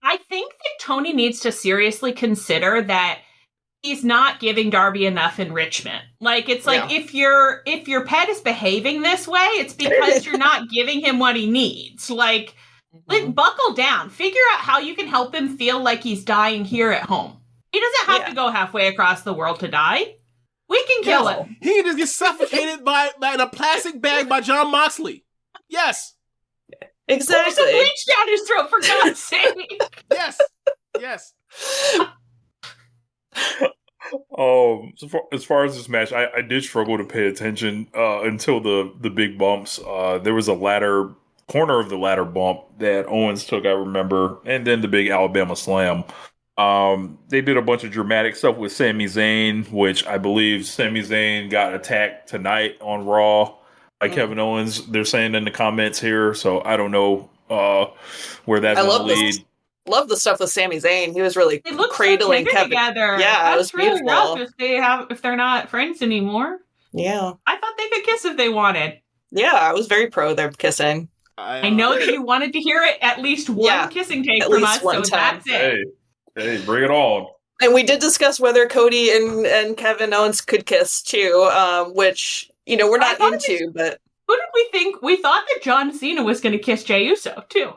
I think that Tony needs to seriously consider that he's not giving Darby enough enrichment. Like it's like if your pet is behaving this way, it's because you're not giving him what he needs. Like Like, buckle down. Figure out how you can help him feel like he's dying here at home. He doesn't have to go halfway across the world to die. We can kill him. He can just get suffocated by in a plastic bag by John Moxley. Yes. Exactly. Pour some bleach down his throat, for God's sake. Yes. So as far as this match, I did struggle to pay attention until the big bumps. There was a corner of the ladder bump that Owens took, I remember, and then the big Alabama slam. They did a bunch of dramatic stuff with Sami Zayn, which I believe Sami Zayn got attacked tonight on Raw by Kevin Owens. They're saying in the comments here, so I don't know where that's going to lead. Love the stuff with Sami Zayn. He was really cradling so Kevin together. Yeah, it was really beautiful. rough if they're not friends anymore. Yeah, I thought they could kiss if they wanted. Yeah, I was very pro their kissing. I know that you wanted to hear it at least one kissing take from us, so that's it. Hey, bring it on. And we did discuss whether Cody and Kevin Owens could kiss too, which we're not into. But who did we think? We thought that John Cena was going to kiss Jey Uso too.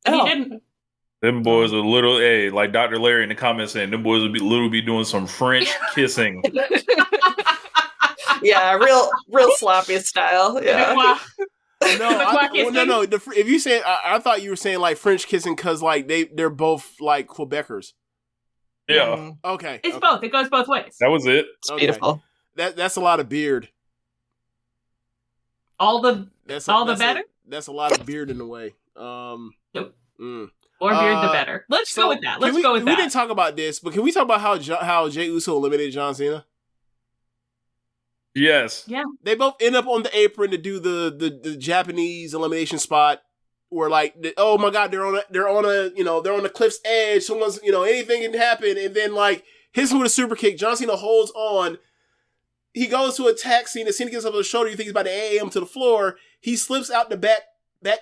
He didn't. Them boys are like Dr. Larry in the comments saying, them boys will be doing some French kissing. Yeah, real sloppy style. Yeah. No. If you say, I thought you were saying like French kissing because like they're both like Quebecers. Yeah. Okay. It's both. It goes both ways. That was it. It's beautiful. That's a lot of beard. All the better. That's a lot of beard in the way. Nope. More beard, the better. Let's go with that. Let's go with that. We didn't talk about this, but can we talk about how Jey Uso eliminated John Cena? Yes. Yeah. They both end up on the apron to do the Japanese elimination spot where like, oh my God, they're on the cliff's edge. Someone's, anything can happen. And then like hits him with a super kick. John Cena holds on. He goes to attack Cena. Cena gets up on the shoulder. You think he's about to AM to the floor. He slips out the back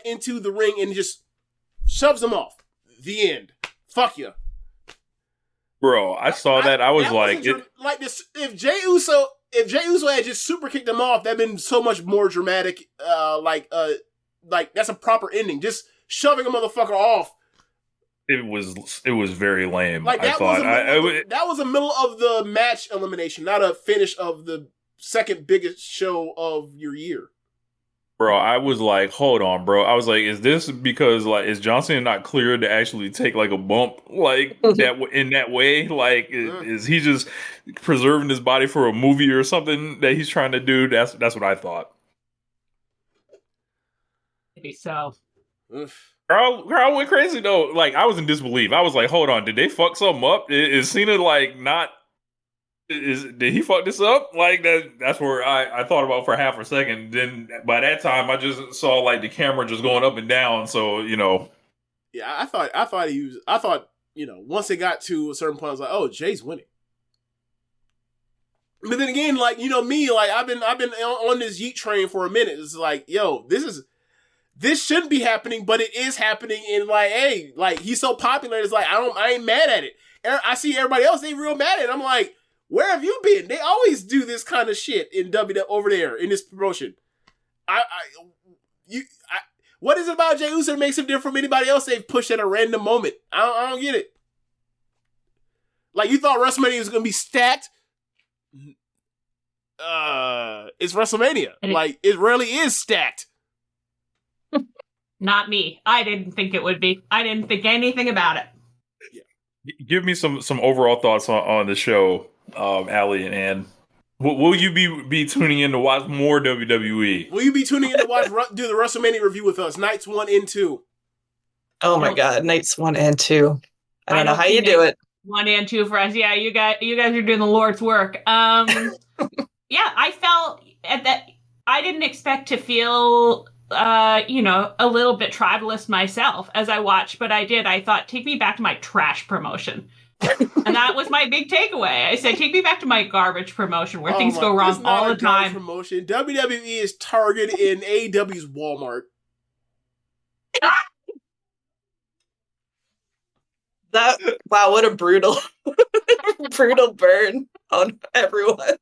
into the ring and just shoves him off. The end. Fuck you. Bro, I saw that. I was like, if Jey Uso had just super kicked him off, that'd been so much more dramatic. Like that's a proper ending. Just shoving a motherfucker off. It was very lame. Like that that was the middle of the match elimination, not a finish of the second biggest show of your year. Bro, I was like, hold on, bro. I was like, is this because like is John Cena not cleared to actually take like a bump like that in that way? Like, is he just preserving his body for a movie or something that he's trying to do? That's what I thought. Maybe so. Girl went crazy though. Like I was in disbelief. I was like, hold on, did they fuck something up? Is Cena like not? Did he fuck this up? Like that's where I thought about for half a second. Then by that time, I just saw like the camera just going up and down. So Yeah, I thought once it got to a certain point, I was like, oh, Jay's winning. But then again, like me, like I've been on this Yeet train for a minute. It's like, yo, this shouldn't be happening, but it is happening. And like, hey, like he's so popular. It's like I ain't mad at it. I see everybody else, they real mad at it. I'm like, where have you been? They always do this kind of shit in over there in this promotion. What is it about Jey Uso that makes him different from anybody else they've pushed at a random moment? I don't get it. Like you thought WrestleMania was gonna be stacked. It's WrestleMania. Like it really is stacked. Not me. I didn't think it would be. I didn't think anything about it. Yeah. Give me some overall thoughts on the show, Allie and Ann. Will you be tuning in to watch more WWE? Will you be tuning in to do the WrestleMania review with us, nights 1 and 2? Oh my God, nights 1 and 2. I don't know how you do it. 1 and 2 for us. Yeah, you guys are doing the Lord's work. Yeah, I felt that I didn't expect to feel a little bit tribalist myself as I watched, but I did. I thought, take me back to my trash promotion. And that was my big takeaway. I said, take me back to my garbage promotion where things go wrong all the time. Promotion. WWE is Target and AEW's Walmart. Wow, what a brutal burn on everyone.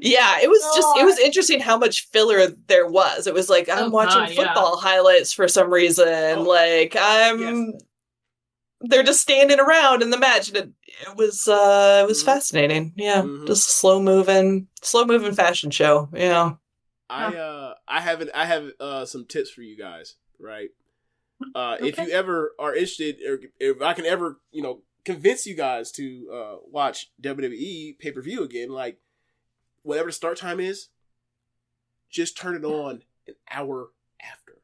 Yeah, it was interesting how much filler there was. It was like, I'm watching football highlights for some reason. They're just standing around in the match, and it was fascinating. Yeah, just a slow moving fashion show. Yeah. I have some tips for you guys, right? If you ever are interested, or if I can ever, convince you guys to watch WWE pay-per-view again, like whatever the start time is, just turn it on an hour after.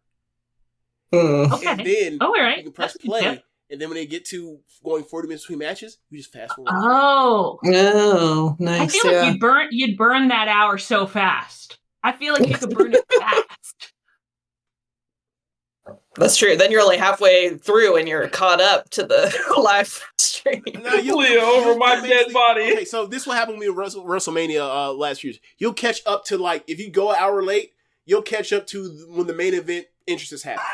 Okay. And then all right. you can press play, and then when they get to going 40 minutes between matches, you just fast forward. Oh, nice. I feel like you'd burn that hour so fast. I feel like you could burn it fast. That's true. Then you're only halfway through and you're caught up to the live stream. No, Leo over my dead body. Okay, so this will happen with me at WrestleMania last year. You'll catch up to, like, if you go an hour late, you'll catch up to when the main event interest is happening.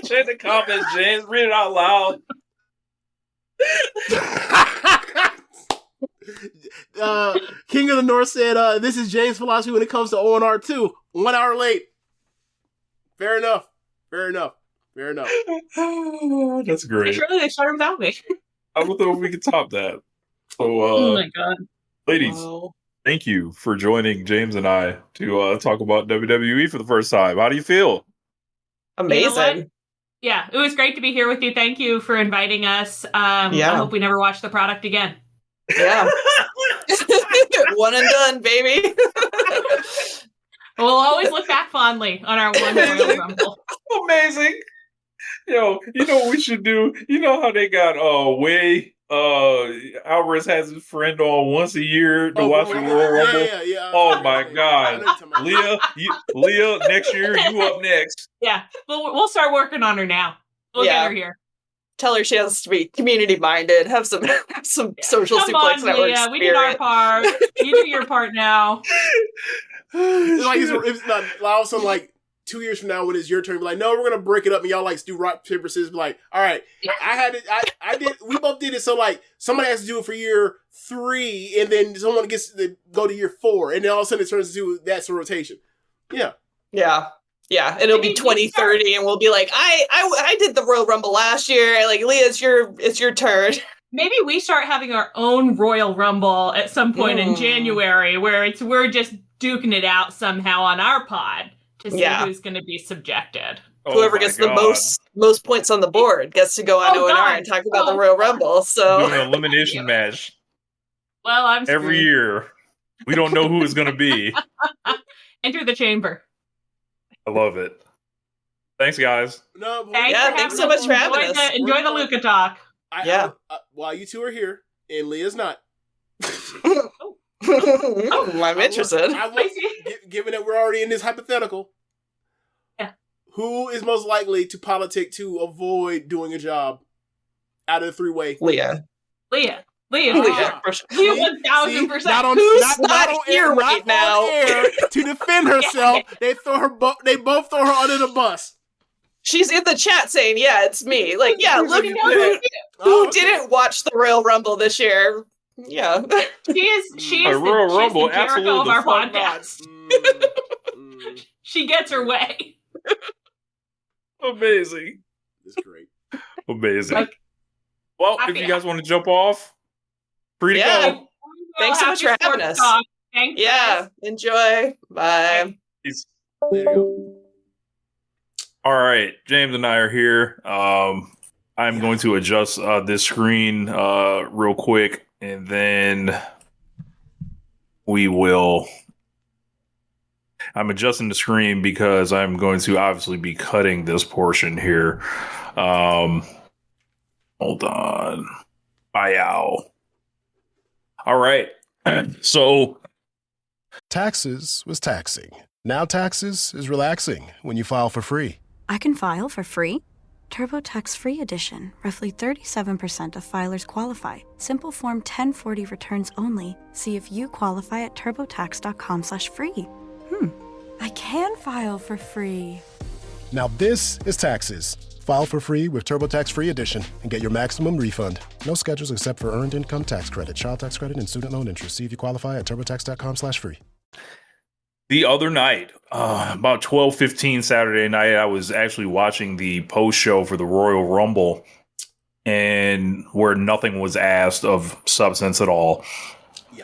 Check the comments, James. Read it out loud. King of the North said, this is James' philosophy when it comes to ONR 2. 1 hour late. Fair enough. That's great. Surely they started without me. I don't know if we can top that. So, oh my god. Ladies, thank you for joining James and I to talk about WWE for the first time. How do you feel? Amazing. Yeah, it was great to be here with you. Thank you for inviting us. I hope we never watch the product again. Yeah. One and done, baby. We'll always look back fondly on our one Royal Rumble. Amazing. Yo, you know what we should do? You know how they got Alvarez has his friend on once a year to watch the Royal Rumble? Yeah. Oh my God. Leah, next year, you up next. Yeah, we'll start working on her now. We'll get her here. Tell her she has to be community minded. Have some social suplex network. Yeah, we did our part. You do your part now. It's not also like 2 years from now when it's your turn, be like, no, we're gonna break it up, and y'all like do rock paper scissors. Be like, all right, I did. We both did it. So like somebody has to do it for year 3, and then someone gets to go to year 4, and then all of a sudden it turns into that's a rotation. Yeah. And it'll be 2030, and we'll be like, I did the Royal Rumble last year. Like, Leah, it's your turn. Maybe we start having our own Royal Rumble at some point in January, where we're just duking it out somehow on our pod to see who's going to be subjected. Whoever gets the most points on the board gets to go on ONR and talk about the Royal Rumble. So do an elimination match. Well, I'm screwed. Every year. We don't know who it's going to be. Enter the chamber. I love it. Thanks, guys. Thanks so much for having us. Enjoy the Luka talk. While you two are here, and Leah's not. I'm interested. Given that we're already in this hypothetical, who is most likely to politic to avoid doing a job out of the 3-way? Leah. 1,000%. Who's not here right now to defend herself? They both throw her under the bus. She's in the chat saying, "Yeah, it's me." Like, look who didn't watch the Royal Rumble this year. Yeah, she is the Royal Jericho of our podcast. She gets her way. Amazing. It's great. Amazing. Well, if you guys want to jump off, free to go. Thanks so much for having us. Thanks. Yeah, enjoy. Bye. Peace. There you go. All right, James and I are here. I'm going to adjust this screen real quick, and then we will. I'm adjusting the screen because I'm going to obviously be cutting this portion here. Hold on. All right. So Taxes was taxing. Now taxes is relaxing when you file for free. I can file for free? TurboTax Free Edition. Roughly 37% of filers qualify. Simple Form 1040 returns only. See if you qualify at turbotax.com/free. I can file for free. Now this is taxes. File for free with TurboTax Free Edition and get your maximum refund. No schedules except for Earned Income Tax Credit, Child Tax Credit, and Student Loan Interest. See if you qualify at TurboTax.com/free. The other night, about 12:15 Saturday night, I was actually watching the post show for the Royal Rumble, and where nothing was asked of substance at all.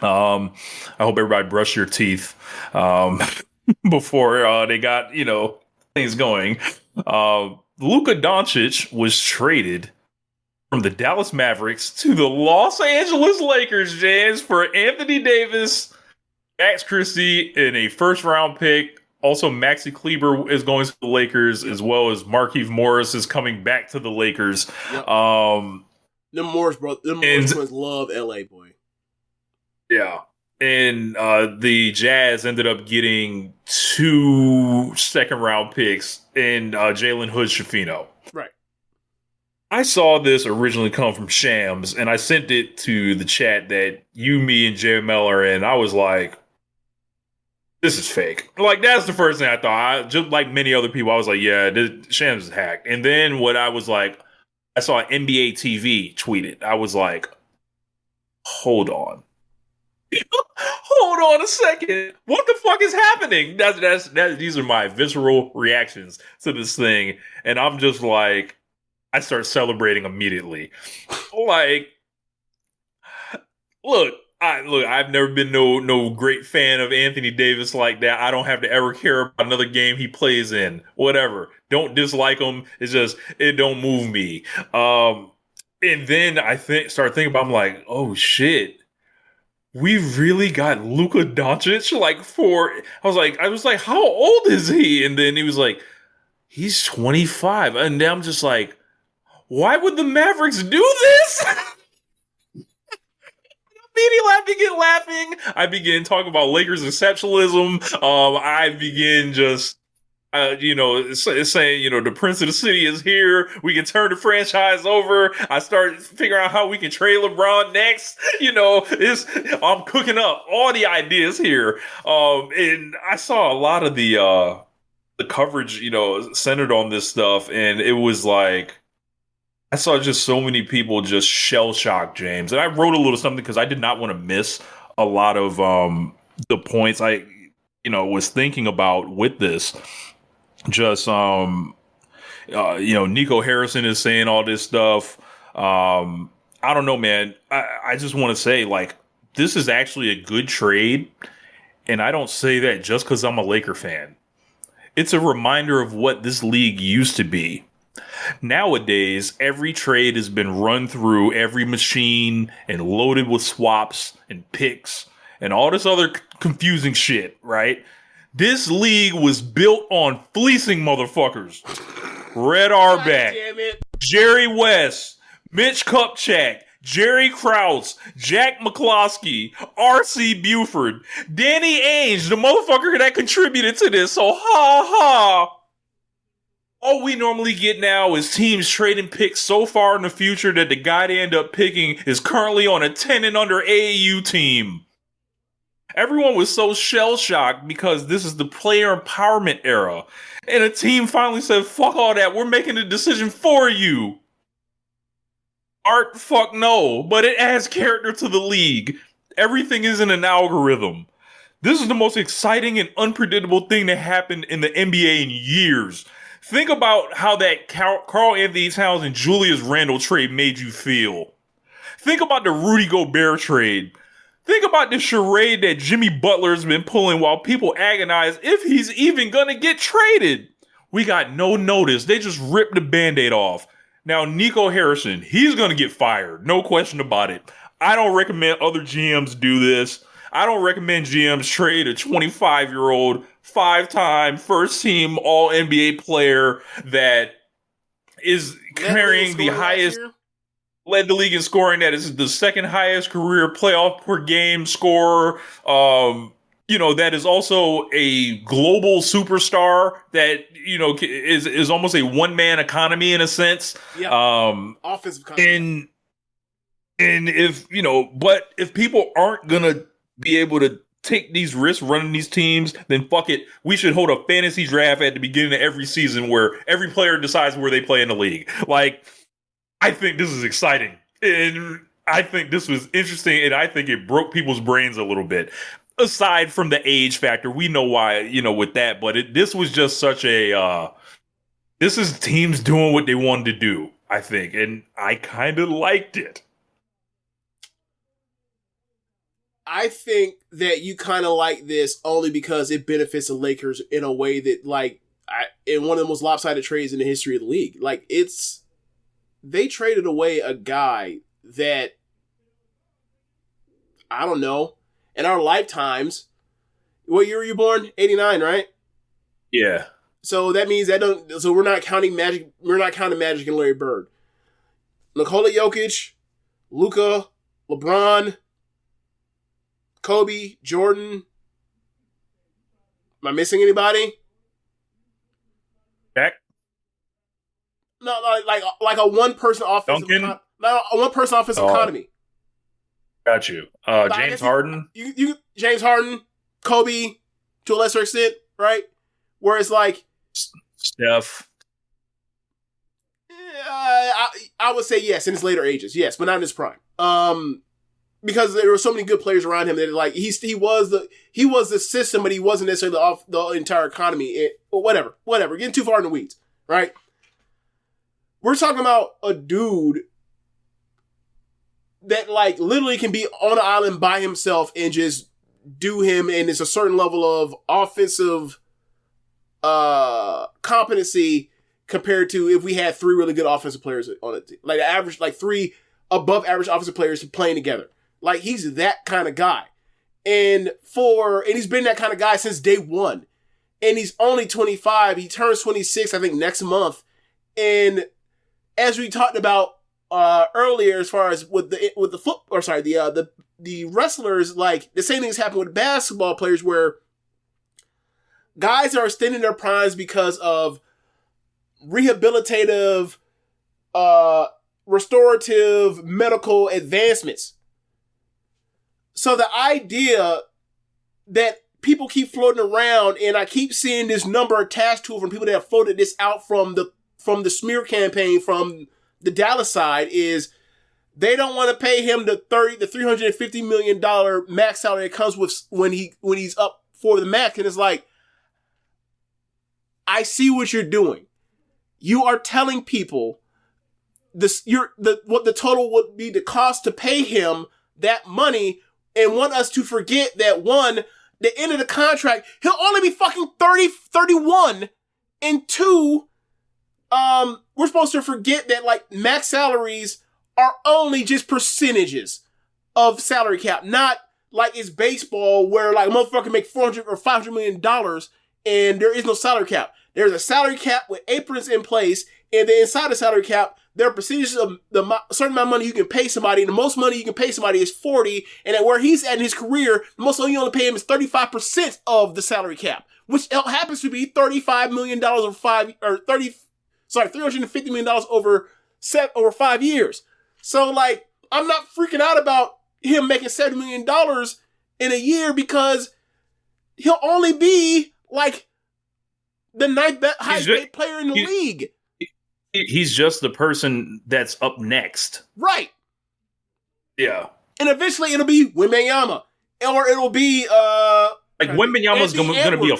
I hope everybody brushed your teeth before they got things going. Luka Doncic was traded from the Dallas Mavericks to the Los Angeles Lakers, Jans, for Anthony Davis, Max Christie, and a first-round pick. Also, Maxi Kleber is going to the Lakers, as well as Markieff Morris is coming back to the Lakers. Yep. Them Morris twins love LA, boy. Yeah. And the Jazz ended up getting 2 second-round picks in Jalen Hood-Schifino. Right. I saw this originally come from Shams, and I sent it to the chat that you, me, and JML are in. I was like, this is fake. Like, that's the first thing I thought. Just like many other people, I was like, yeah, Shams is hacked. And then what I was like, I saw NBA TV tweet it. I was like, hold on. Hold on a second. What the fuck is happening? These are my visceral reactions to this thing. And I'm just like, I start celebrating immediately. Like, I've never been no great fan of Anthony Davis like that. I don't have to ever care about another game he plays in. Whatever. Don't dislike him. It's just, it don't move me. And then I start thinking about, I'm like, oh shit. We really got Luka Doncic I was like, how old is he? And then he was like, he's 25. And then I'm just like, why would the Mavericks do this? Immediately I begin laughing. I begin talking about Lakers exceptionalism. I begin just, saying, the Prince of the City is here. We can turn the franchise over. I start figuring out how we can trade LeBron next. I'm cooking up all the ideas here. And I saw a lot of the coverage, centered on this stuff. And it was like, I saw just so many people just shell-shocked, James. And I wrote a little something because I did not want to miss a lot of the points I, was thinking about with this. Just, Nico Harrison is saying all this stuff. I don't know, man. I just want to say, like, this is actually a good trade. And I don't say that just because I'm a Laker fan. It's a reminder of what this league used to be. Nowadays, every trade has been run through every machine and loaded with swaps and picks and all this other confusing shit, right? This league was built on fleecing motherfuckers. Red Auerbach, Jerry West, Mitch Kupchak, Jerry Krause, Jack McCloskey, R.C. Buford, Danny Ainge, the motherfucker that contributed to this, so ha ha. All we normally get now is teams trading picks so far in the future that the guy they end up picking is currently on a 10 and under AAU team. Everyone was so shell-shocked because this is the player empowerment era. And a team finally said, fuck all that, we're making a decision for you. Art, fuck no, but it adds character to the league. Everything isn't an algorithm. This is the most exciting and unpredictable thing that happened in the NBA in years. Think about how that Karl Anthony Towns and Julius Randle trade made you feel. Think about the Rudy Gobert trade. Think about the charade that Jimmy Butler's been pulling while people agonize if he's even gonna get traded. We got no notice. They just ripped the Band-Aid off. Now, Nico Harrison, he's gonna get fired. No question about it. I don't recommend other GMs do this. I don't recommend GMs trade a 25-year-old, 5-time first-team All-NBA player that is carrying the highest... Led the league in scoring. That is the second highest career playoff per game scorer. That is also a global superstar that, is almost a one-man economy in a sense. Yeah. Offensive and if, but if people aren't going to be able to take these risks running these teams, then fuck it. We should hold a fantasy draft at the beginning of every season where every player decides where they play in the league. Like, I think this is exciting. And I think this was interesting, and I think it broke people's brains a little bit. Aside from the age factor, we know why, with that, but this was just such a, this is teams doing what they wanted to do, I think, and I kind of liked it. I think that you kind of like this only because it benefits the Lakers in a way that, in one of the most lopsided trades in the history of the league. They traded away a guy that, I don't know, in our lifetimes, what year were you born? 89, right? Yeah. So that means so we're not counting Magic. We're not counting Magic and Larry Bird. Nikola Jokic, Luka, LeBron, Kobe, Jordan. Am I missing anybody? Jack? No, like a one-person offensive. Duncan? A one-person offensive economy. Got you. James Harden? James Harden, Kobe, to a lesser extent, right? Whereas Steph. I would say yes in his later ages, yes, but not in his prime. Because there were so many good players around him that he was the system, but he wasn't necessarily off the entire economy. Whatever. Getting too far in the weeds, right? We're talking about a dude that literally can be on an island by himself and just do him, and it's a certain level of offensive competency compared to if we had three really good offensive players on it, three above average offensive players playing together. He's that kind of guy. And he's been that kind of guy since day one. And he's only 25. He turns 26, I think, next month. And as we talked about earlier, as far as the wrestlers, the same thing has happened with basketball players where guys are extending their primes because of rehabilitative, restorative medical advancements. So the idea that people keep floating around, and I keep seeing this number attached to it from people that have floated this out from the smear campaign from the Dallas side, is they don't want to pay him the $350 million max salary that comes with when he's up for the max. And it's I see what you're doing. You are telling people what the total would be the cost to pay him that money, and want us to forget that, one, the end of the contract, he'll only be fucking 30, 31, and two, we're supposed to forget that max salaries are only just percentages of salary cap, not like it's baseball where a motherfucker make $400 or $500 million and there is no salary cap. There's a salary cap with aprons in place, and then inside the salary cap, there are percentages of the certain amount of money you can pay somebody, and the most money you can pay somebody is 40, and at where he's at in his career, the most money you only pay him is 35% of the salary cap, which happens to be $35 million $350 million over 5 years. So I'm not freaking out about him making $70 million in a year because he'll only be the ninth highest paid player in the league. He's just the person that's up next. Right. Yeah. And eventually it'll be Wembanyama. Or it'll be Wembanyama's going to be a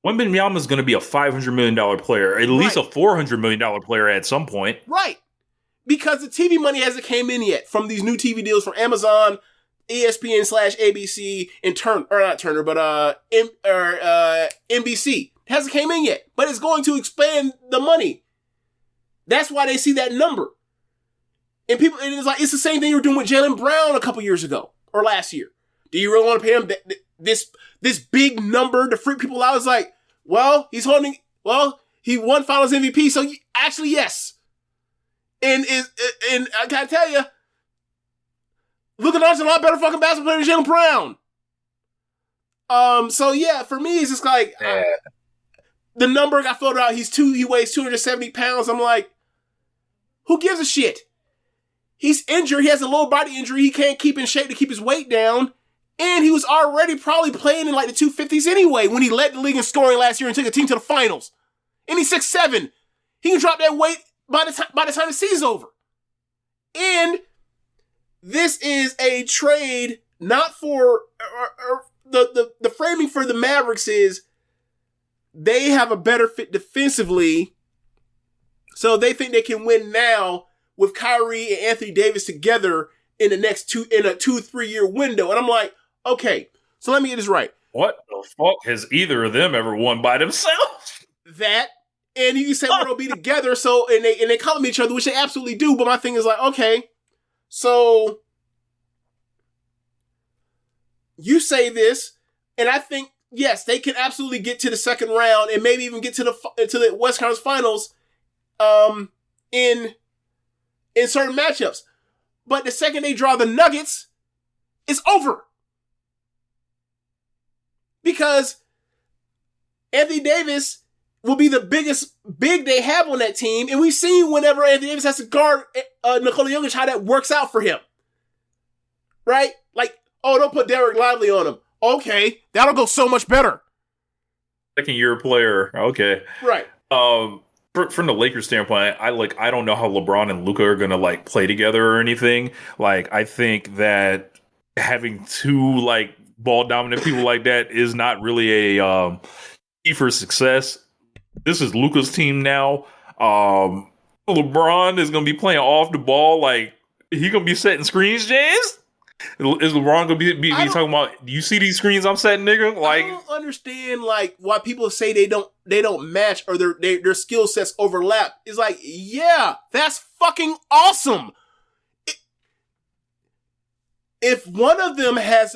Wembanyama's going to be a $500 million player, at least a $400 million player at some point. Right. Because the TV money hasn't came in yet from these new TV deals from Amazon, ESPN/ABC, and NBC. It hasn't came in yet, but it's going to expand the money. That's why they see that number. And it's the same thing you were doing with Jaylen Brown a couple years ago or last year. Do you really want to pay him this big number to freak people out? It's he won Finals MVP, so actually yes. And I gotta tell you, Luka Doncic is a lot better fucking basketball player than Jaylen Brown. So yeah, for me, it's just the number got floated out. He weighs 270 pounds. I'm who gives a shit? He's injured. He has a lower body injury. He can't keep in shape to keep his weight down. And he was already probably playing in like the 250s anyway when he led the league in scoring last year and took a team to the finals. And he's 6'7". He can drop that weight by the time the season's over. And this is a trade not for the framing for the Mavericks is they have a better fit defensively, so they think they can win now with Kyrie and Anthony Davis together in the next 2-3 year window. And I'm like, okay, so let me get this right. What the fuck has either of them ever won by themselves? That, and you say we're gonna be together, so and they compliment each other, which they absolutely do. But my thing is like, okay, so you say this, and I think yes, they can absolutely get to the second round and maybe even get to the West Conference Finals, in certain matchups. But the second they draw the Nuggets, it's over. Because Anthony Davis will be the biggest big they have on that team. And we've seen whenever Anthony Davis has to guard Nikola Jokic, how that works out for him. Right? Like, oh, don't put Derek Lively on him. Okay, that'll go so much better. Second year player. Okay. Right. From the Lakers standpoint, I don't know how LeBron and Luka are going to play together or anything. I think that having two ball dominant people like that is not really a key for success. This is Luka's team now. LeBron is going to be playing off the ball. He going to be setting screens, James? Is LeBron going to be talking about, do you see these screens I'm setting, nigga? I don't understand why people say they don't match or their skill sets overlap. It's yeah, that's fucking awesome. If one of them has,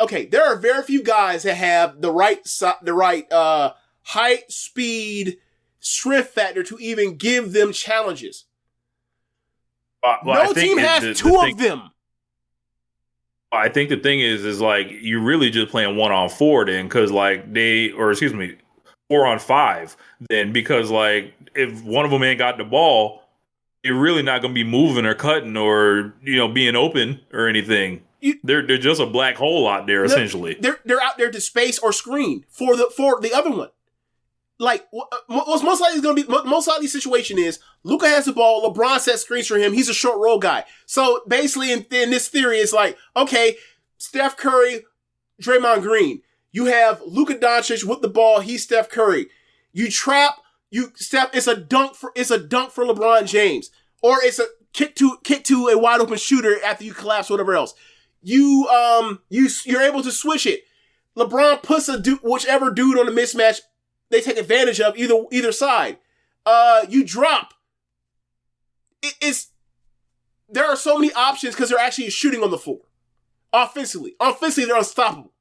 okay, there are very few guys that have the right height, speed, strength factor to even give them challenges. No team has two of them. I think the thing is you're really just playing 1-on-4 then, because 4-on-5 then, because if one of them ain't got the ball, you're really not going to be moving or cutting or being open or anything. They're just a black hole out there essentially. They're out there to space or screen for the other one. What's most likely situation is Luka has the ball, LeBron sets screens for him, he's a short roll guy. So basically in this theory, it's okay, Steph Curry, Draymond Green. You have Luka Doncic with the ball, he's Steph Curry. You trap, it's a dunk for LeBron James. Or it's a kick to a wide open shooter after you collapse, whatever else. You're able to switch it. LeBron puts whichever dude on the mismatch they take advantage of either side. You drop. There are so many options because they're actually shooting on the floor. Offensively, they're unstoppable.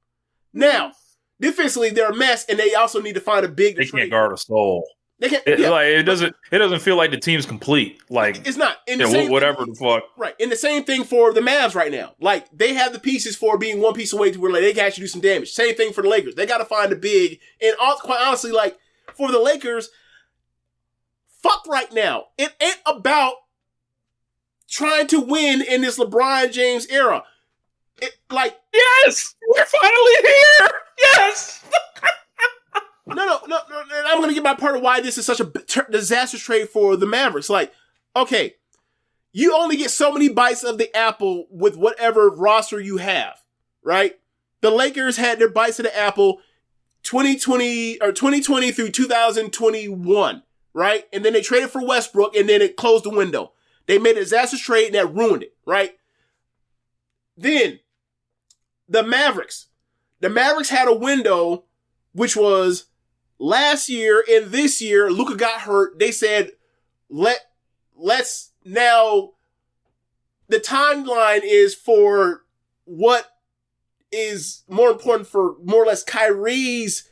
Now, defensively, they're a mess, and they also need to find a big. They can't guard a soul. They can't. It doesn't feel like the team's complete. It's not. Whatever the fuck. Right, and the same thing for the Mavs right now. They have the pieces for being one piece away to where they can actually do some damage. Same thing for the Lakers. They got to find a big. And quite honestly, for the Lakers, fuck right now. It ain't about trying to win in this LeBron James era. Yes, we're finally here. Yes. No. I'm going to get my part of why this is such a disastrous trade for the Mavericks. Okay, you only get so many bites of the apple with whatever roster you have, right? The Lakers had their bites of the apple 2020 through 2021, right? And then they traded for Westbrook, and then it closed the window. They made a disastrous trade, and that ruined it, right? Then the Mavericks had a window, which was last year and this year. Luka got hurt. They said, let's now, the timeline is for what is more important for more or less Kyrie's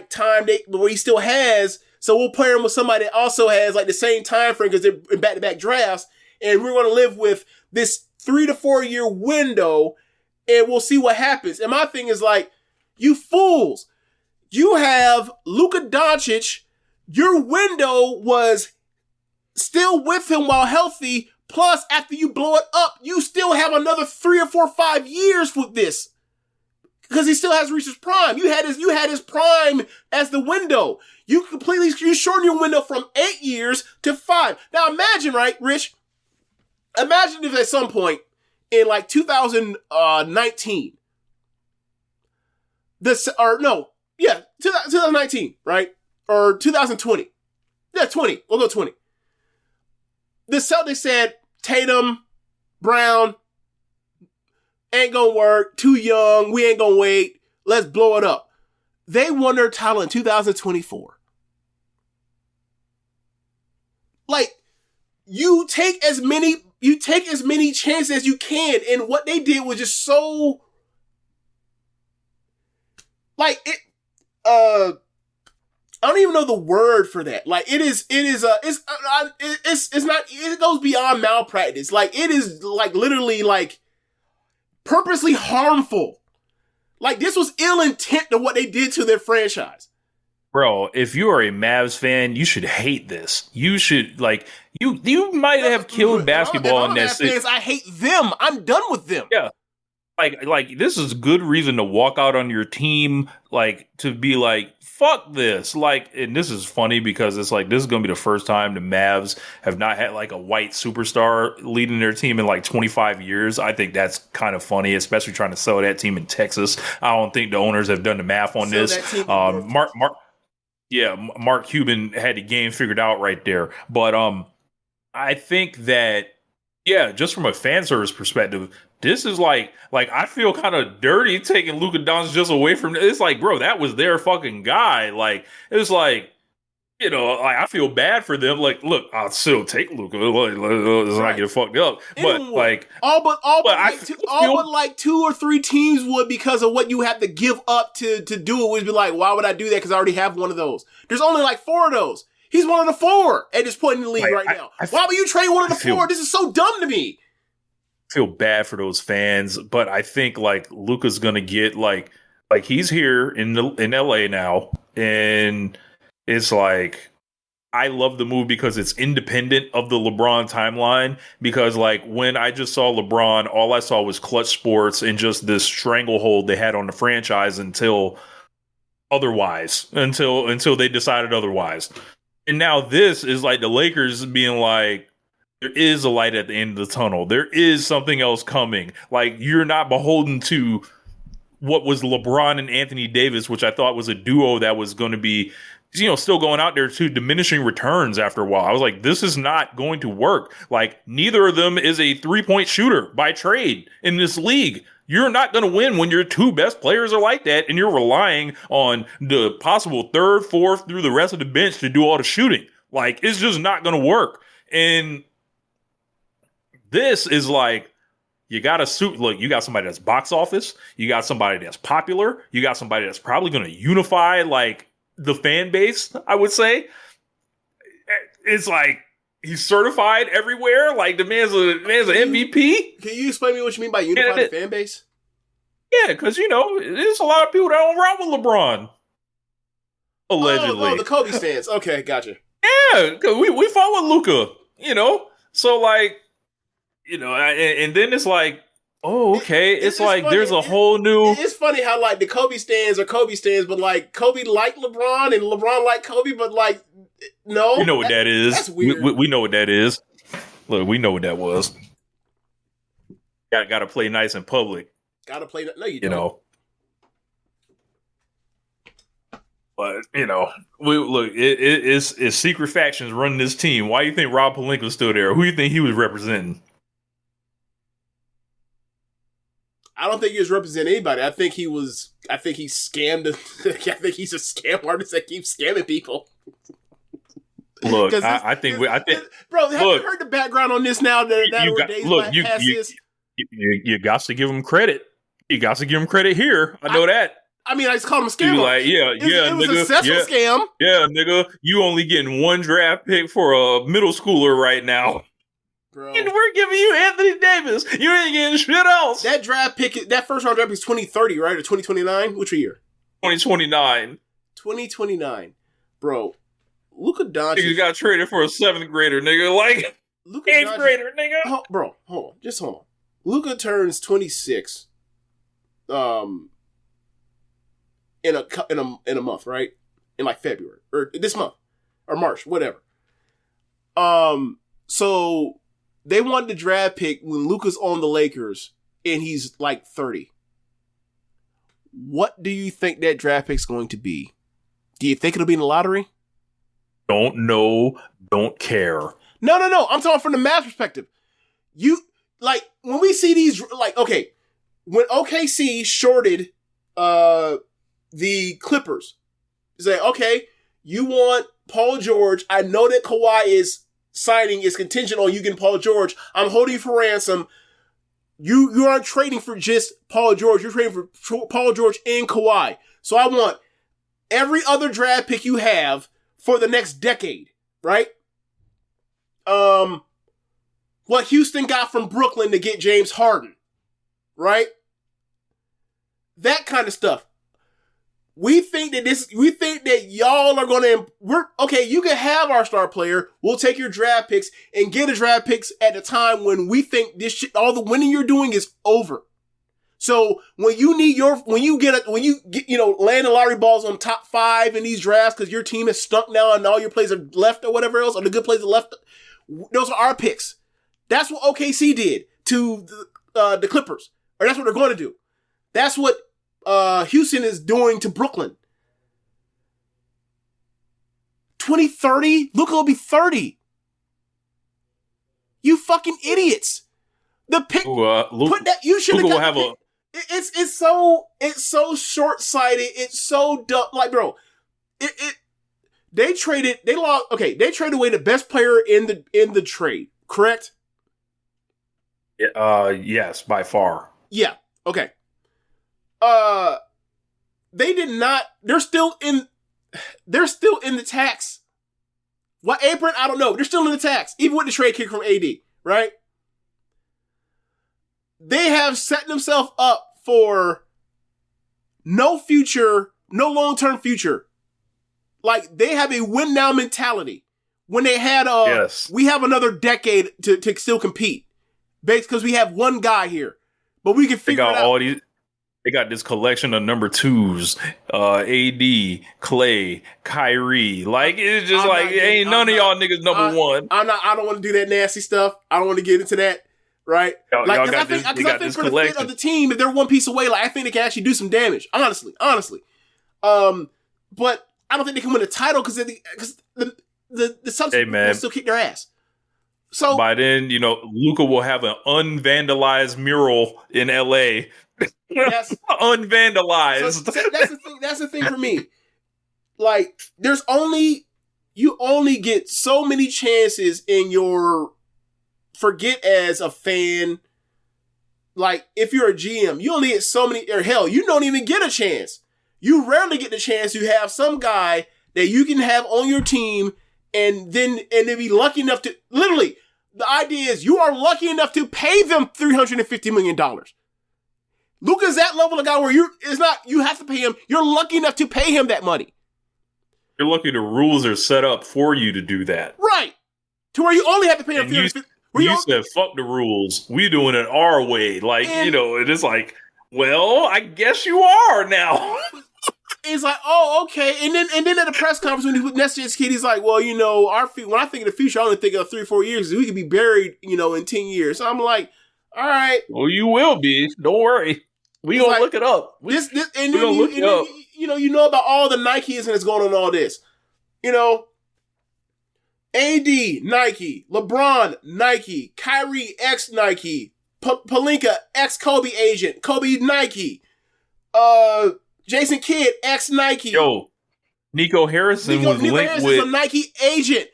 time where he still has. So we'll pair him with somebody that also has the same time frame because they're in back-to-back drafts. And we're going to live with this 3 to 4 year window and we'll see what happens. And my thing is you fools. You have Luka Doncic. Your window was still with him while healthy. Plus, after you blow it up, you still have another 3 or 4 or 5 years with this. because he still hasn't reached his prime. You had his prime as the window. You shorten your window from 8 years to 5. Now imagine, right, Rich? Imagine if at some point in like 2019, 2019, right? Or 2020. Yeah, 20. We'll go 20. The Celtics said, Tatum, Brown, ain't gonna work, too young, we ain't gonna wait, let's blow it up. They won their title in 2024. Like, you take as many chances as you can, and what they did was just so, like, it, I don't even know the word for that. Like, it goes beyond malpractice. Like, it is, like, literally, like, purposely harmful. Like, this was ill intent to what they did to their franchise. Bro, if you are a Mavs fan, you should hate this. You should, like, you might have killed basketball in that city. I hate them. I'm done with them. Yeah. Like, this is good reason to walk out on your team, like, to be like, fuck this. Like, and this is funny because it's like, this is going to be the first time the Mavs have not had, like, a white superstar leading their team in, like, 25 years. I think that's kind of funny, especially trying to sell that team in Texas. I don't think the owners have done the math on this. Mark Cuban had the game figured out right there. But I think that, yeah, just from a fan service perspective, this is like I feel kind of dirty taking Luka Doncic just away from it. It's like, bro, that was their fucking guy. Like, it's like, you know, like, I feel bad for them. Like, look, I'll still take Luka. Let's not get fucked up. But like, all but like 2 or 3 teams would, because of what you have to give up to do it, would be like, why would I do that? Because I already have one of those. There's only like 4 of those. He's one of the 4 at this point in the league right now. Why would you trade one of the 4? This is so dumb to me. Feel bad for those fans, but I think like Luka's gonna get like he's here in LA now, and it's like, I love the move because it's independent of the LeBron timeline. Because like, when I just saw LeBron, all I saw was clutch sports and just this stranglehold they had on the franchise until they decided otherwise. And now this is like the Lakers being like, there is a light at the end of the tunnel. There is something else coming. Like, you're not beholden to what was LeBron and Anthony Davis, which I thought was a duo that was going to be, you know, still going out there to diminishing returns after a while. I was like, this is not going to work. Like, neither of them is a 3-point shooter by trade in this league. You're not going to win when your 2 best players are like that, and you're relying on the possible 3rd, 4th through the rest of the bench to do all the shooting. Like, it's just not going to work. And this is like, you got you got somebody that's box office, you got somebody that's popular, you got somebody that's probably going to unify like the fan base, I would say. It's like, he's certified everywhere. Like, the man's an MVP. Can you explain me what you mean by unify the fan base? Yeah, because, you know, there's a lot of people that don't rock with LeBron. Allegedly. Oh, the Kobe stands. Okay, gotcha. Yeah, because we fought with Luka, you know? So, like, you know, and then it's like, oh, okay. It's like, funny. There's a whole new... It's funny how, like, the Kobe stands are Kobe stands, but, like, Kobe liked LeBron and LeBron liked Kobe, but, like, no. You know what that is. That's weird. We know what that is. Look, we know what that was. Got to play nice in public. Got to play... No, you don't. You know. But, you know, it's secret factions running this team. Why do you think Rob Pelinka's still there? Who do you think he was representing? I don't think he was representing anybody. I think he scammed. I think he's a scam artist that keeps scamming people. Look, I think, bro, have you heard the background on this now? You got to give him credit. You got to give him credit here. I know that. I mean, I just called him a scam. Like, it was a successful scam. Yeah, nigga, you only getting 1 draft pick for a middle schooler right now. Bro. And we're giving you Anthony Davis. You ain't getting shit else. That draft pick, that first round draft pick is 2030, right? Or 2029? Which year? 2029. 2029. Bro, Luka Doncic. You got traded for a 7th grader, nigga. Like, Luka 8th grader, nigga. Oh, bro, hold on. Just hold on. Luka turns 26. in a month, right? In like February or this month or March, whatever. So they wanted the draft pick when Luka's on the Lakers and he's like 30. What do you think that draft pick's going to be? Do you think it'll be in the lottery? Don't know. Don't care. No. I'm talking from the math perspective. You like when we see these, like, okay, when OKC shorted the Clippers, say, okay, you want Paul George. I know that Kawhi is signing is contingent on you getting Paul George. I'm holding you for ransom. You aren't trading for just Paul George. You're trading for Paul George and Kawhi. So I want every other draft pick you have for the next decade, right? What Houston got from Brooklyn to get James Harden, right? That kind of stuff. We think that y'all are going to, okay, you can have our star player. We'll take your draft picks and get a draft picks at the time when we think this shit, all the winning you're doing is over. So when you get, land the lottery balls on top 5 in these drafts because your team is stunk now and all your players are left or whatever else, or the good players are left, those are our picks. That's what OKC did to the Clippers, or that's what they're going to do. That's what Houston is doing to Brooklyn. 2030, Luka will be 30. You fucking idiots. The pick, put that, you should have got it's so short-sighted. It's so dumb. Like, bro, they traded away the best player in the trade, correct? Yes, by far. Yeah. Okay. They did not. They're still in the tax. What apron? I don't know. They're still in the tax, even with the trade kick from AD, right? They have set themselves up for no future, no long-term future. Like, they have a win now mentality. When they had we have another decade to still compete, because we have one guy here, but we can figure it out. They got this collection of number 2s, AD, Clay, Kyrie. Like, it's just none of y'all niggas number 1. I don't want to do that nasty stuff. I don't want to get into that, right? Because I think for the fit of the team, if they're one piece away, like, I think they can actually do some damage. Honestly. But I don't think they can win a title because the substance will still kick their ass. So by then, Luka will have an unvandalized mural in LA. Yes. Unvandalized. So that's the thing for me. Like, you only get so many chances in your, forget as a fan, like, if you're a GM, you only get so many, or hell, you don't even get a chance. You rarely get the chance to have some guy that you can have on your team and then be lucky enough to, literally, the idea is you are lucky enough to pay them $350 million. Luka's that level of guy where you have to pay him. You're lucky enough to pay him that money. You're lucky the rules are set up for you to do that. Right. To where you only have to pay him $350 million. You said, fuck the rules. We doing it our way. Like, it is like, well, I guess you are now. It's like, oh, okay. And then at the press conference when he was next to his kid, he's like, well, when I think of the future, I only think of 3 or 4 years. We could be buried, in 10 years. So I'm like, all right. Well, you will be. Don't worry. We gonna look it up. You know about all the Nikes and it's going on all this. AD, Nike, LeBron, Nike, Kyrie, X Nike, Pelinka, X Kobe agent, Kobe Nike, Jason Kidd, X Nike. Yo, Nico Harrison was linked with a Nike agent.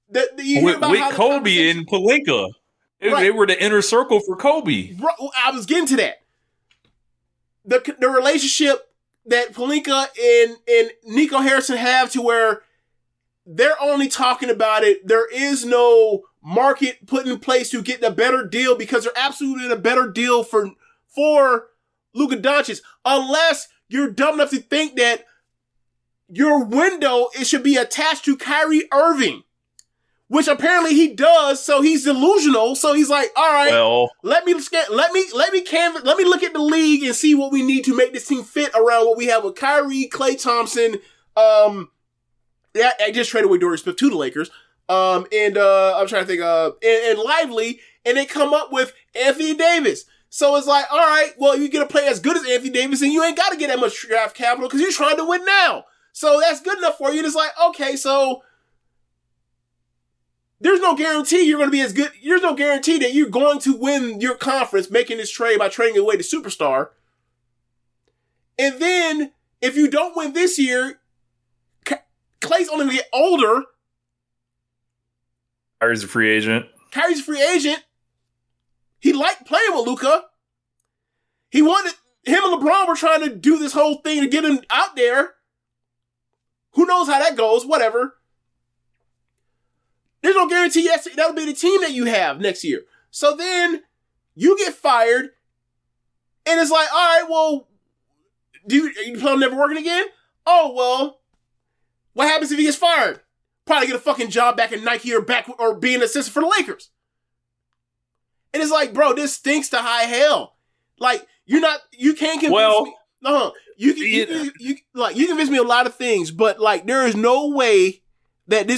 With Kobe and Pelinka. They were the inner circle for Kobe. Bro, I was getting to that. The relationship that Pelinka and Nico Harrison have to where they're only talking about it. There is no market put in place to get a better deal because they're absolutely in a better deal for Luka Doncic, unless you're dumb enough to think that your window, it should be attached to Kyrie Irving. which apparently he does. So he's delusional. So he's like, all right, well, let me look at the league and see what we need to make this team fit around what we have with Kyrie, Klay Thompson. I just traded away Dorian Smith to the Lakers. I'm trying to think and Lively, and they come up with Anthony Davis. So it's like, all right, well, you get a player as good as Anthony Davis, and you ain't got to get that much draft capital because you're trying to win now. So that's good enough for you. And it's like, okay, so there's no guarantee you're going to be as good. There's no guarantee that you're going to win your conference making this trade by trading away the superstar. And then if you don't win this year, Klay's only going to get older. Kyrie's a free agent. He liked playing with Luka. Him and LeBron were trying to do this whole thing to get him out there. Who knows how that goes? Whatever. There's no guarantee that'll be the team that you have next year. So then you get fired, and it's like, all right, well, you plan on never working again? Oh, well, what happens if he gets fired? Probably get a fucking job back in Nike or be an assistant for the Lakers. And it's like, bro, this stinks to high hell. Like, you can't convince me. No, you can convince me a lot of things, but like, there is no way that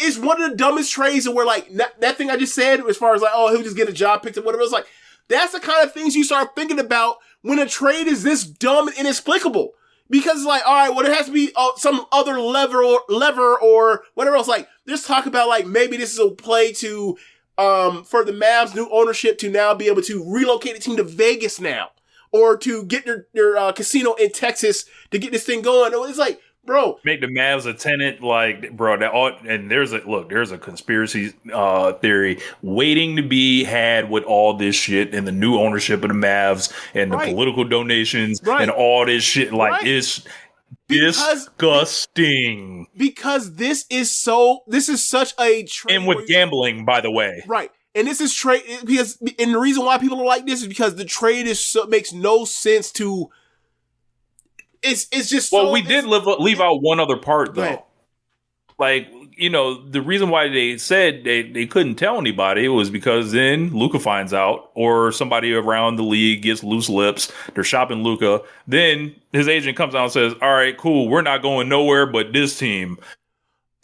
it's one of the dumbest trades where like that thing I just said, as far as like, oh, he'll just get a job, picked up, whatever. It's like, that's the kind of things you start thinking about when a trade is this dumb and inexplicable. Because it's like, all right, well, there has to be some other lever or whatever else. Like, there's talk about like maybe this is a play to for the Mavs' new ownership to now be able to relocate the team to Vegas now, or to get their casino in Texas to get this thing going. It's like, bro, make the Mavs a tenant, like, bro. And there's a conspiracy theory waiting to be had with all this shit and the new ownership of the Mavs and the political donations and all this shit. Like, it's disgusting. Because this is such a trade. And with gambling, by the way, right. And this is trade and the reason why people don't like this is because the trade makes no sense to. It's just well, we did leave out one other part though. Right. Like, the reason why they said they couldn't tell anybody was because then Luka finds out, or somebody around the league gets loose lips. They're shopping Luka. Then his agent comes out and says, "All right, cool, we're not going nowhere but this team."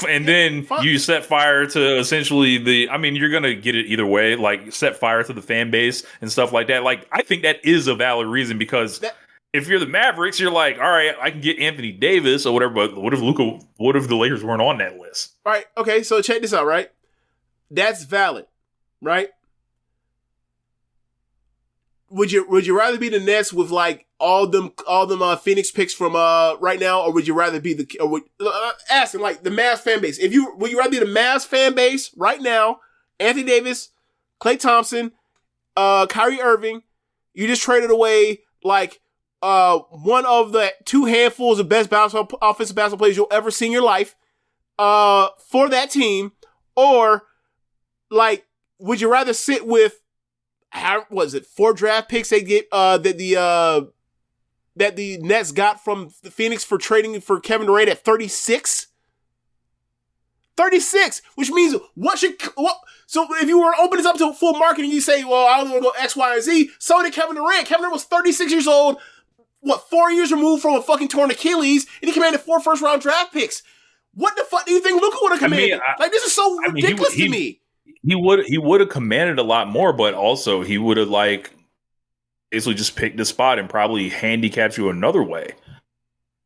And then you set fire to essentially you're going to get it either way, like set fire to the fan base and stuff like that. Like, I think that is a valid reason because if you're the Mavericks, you're like, all right, I can get Anthony Davis or whatever, but what if the Lakers weren't on that list? All right, okay, so check this out, right? That's valid, right? Would you rather be the Nets with like all them Phoenix picks from right now, or would you rather be asking like the Mavs fan base? Would you rather be the Mavs fan base right now? Anthony Davis, Klay Thompson, Kyrie Irving. You just traded away like one of the two handfuls of best offensive basketball players you'll ever see in your life for that team, or like would you rather sit with? How was it? 4 draft picks they get that the Nets got from the Phoenix for trading for Kevin Durant at 36. 36, which means so if you were to open this up to full market and you say, well, I don't want to go X, Y, and Z, so did Kevin Durant. Kevin Durant was 36 years old, 4 years removed from a fucking torn Achilles, and he commanded 4 first-round draft picks. What the fuck do you think Luka would have commanded? This is so ridiculous to me. He would have commanded a lot more, but also he would have like basically just picked the spot and probably handicapped you another way.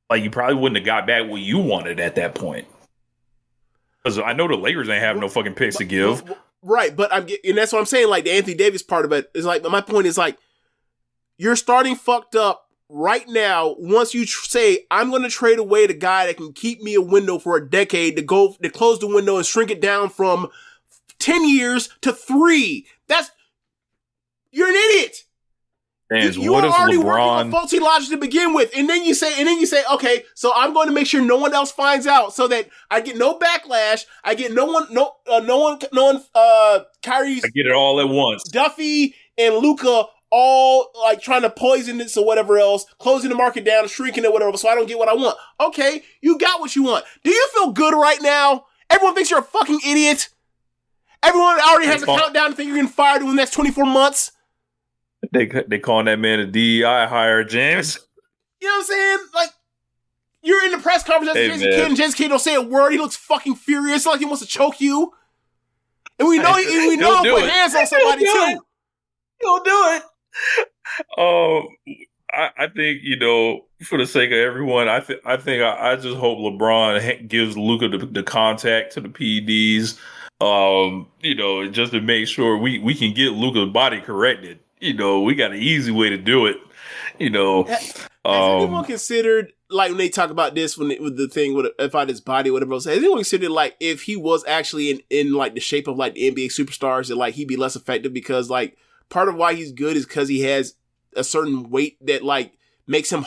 Like, you probably wouldn't have got back what you wanted at that point. Because I know the Lakers ain't have no fucking picks to give. Right, but and that's what I'm saying. Like, the Anthony Davis part of it is like, my point is like, you're starting fucked up right now. Once you say, I'm going to trade away the guy that can keep me a window for a decade to close the window and shrink it down from 10 years to 3. You're an idiot. You were already working on faulty logic to begin with, and then you say, okay, so I'm going to make sure no one else finds out, so that I get no backlash. I get no one. Kyrie's. I get it all at once. Duffy and Luka all like trying to poison this or whatever else, closing the market down, shrinking it, whatever. So I don't get what I want. Okay, you got what you want. Do you feel good right now? Everyone thinks you're a fucking idiot. Everyone already has a countdown to think you're getting fired in the next 24 months. They calling that man a DEI hire, James. You know what I'm saying? Like, you're in the press conference as Jason Kidd, and Jason Kidd don't say a word. He looks fucking furious, like he wants to choke you. And we know he put hands on somebody too. He'll do it. I think, for the sake of everyone, I just hope LeBron gives Luka the contact to the PEDs, just to make sure we can get Luka's body corrected. We got an easy way to do it. Has anyone considered, like, when they talk about this, with the thing about his body, whatever else, has anyone considered, like, if he was actually in like the shape of like the NBA superstars, that like he'd be less effective, because like part of why he's good is because he has a certain weight that like makes him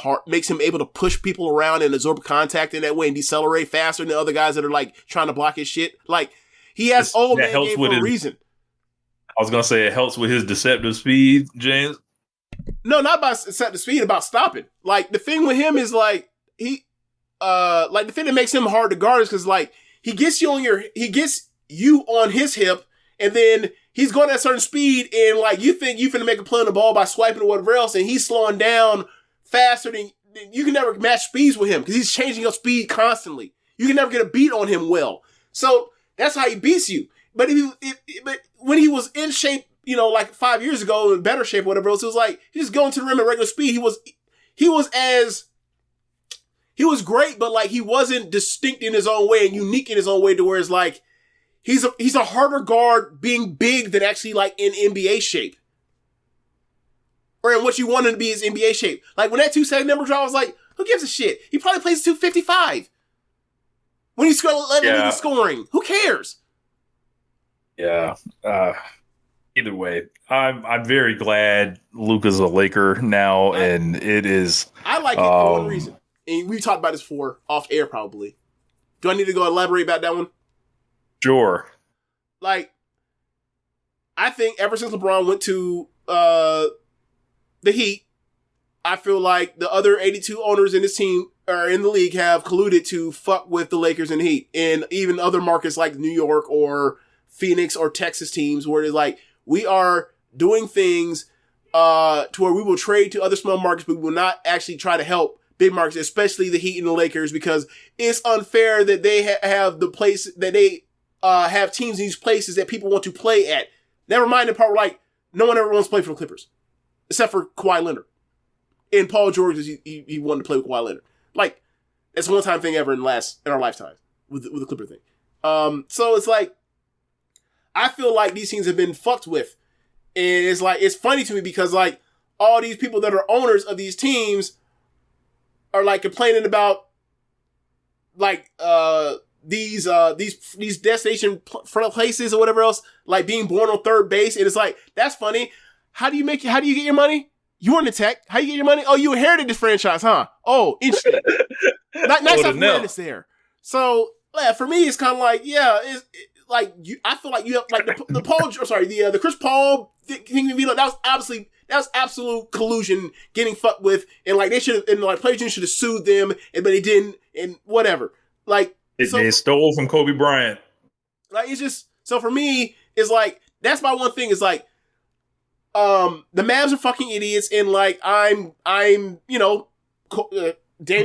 able to push people around and absorb contact in that way and decelerate faster than other guys that are like trying to block his shit. Like, he has old man game for a reason. I was gonna say it helps with his deceptive speed, James. No, not about deceptive speed, about stopping. Like, the thing with him is like the thing that makes him hard to guard is because like he gets you on his hip, and then he's going at a certain speed, and like you think you finna make a play on the ball by swiping or whatever else, and he's slowing down faster than you can never match speeds with him because he's changing your speed constantly. You can never get a beat on him well. So that's how he beats you. But but when he was in shape, like 5 years ago, in better shape or whatever else, it was like he just going to the rim at regular speed. He was great, but like he wasn't distinct in his own way and unique in his own way to where it's like he's a harder guard being big than actually like in NBA shape. Or in what you wanted to be is NBA shape. Like when that 2-second number drop, I was like, who gives a shit? He probably plays 255. When he's scoring. Who cares? Yeah. Either way, I'm very glad Luka's a Laker now, and it is. I like it for one reason, and we've talked about this before off air probably. Do I need to go elaborate about that one? Sure. Like, I think ever since LeBron went to the Heat, I feel like the other 82 owners in this team or in the league have colluded to fuck with the Lakers and Heat, and even other markets like New York or Phoenix or Texas teams where it's like, we are doing things to where we will trade to other small markets, but we will not actually try to help big markets, especially the Heat and the Lakers, because it's unfair that they have the place that they have teams in these places that people want to play at. Never mind the part where like no one ever wants to play for the Clippers, except for Kawhi Leonard and Paul George. He wanted to play with Kawhi Leonard. Like, it's a one-time thing ever in our lifetime with the Clipper thing. So it's like, I feel like these teams have been fucked with. And it's like, it's funny to me because like all these people that are owners of these teams are like complaining about like, these destination places or whatever else, like being born on third base. And it's like, that's funny. How do you get your money? You in the tech. How you get your money? Oh, you inherited this franchise, huh? Oh, interesting. Nice awareness there. So yeah, for me, it's kind of like, yeah, I feel like you have like the Chris Paul thing. That was absolute collusion, getting fucked with, and like they should have, and like players should have sued them, but they didn't, and whatever. Like they stole from Kobe Bryant. Like it's just so for me, it's like that's my one thing. Is like, the Mavs are fucking idiots, and like I'm Damian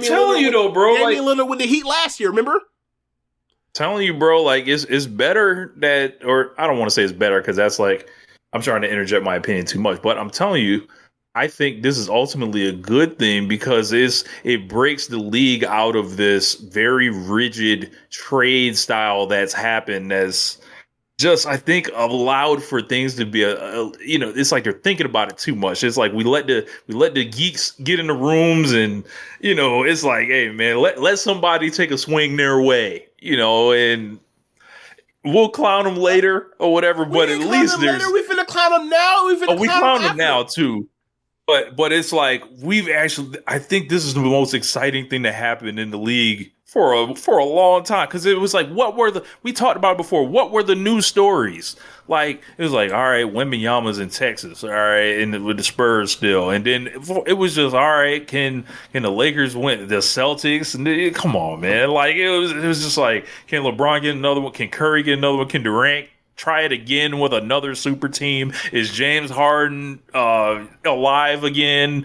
Lillard with the Heat last year. Remember? Telling you, bro, like it's better that, or I don't want to say it's better because that's like I'm trying to interject my opinion too much, but I'm telling you, I think this is ultimately a good thing because it breaks the league out of this very rigid trade style that's happened. That's just, I think, allowed for things to be it's like they're thinking about it too much. It's like we let the geeks get in the rooms, and it's like, hey man, let somebody take a swing their way. And we'll clown them later or whatever, but at least there's... We finna clown them now? We clown them now, too. But it's like, I think this is the most exciting thing to happen in the league for a long time, because it was like, we talked about it before, what were the news stories? Like, it was like, all right, Wembanyama's in Texas, all right, and with the Spurs still, and then it was just, all right, can the Lakers win the Celtics? And come on, man, like it was just like, can LeBron get another one? Can Curry get another one? Can Durant try it again with another super team? Is James Harden alive again?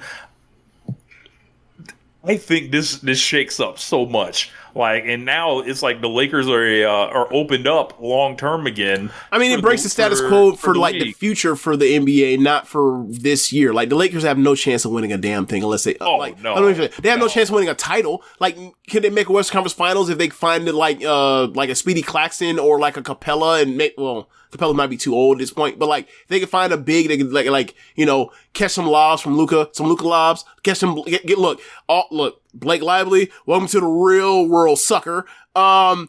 I think this shakes up so much. Like, and now it's like the Lakers are opened up long term again. I mean, it breaks the status quo for like the future for the NBA, not for this year. Like, the Lakers have no chance of winning a damn thing unless they they have no chance of winning a title. Like, can they make a Western Conference Finals if they find it like a Speedy Claxton or like a Capella and make Capella might be too old at this point, but like they can find a big, they can like catch some lobs from Luka, some Luka lobs, catch some look, Blake Lively, welcome to the real world, sucker. But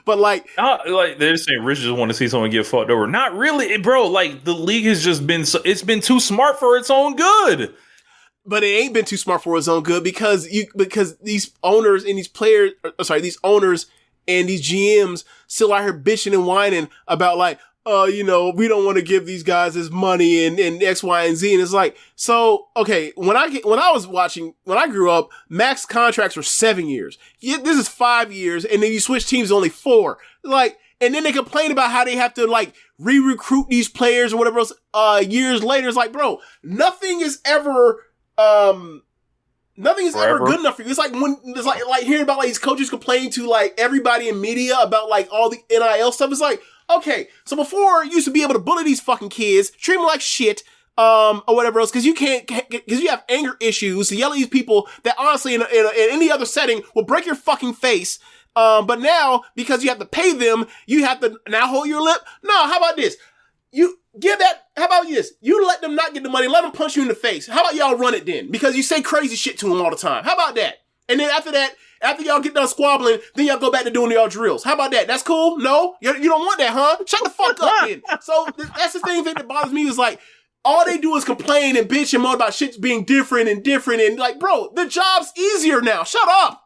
like they're saying Rich just want to see someone get fucked over. Not really, bro. Like, the league has just been it's been too smart for its own good. But it ain't been too smart for its own good because these owners and these players, these owners and these GMs still out here bitching and whining about like, we don't want to give these guys this money and X, Y, and Z. And it's like, so, okay, when I grew up, max contracts were 7 years. This is 5 years. And then you switch teams, only 4. Like, and then they complain about how they have to like re-recruit these players or whatever else, years later. It's like, bro, nothing is ever good enough for you. It's like when it's like hearing about like these coaches complaining to like everybody in media about like all the NIL stuff. It's like, okay, so before you used to be able to bully these fucking kids, treat them like shit, or whatever else, because you have anger issues to yell at these people that honestly in any other setting will break your fucking face. But now, because you have to pay them, you have to now hold your lip. No, how about this? How about this? You let them not get the money, let them punch you in the face. How about y'all run it then? Because you say crazy shit to them all the time. How about that? And then after y'all get done squabbling, then y'all go back to doing y'all drills. How about that? That's cool? No? You don't want that, huh? Shut the fuck up then. So that's the thing that bothers me is like, all they do is complain and bitch and moan about shit being different and like, bro, the job's easier now. Shut up.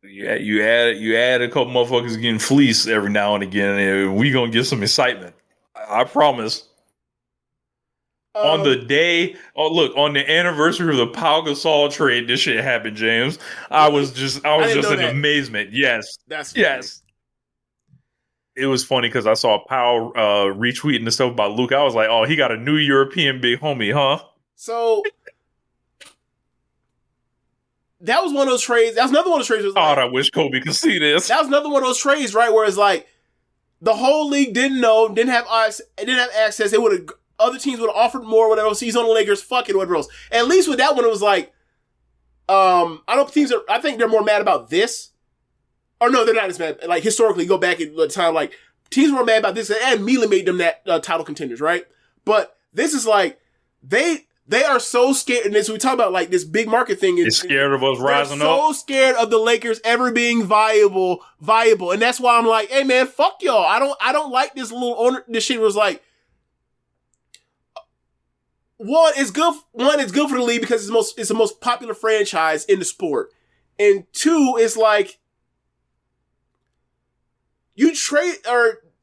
Yeah, you add a couple motherfuckers getting fleeced every now and again, and we gonna get some excitement. I promise. On the anniversary of the Pau Gasol trade, this shit happened, James. I was just in amazement. Yes, yes. It was funny because I saw Pau retweeting the stuff about Luka. I was like, oh, he got a new European big homie, huh? So. That was one of those trades. That was another one of those trades. I wish Kobe could see this. That was another one of those trades, right? Where it's like the whole league didn't have access. Other teams would have offered more, whatever. So he's on the Lakers, fuck it, whatever else. At least with that one, it was like, I think they're more mad about this. Or no, they're not as mad. Like historically, go back in the time, like teams were mad about this and immediately made them that title contenders, right? But this is like They are so scared, and as we talk about like this big market thing, it's scared of us rising up. So scared of the Lakers ever being viable, and that's why I'm like, hey man, fuck y'all. I don't like this little owner. This shit was like, it's good for the league because it's the most popular franchise in the sport, and 2, it's like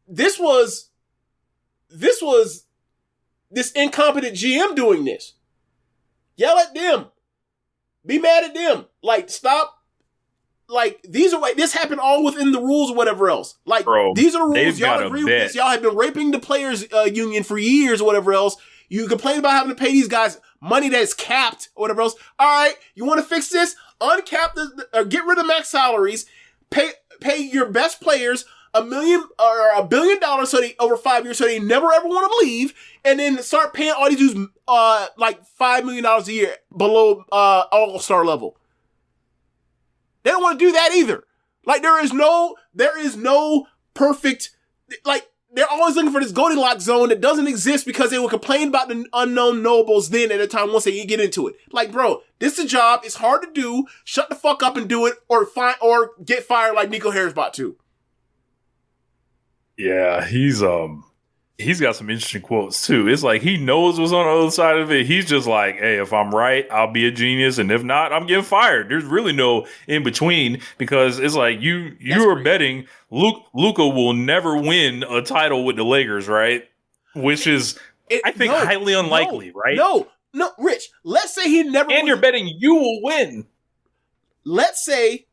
this was this incompetent GM doing this. Yell at them. Be mad at them. Like, stop. Like, this happened all within the rules or whatever else. Like, bro, these are the rules. Y'all agree with this. Y'all have been raping the players union for years or whatever else. You complain about having to pay these guys money that's capped or whatever else. All right, you want to fix this? Uncap get rid of max salaries. Pay your best players $1 billion over 5 years so they never ever want to leave, and then start paying all these dudes like $5 million a year below all-star level. They don't want to do that either. Like there is no perfect, like they're always looking for this Goldilocks zone that doesn't exist because they will complain about the unknown nobles then at a time once they get into it. Like, bro, this is a job. It's hard to do. Shut the fuck up and do it, or get fired like Nico Harris about to. Yeah, he's He's got some interesting quotes too. It's like he knows what's on the other side of it. He's just like, hey, if I'm right, I'll be a genius, and if not, I'm getting fired. There's really no in between, because it's like you are betting Luka will never win a title with the Lakers, right? Which is, I think, highly unlikely, right? No, Rich. Let's say he never. And you're betting you will win. Let's say.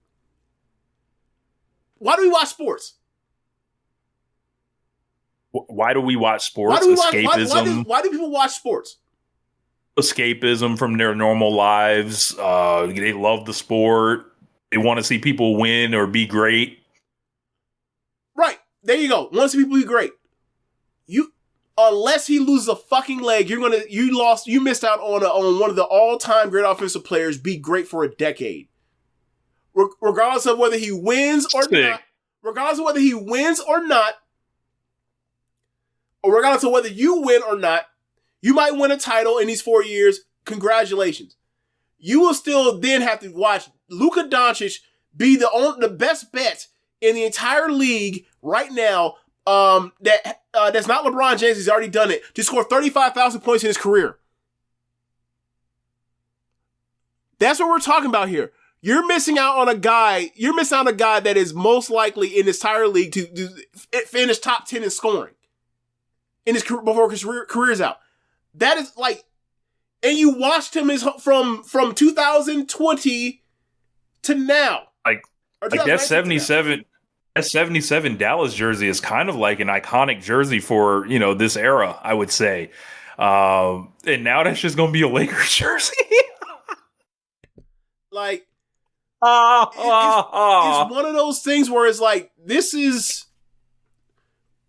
Why do we watch sports? Why do we watch sports? Escapism. Why do people watch sports? Escapism from their normal lives. They love the sport. They want to see people win or be great. Right. There you go. Want to see people be great. Unless he loses a fucking leg, you missed out on one of the all-time great offensive players, be great for a decade. Regardless of whether he wins or not. Regardless of whether he wins or not. Or regardless of whether you win or not, you might win a title in these 4 years. Congratulations. You will still then have to watch Luka Doncic be the best bet in the entire league right now. That's not LeBron James. He's already done it. To score 35,000 points in his career. That's what we're talking about here. You're missing out on a guy. You're missing out on a guy that is most likely in this entire league to finish top 10 in scoring. In his career, before his career's out. That is like, and you watched him from 2020 to now. Like that 77 Dallas jersey is kind of like an iconic jersey for, this era, I would say. And now that's just going to be a Lakers jersey. Like, it's one of those things where it's like, this is.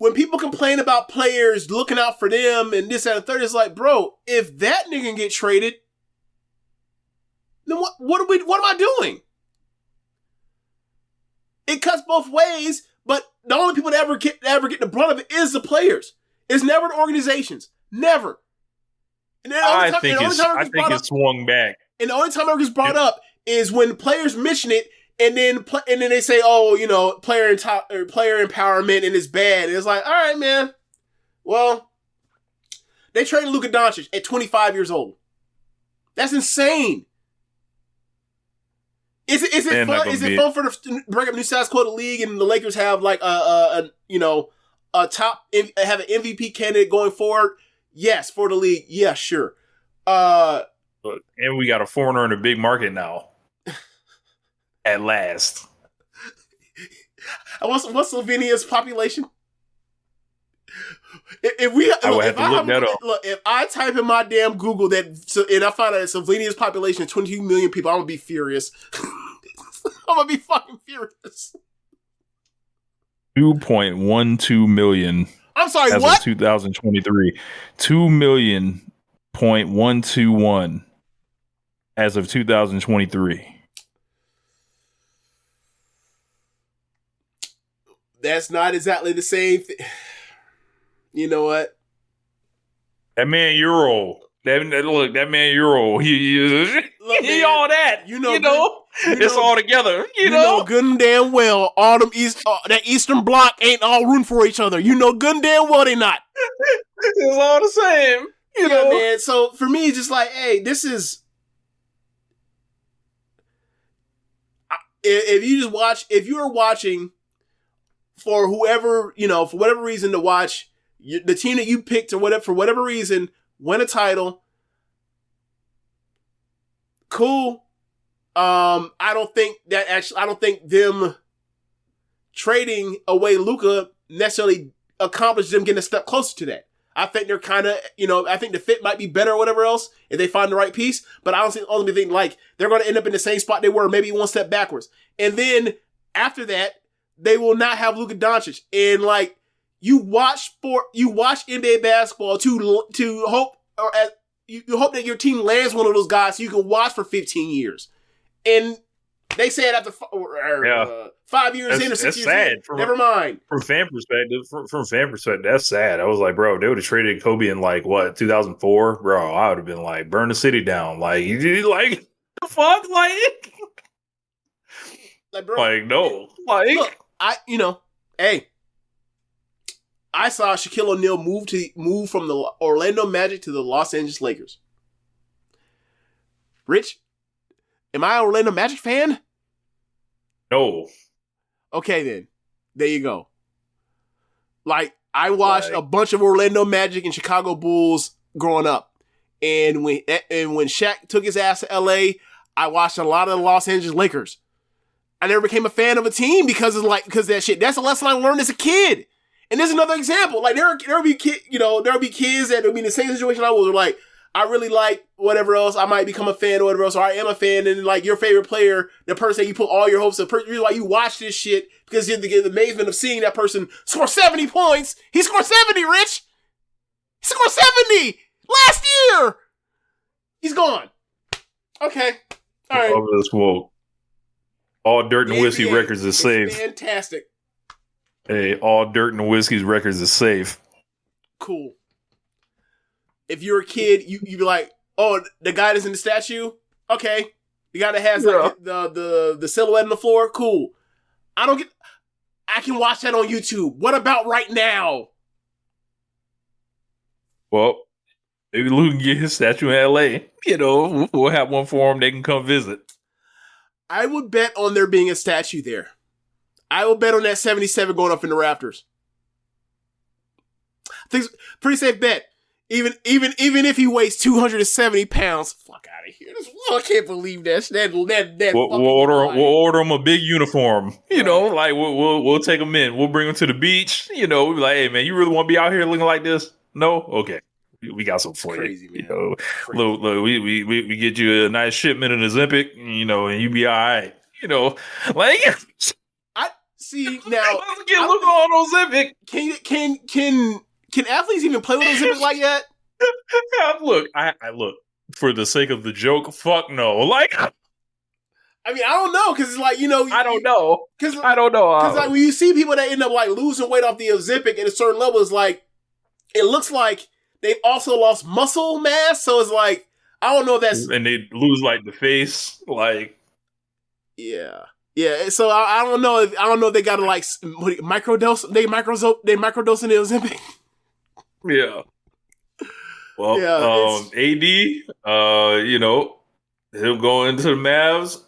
When people complain about players looking out for them and this and the third, it's like, bro, if that nigga can get traded, then what am I doing? It cuts both ways, but the only people that ever get the brunt of it is the players. It's never the organizations. Never. And I think it's swung back. And the only time it gets brought up is when players mention it. And then they say, oh, player empowerment and it's bad. And it's like, all right, man. Well, they traded Luka Doncic at 25 years old. That's insane. Is it fun? Is it fun to bring up new status quo of the league and the Lakers have like a top have an MVP candidate going forward? Yes, for the league. Yeah, sure. And we got a foreigner in a big market now. At last. What's Slovenia's population? If I type in my damn Google and I find out that Slovenia's population is 22 million people, I'm gonna be furious. I'm gonna be fucking furious. 2.12 million. I'm sorry, as what? of 2023. 2,000,121 as of 2023. That's not exactly the same thing. You know what? That man Euro. That man Euro. He all that. It's all together. You know good and damn well all them that Eastern Bloc ain't all rooting for each other. You know good and damn well they not. It's all the same. You know, man. So for me, it's just like, hey, this is. If you are watching for whoever, for whatever reason to watch the team that you picked or whatever, for whatever reason, win a title. Cool. I don't think them trading away Luka necessarily accomplished them getting a step closer to that. I think they're kind of, I think the fit might be better or whatever else if they find the right piece. But I don't think like they're going to end up in the same spot they were, maybe one step backwards. And then after that, they will not have Luka Doncic. And like you watch NBA basketball to hope you hope that your team lands one of those guys so you can watch for 15 years. And they said after 5 years in or 6 years in, never mind. From fan perspective, that's sad. I was like, bro, they would have traded Kobe in like what 2004, bro. I would have been like, burn the city down. Like, the fuck, like, bro, like no, like look, hey, I saw Shaquille O'Neal move from the Orlando Magic to the Los Angeles Lakers. Rich, am I an Orlando Magic fan? No. Okay, then. There you go. Like, I watched a bunch of Orlando Magic and Chicago Bulls growing up. And when Shaq took his ass to LA, I watched a lot of the Los Angeles Lakers. I never became a fan of a team because of that shit. That's a lesson I learned as a kid. And there's another example. Like there'll be kids that will be in the same situation I was. Where, like, I really like whatever else. I might become a fan or whatever else. Or I am a fan, and like your favorite player, the person that you put all your hopes, the reason why you watch this shit because you get the amazement of seeing that person score 70 points. He scored 70, Rich. He scored 70 last year. He's gone. Okay. All right. Over this quote. All Dirt and Whiskey records is safe. Fantastic. Hey, all Dirt and Whiskey's records is safe. Cool. If you're a kid, you'd be like, oh, the guy that's in the statue? Okay. The guy that has like the silhouette on the floor? Cool. I can watch that on YouTube. What about right now? Well, maybe Luke can get his statue in LA. You know, we'll have one for him. They can come visit. I would bet on there being a statue there. I will bet on that 77 going up in the rafters. I think it's a pretty safe bet. Even if he weighs 270 pounds, fuck out of here. I can't believe that. We'll order him a big uniform. You know, like we'll take him in. We'll bring him to the beach. You know, we'll be like, hey man, you really want to be out here looking like this? No, okay. We got something for crazy, you. Man. You know, look, we get you a nice shipment of Ozempic, you know, and you be all right. You know, like I see now. Get Luka on Ozempic. Can athletes even play with Ozempic like that? Look, I look for the sake of the joke. Fuck no. Like, I mean, I don't know because it's like, you know, I don't know because like when you see people that end up like losing weight off the Ozempic at a certain level, it's like it looks like they've also lost muscle mass. So it's like I don't know if that's and they lose like the face, like yeah. So I don't know if they got to like microdose. They microdosing the Ozempic. Yeah. Well, AD, you know, he'll go into the Mavs.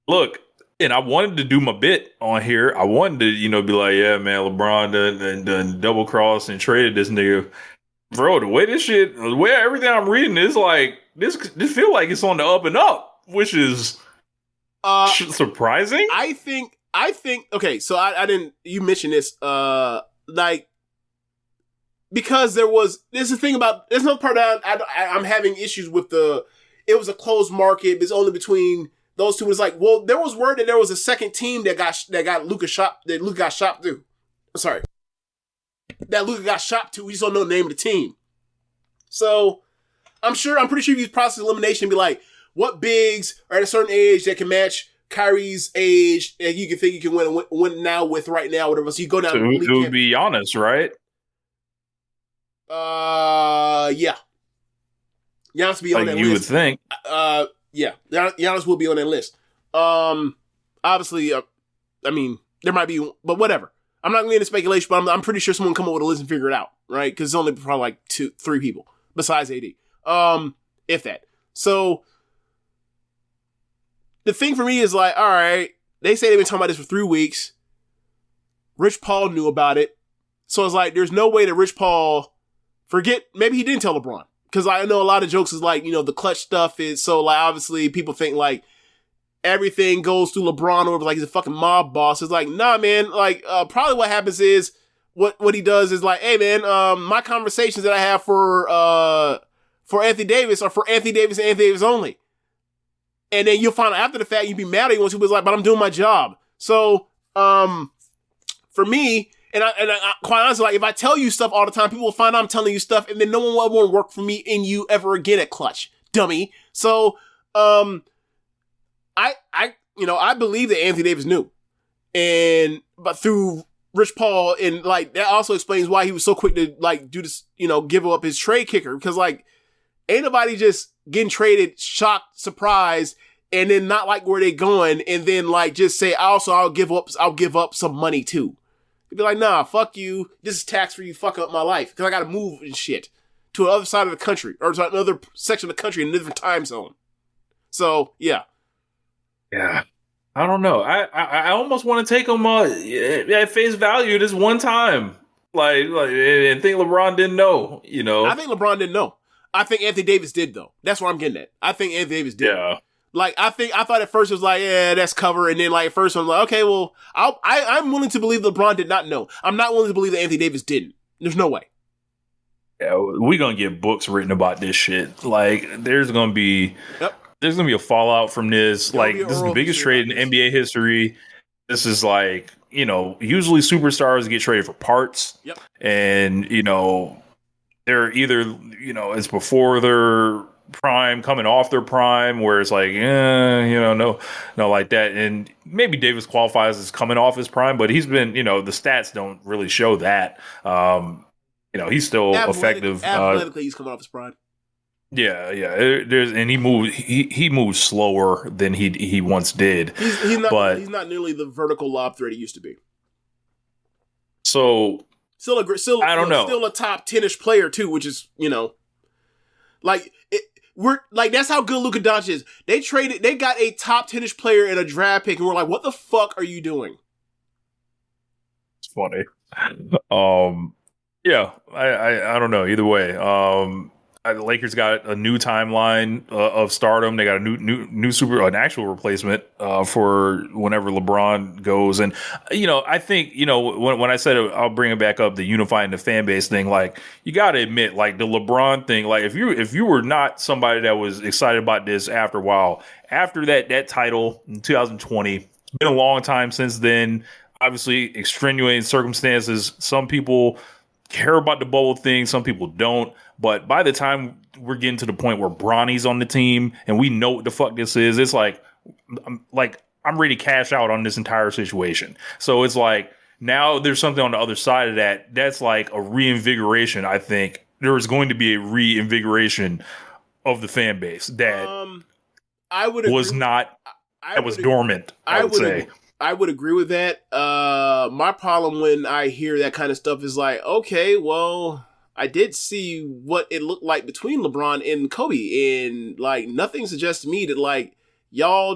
Look, and I wanted to do my bit on here. I wanted to, you know, be like, yeah, man, LeBron done double crossed and traded this nigga. Bro, the way everything I'm reading is like, this feel like it's on the up and up, which is surprising. I think, okay, so I didn't, you mentioned this, like, because there's a thing about, there's no part that I'm having issues with it was a closed market, but it's only between those two. It's like, well, there was word that there was a second team that got Luka got shopped to. Sorry. That Luka got shopped to. We just don't know the name of the team. So, I'm pretty sure if you process elimination, be like, what bigs are at a certain age that can match Kyrie's age and you can think you can win now with right now, whatever. So you go down. So it would be Giannis, right? Yeah. Giannis will be on that list. You would think. Yeah. Giannis will be on that list. Obviously, I mean, there might be, but whatever. I'm not going to get into speculation, but I'm pretty sure someone come up with a list and figure it out, right? Because it's only probably like 2-3 people besides AD. If that. So, the thing for me is like, all right, they say they've been talking about this for 3 weeks. Rich Paul knew about it. So it's like, there's no way that Rich Paul maybe he didn't tell LeBron. Because I know a lot of jokes is like, you know, the clutch stuff is so like, obviously people think like everything goes through LeBron or like he's a fucking mob boss. It's like, nah, man, like, probably what happens is what he does is like, hey man, my conversations that I have for Anthony Davis are for Anthony Davis and Anthony Davis only. And then you'll find out after the fact, you'd be mad at you once he was like, but I'm doing my job. So, for me, and I quite honestly, like, if I tell you stuff all the time, people will find out I'm telling you stuff, and then no one will want to work for me and you ever again at Clutch, dummy. So, I believe that Anthony Davis knew, but through Rich Paul, and like that also explains why he was so quick to like do this, you know, give up his trade kicker, because like ain't nobody just getting traded, shocked, surprised, and then not like where they going, and then like just say, also I'll give up some money too. He'd be like, nah, fuck you. This is tax free. You fuck up my life. Because I got to move and shit to the other side of the country or to another section of the country in a different time zone. So, yeah. Yeah. I don't know. I almost want to take him at face value this one time. And think LeBron didn't know, you know. I think LeBron didn't know. I think Anthony Davis did, though. That's what I'm getting at. I think Anthony Davis did. Yeah. Like, I thought at first it was like, yeah, that's cover. And then, like, at first I'm like, okay, well, I'm willing to believe LeBron did not know. I'm not willing to believe that Anthony Davis didn't. There's no way. Yeah, we're going to get books written about this shit. Like, there's going to be a fallout from this. Like, this is the biggest trade in NBA history. This is like, you know, usually superstars get traded for parts. Yep. And, you know, they're either, you know, it's before their prime, coming off their prime, where it's like, no, like that. And maybe Davis qualifies as coming off his prime, but he's been, you know, the stats don't really show that. You know, he's still effective. Athletically, he's coming off his prime. Yeah. He moves slower than he once did. He's not nearly the vertical lob threat he used to be. So still I don't know. Still a top 10-ish player too, which is, you know, like that's how good Luka Doncic is. They got a top 10-ish player in a draft pick, and we're like, what the fuck are you doing? It's funny. Yeah, I don't know. Either way, the Lakers got a new timeline of stardom. They got a new an actual replacement for whenever LeBron goes. And, you know, I think, you know, when I said I'll bring it back up, the unifying the fan base thing, like, you got to admit, like, the LeBron thing, like, if you were not somebody that was excited about this after a while, after that title in 2020, it's been a long time since then. Obviously, extenuating circumstances. Some people care about the bubble thing, some people don't. But by the time we're getting to the point where Bronny's on the team and we know what the fuck this is, it's like I'm ready to cash out on this entire situation. So it's like now there's something on the other side of that. That's like a reinvigoration. I think there is going to be a reinvigoration of the fan base that was dormant. I would say. I would agree with that. My problem when I hear that kind of stuff is like, okay, well, I did see what it looked like between LeBron and Kobe, and like nothing suggests to me that like y'all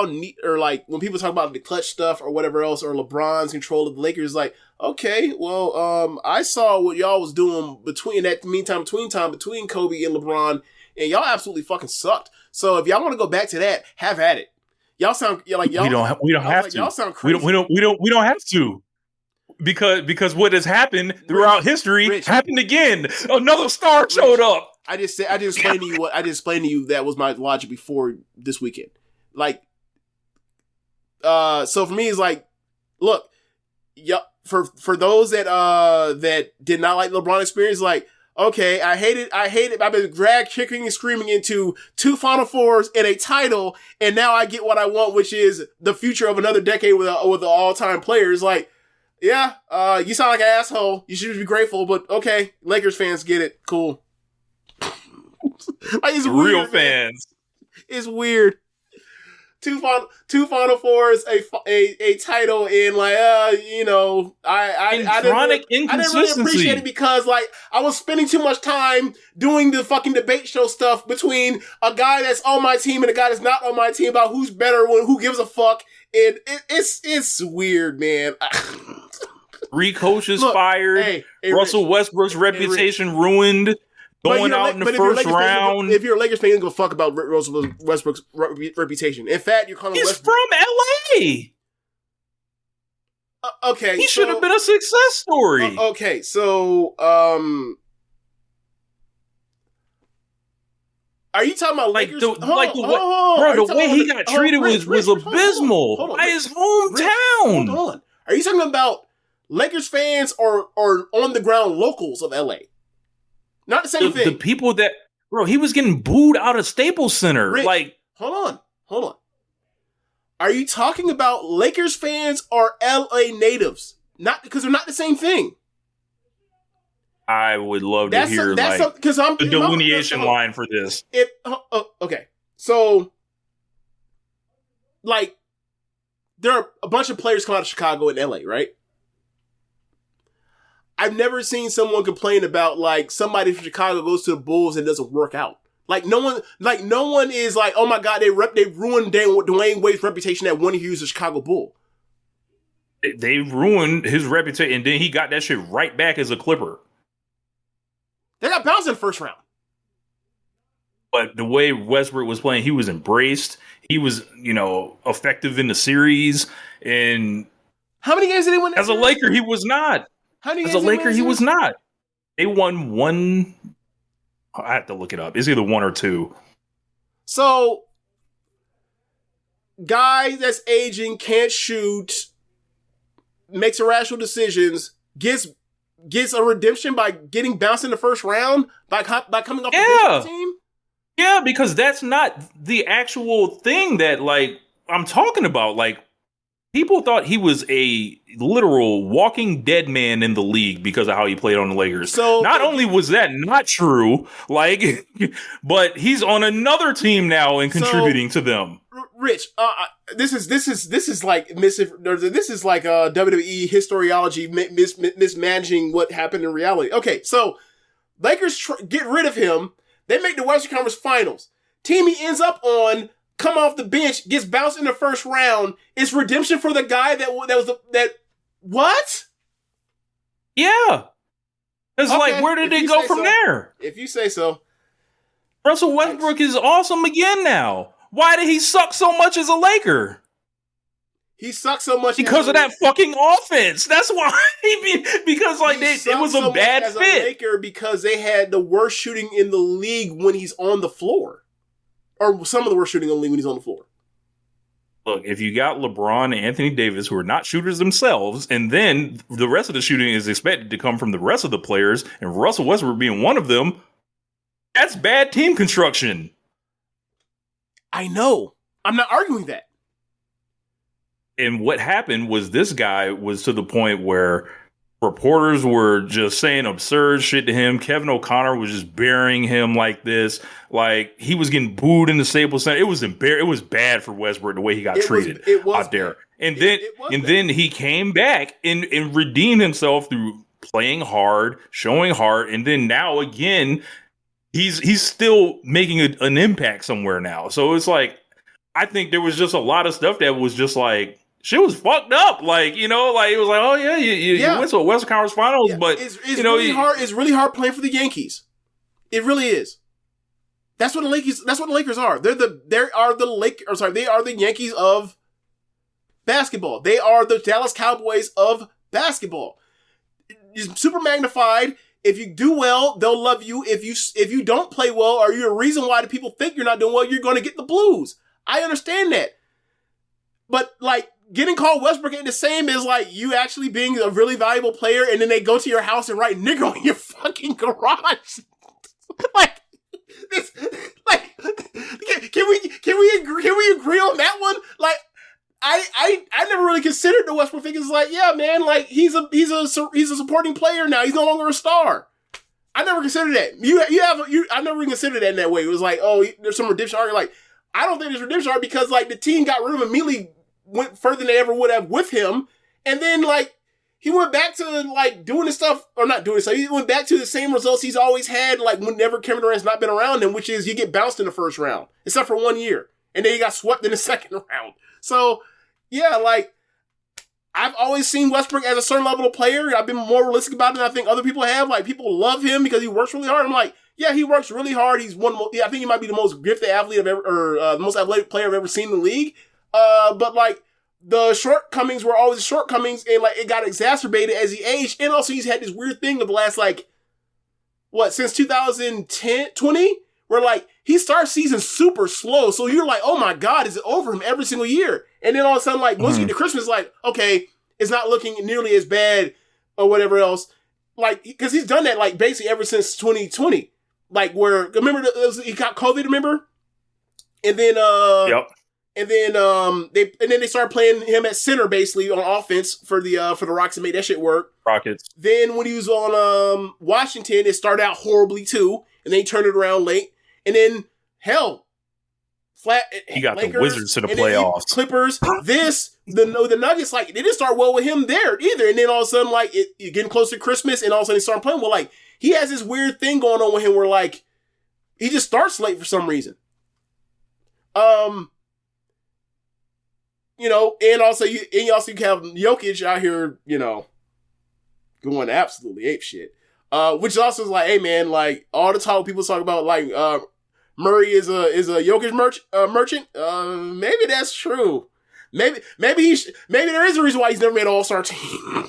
need, or like when people talk about the clutch stuff or whatever else, or LeBron's control of the Lakers, like, okay, well, I saw what y'all was doing between Kobe and LeBron, and y'all absolutely fucking sucked. So if y'all want to go back to that, have at it. Y'all sound like y'all. We don't have to. Y'all sound crazy. We don't have to. Because what has happened throughout history happened again. Another star showed up. I just explained to you that was my logic before this weekend. Like, so for me, it's like, look, yeah, for those that did not like the LeBron experience, like, okay, I hate it. I've been dragged kicking and screaming into 2 Final Fours and a title, and now I get what I want, which is the future of another decade with the all-time players. Like, yeah, you sound like an asshole. You should be grateful, but okay, Lakers fans get it. Cool. Like, it's real weird, fans. Man. It's weird. Two Final Fours, a title, and like, you know, I didn't really appreciate it because like I was spending too much time doing the fucking debate show stuff between a guy that's on my team and a guy that's not on my team about who's better, who gives a fuck, and it's weird, man. 3 coaches fired. Hey, Russell Westbrook's reputation ruined. Going out in the first round. If you're a Lakers fan, you don't give a fuck about Russell Westbrook's reputation. In fact, you're calling He's Westbrook from LA. Okay, he should have been a success story. Okay, so are you talking about like Lakers? The way he got treated was abysmal by his hometown. Hold on. Are you talking about Lakers fans or on the ground locals of LA? Not the same thing. The people that, he was getting booed out of Staples Center. Rick, like, hold on. Are you talking about Lakers fans or LA natives? Not because they're not the same thing. I would love to hear the delineation line for this. Okay, so like there are a bunch of players come out of Chicago and LA, right? I've never seen someone complain about like somebody from Chicago goes to the Bulls and doesn't work out. Like no one is like, oh my God, they ruined Dwayne Wade's reputation that when he was a Chicago Bull. They ruined his reputation, and then he got that shit right back as a Clipper. They got bounced in the first round. But the way Westbrook was playing, he was embraced. He was, effective in the series. And how many games did they win? As a Laker, he was not. How many as a Laker, he was not. They won one. I have to look it up. It's either one or two. So, guy that's aging, can't shoot, makes irrational decisions, gets a redemption by getting bounced in the first round by coming off the bench of the team. Yeah, because that's not the actual thing that I'm talking about. Like, people thought he was a literal walking dead man in the league because of how he played on the Lakers. So not only was that not true, but he's on another team now and contributing to them. Rich, this is like WWE historiology mismanaging what happened in reality. Okay, so Lakers get rid of him. They make the Western Conference Finals. Team he ends up on, come off the bench, gets bounced in the first round. It's redemption for the guy that what? Yeah. It's okay, where did it go from there? If you say so. Russell Westbrook is awesome again now. Why did he suck so much as a Laker? He sucked so much because of that fucking offense. That's why. Because it was a bad fit. As a Laker because they had the worst shooting in the league when he's on the floor, or some of the worst shooting in the league when he's on the floor. Look, if you got LeBron and Anthony Davis, who are not shooters themselves, and then the rest of the shooting is expected to come from the rest of the players, and Russell Westbrook being one of them, that's bad team construction. I know. I'm not arguing that. And what happened was this guy was to the point where reporters were just saying absurd shit to him. Kevin O'Connor was just burying him like this. Like, he was getting booed in the Staples Center. It was bad for Westbrook the way he got treated out there. And then he came back and redeemed himself through playing hard, showing heart, and then now again he's still making an impact somewhere now. So it's like, I think there was just a lot of stuff that was just like, shit was fucked up. It was like, oh yeah, you went to a Western Conference Finals, but it's really hard. It's really hard playing for the Yankees. It really is. That's what the Lakers are. They are the Yankees of basketball. They are the Dallas Cowboys of basketball. It's super magnified. If you do well, they'll love you. If you don't play well, or you're a reason why the people think you're not doing well, you're going to get the blues. I understand that. But getting called Westbrook ain't the same as you actually being a really valuable player, and then they go to your house and write nigger on your fucking garage. Can we agree on that one? I never really considered the Westbrook thing. It's yeah, man, he's a supporting player now. He's no longer a star. I never considered that. I never even considered that in that way. It was there's some redemption arc. I don't think there's redemption arc because the team got rid of him immediately, went further than they ever would have with him, and then he went back to doing the stuff, or not doing stuff. He went back to the same results he's always had whenever Kevin Durant's not been around him, which is you get bounced in the first round, except for 1 year, and then he got swept in the second round. So yeah, I've always seen Westbrook as a certain level of player. I've been more realistic about it than I think other people have. People love him because he works really hard. I'm yeah, he works really hard. He's I think he might be the most gifted athlete I've ever, or the most athletic player I've ever seen in the league. But the shortcomings were always shortcomings, and it got exacerbated as he aged. And also he's had this weird thing of the last since 2020, where he starts season super slow. So you're oh my God, is it over him every single year? And then all of a sudden, once you get to Christmas, okay, it's not looking nearly as bad or whatever else. Because he's done that basically ever since 2020. Where remember he got COVID, remember? And then yep. And then they started playing him at center basically on offense for the Rockets and made that shit work. Rockets. Then when he was on Washington, it started out horribly too, and then he turned it around late. And then hell, He got Lakers, the Wizards to the and then playoffs. Clippers. The Nuggets, like, they didn't start well with him there either. And then all of a sudden, like, it getting close to Christmas, and all of a sudden he started playing well. Like, he has this weird thing going on with him where, like, he just starts late for some reason. You know, and also you have Jokic out here, you know, going absolutely ape shit. Which also is like, hey man, like, all the time people talk about, like, Murray is a Jokic merchant. Maybe that's true. Maybe there is a reason why he's never made an All-Star team.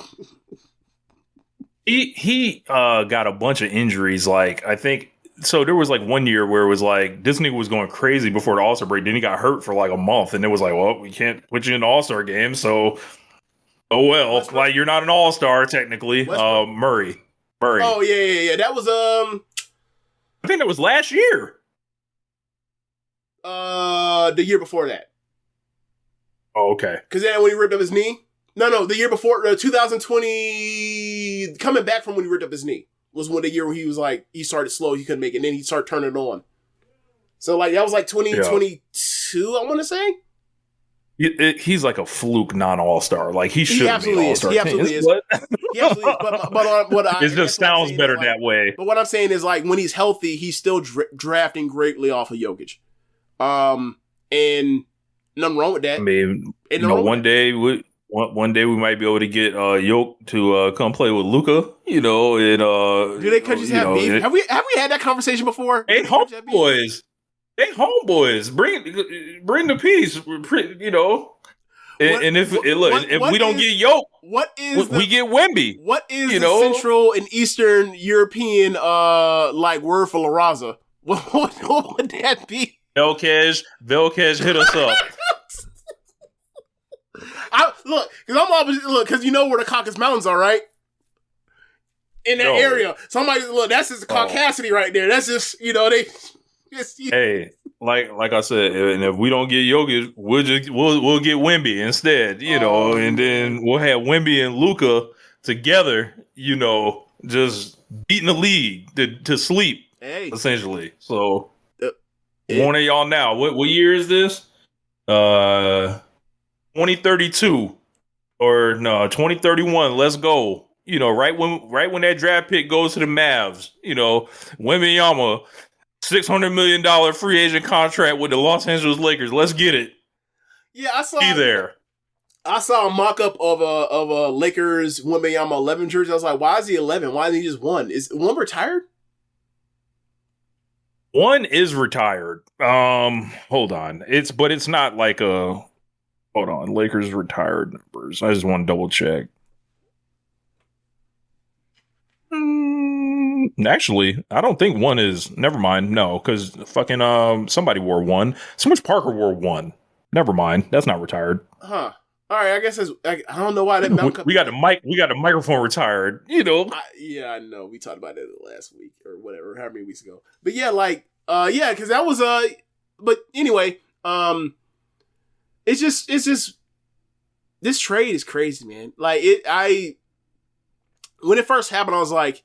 He got a bunch of injuries. Like, I think so. There was like one year where it was like this nigga was going crazy before the All-Star break. Then he got hurt for like a month, and it was like, well, we can't put you in the All-Star game. So, oh well, Westbrook. Like you're not an All-Star technically. Murray. Oh yeah. That was I think that was last year. The year before that. Oh, okay. Because then when he ripped up his knee. No, the year before, 2020, coming back from when he ripped up his knee, was one the year where he was like, he started slow, he couldn't make it, and then he started turning it on. So, like, that was like 2022, I want to say? He's like a fluke non-all-star. Like, he should be an all-star. He absolutely is. He absolutely is. But it just sounds better that way. But what I'm saying is, like, when he's healthy, he's still drafting greatly off of Jokic. And nothing wrong with that. I mean, you know, one day we might be able to get Yoke to come play with Luka. You know, and do they just have beef? Have we had that conversation before? Hey, homeboys. They homeboys. Bring the peace. You know. And if we don't get Yoke, we get Wemby. What is the Central and Eastern European like word for La Raza? What would that be? Velkej, hit us up. Because you know where the Caucasus Mountains are, right? In that area. Somebody, that's just caucasity right there. That's just, you know, they. Hey, like I said, and if we don't get Jokic, we'll get Wemby instead, you know, and then we'll have Wemby and Luka together, you know, just beating the league to sleep, essentially. So. One of y'all now. What year is this? 2032 or no 2031. Let's go. You know, right when that draft pick goes to the Mavs. You know, Wembanyama, $600 million free agent contract with the Los Angeles Lakers. Let's get it. Yeah, I saw. Be there. I saw a mock-up of a Lakers Wembanyama 11 jersey. I was like, why is he 11? Why isn't he just 1? Is 1 retired? 1 is retired. Hold on. It's not like a. Hold on. Lakers retired numbers. I just want to double check. Actually, I don't think 1 is. Never mind. No, because fucking somebody wore 1. So much Parker wore 1. Never mind. That's not retired. Huh. All right. I guess I don't know why that. We got the mic. We got the microphone retired. You know. Yeah, I know. We talked about that last week or whatever, how many weeks ago. But yeah, like, yeah, because that was But anyway, it's just this trade is crazy, man. Like when it first happened, I was like,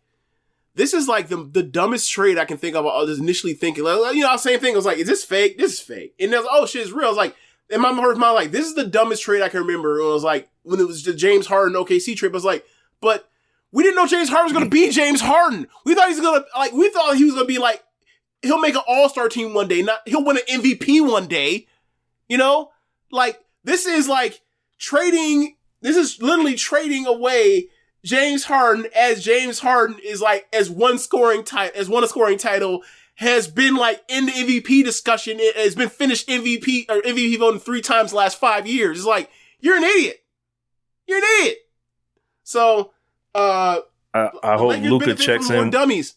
this is like the dumbest trade I can think of. I was initially thinking, like, you know, same thing. I was like, is this fake? This is fake. And I was like, oh shit, it's real. I was like, in my mind, like, this is the dumbest trade I can remember. And I was like, when it was the James Harden OKC trade, I was like, but we didn't know James Harden was going to be James Harden. We thought he was going to be like, he'll make an all-star team one day. He'll win an MVP one day. You know, like, this is literally trading away James Harden, as James Harden is like, has won a scoring title, has been like in the MVP discussion, it has been finished MVP voting 3 times the last 5 years. It's like, you're an idiot. You're an idiot. So, I hope Luka checks in. Dummies.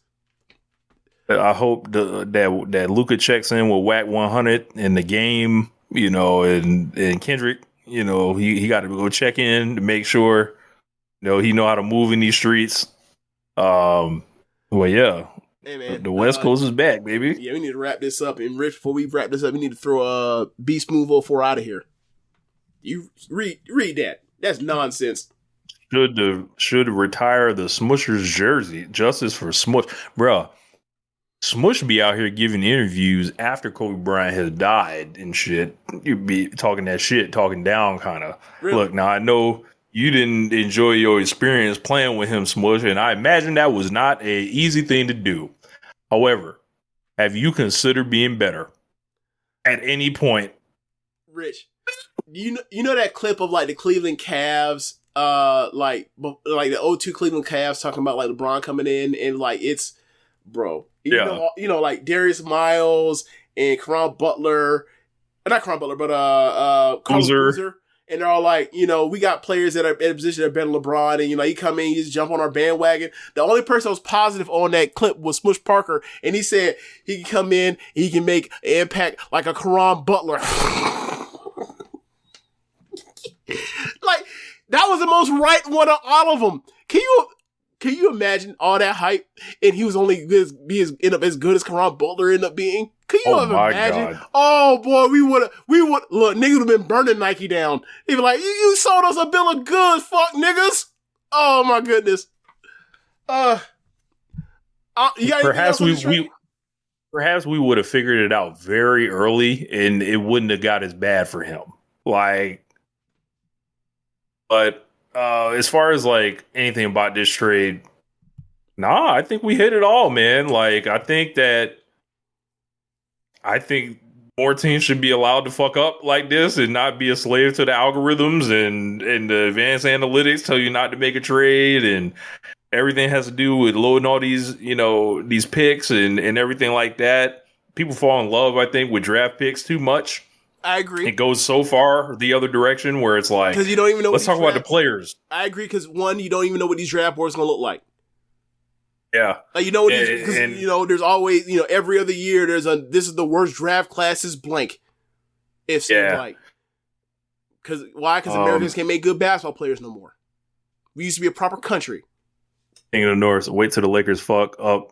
I hope that Luka checks in with WAC 100 in the game, you know, and Kendrick, you know, he got to go check in to make sure, you know, he know how to move in these streets. Well, yeah. Hey, man, the West Coast is back, baby. Yeah, we need to wrap this up. And Rich, before we wrap this up, we need to throw Beast Move 04 out of here. You read that. That's nonsense. Should retire the Smushers jersey. Justice for Smush. Bruh. Smush be out here giving interviews after Kobe Bryant has died and shit. You'd be talking that shit, talking down kind of. Really? Look, now I know you didn't enjoy your experience playing with him, Smush, and I imagine that was not a easy thing to do. However, have you considered being better at any point? Rich, you know that clip of like the Cleveland Cavs, like the '02 Cleveland Cavs talking about like LeBron coming in and like it's, bro. You know, like Darius Miles and Caron Butler, not Caron Butler, but Carlos Boozer. And they're all like, you know, we got players that are in a position that are better than LeBron, and you know, he come in, he just jump on our bandwagon. The only person that was positive on that clip was Smush Parker, and he said he can come in, he can make an impact like a Caron Butler. Like, that was the most right one of all of them. Can you imagine all that hype, and he was only end up as good as Caron Butler ended up being? Can you imagine? God. Oh boy, we would look, niggas would have been burning Nike down. They'd be like, you sold us a bill of goods, fuck niggas. Oh my goodness. Perhaps we would have figured it out very early, and it wouldn't have got as bad for him. But as far as like anything about this trade, I think we hit it all, man. Like, I think more teams should be allowed to fuck up like this and not be a slave to the algorithms and the advanced analytics tell you not to make a trade, and everything has to do with loading all these, you know, these picks and everything like that. People fall in love, I think, with draft picks too much. I agree. It goes so far the other direction where it's like, because you don't even know. Let's talk about the players. I agree, because one, you don't even know what these draft boards are going to look like. Yeah, like, you know what? Because you know, there's always, you know, every other year this is the worst draft classes blank. It seems like, because why? Because Americans can't make good basketball players no more. We used to be a proper country. King of the North. Wait till the Lakers fuck up.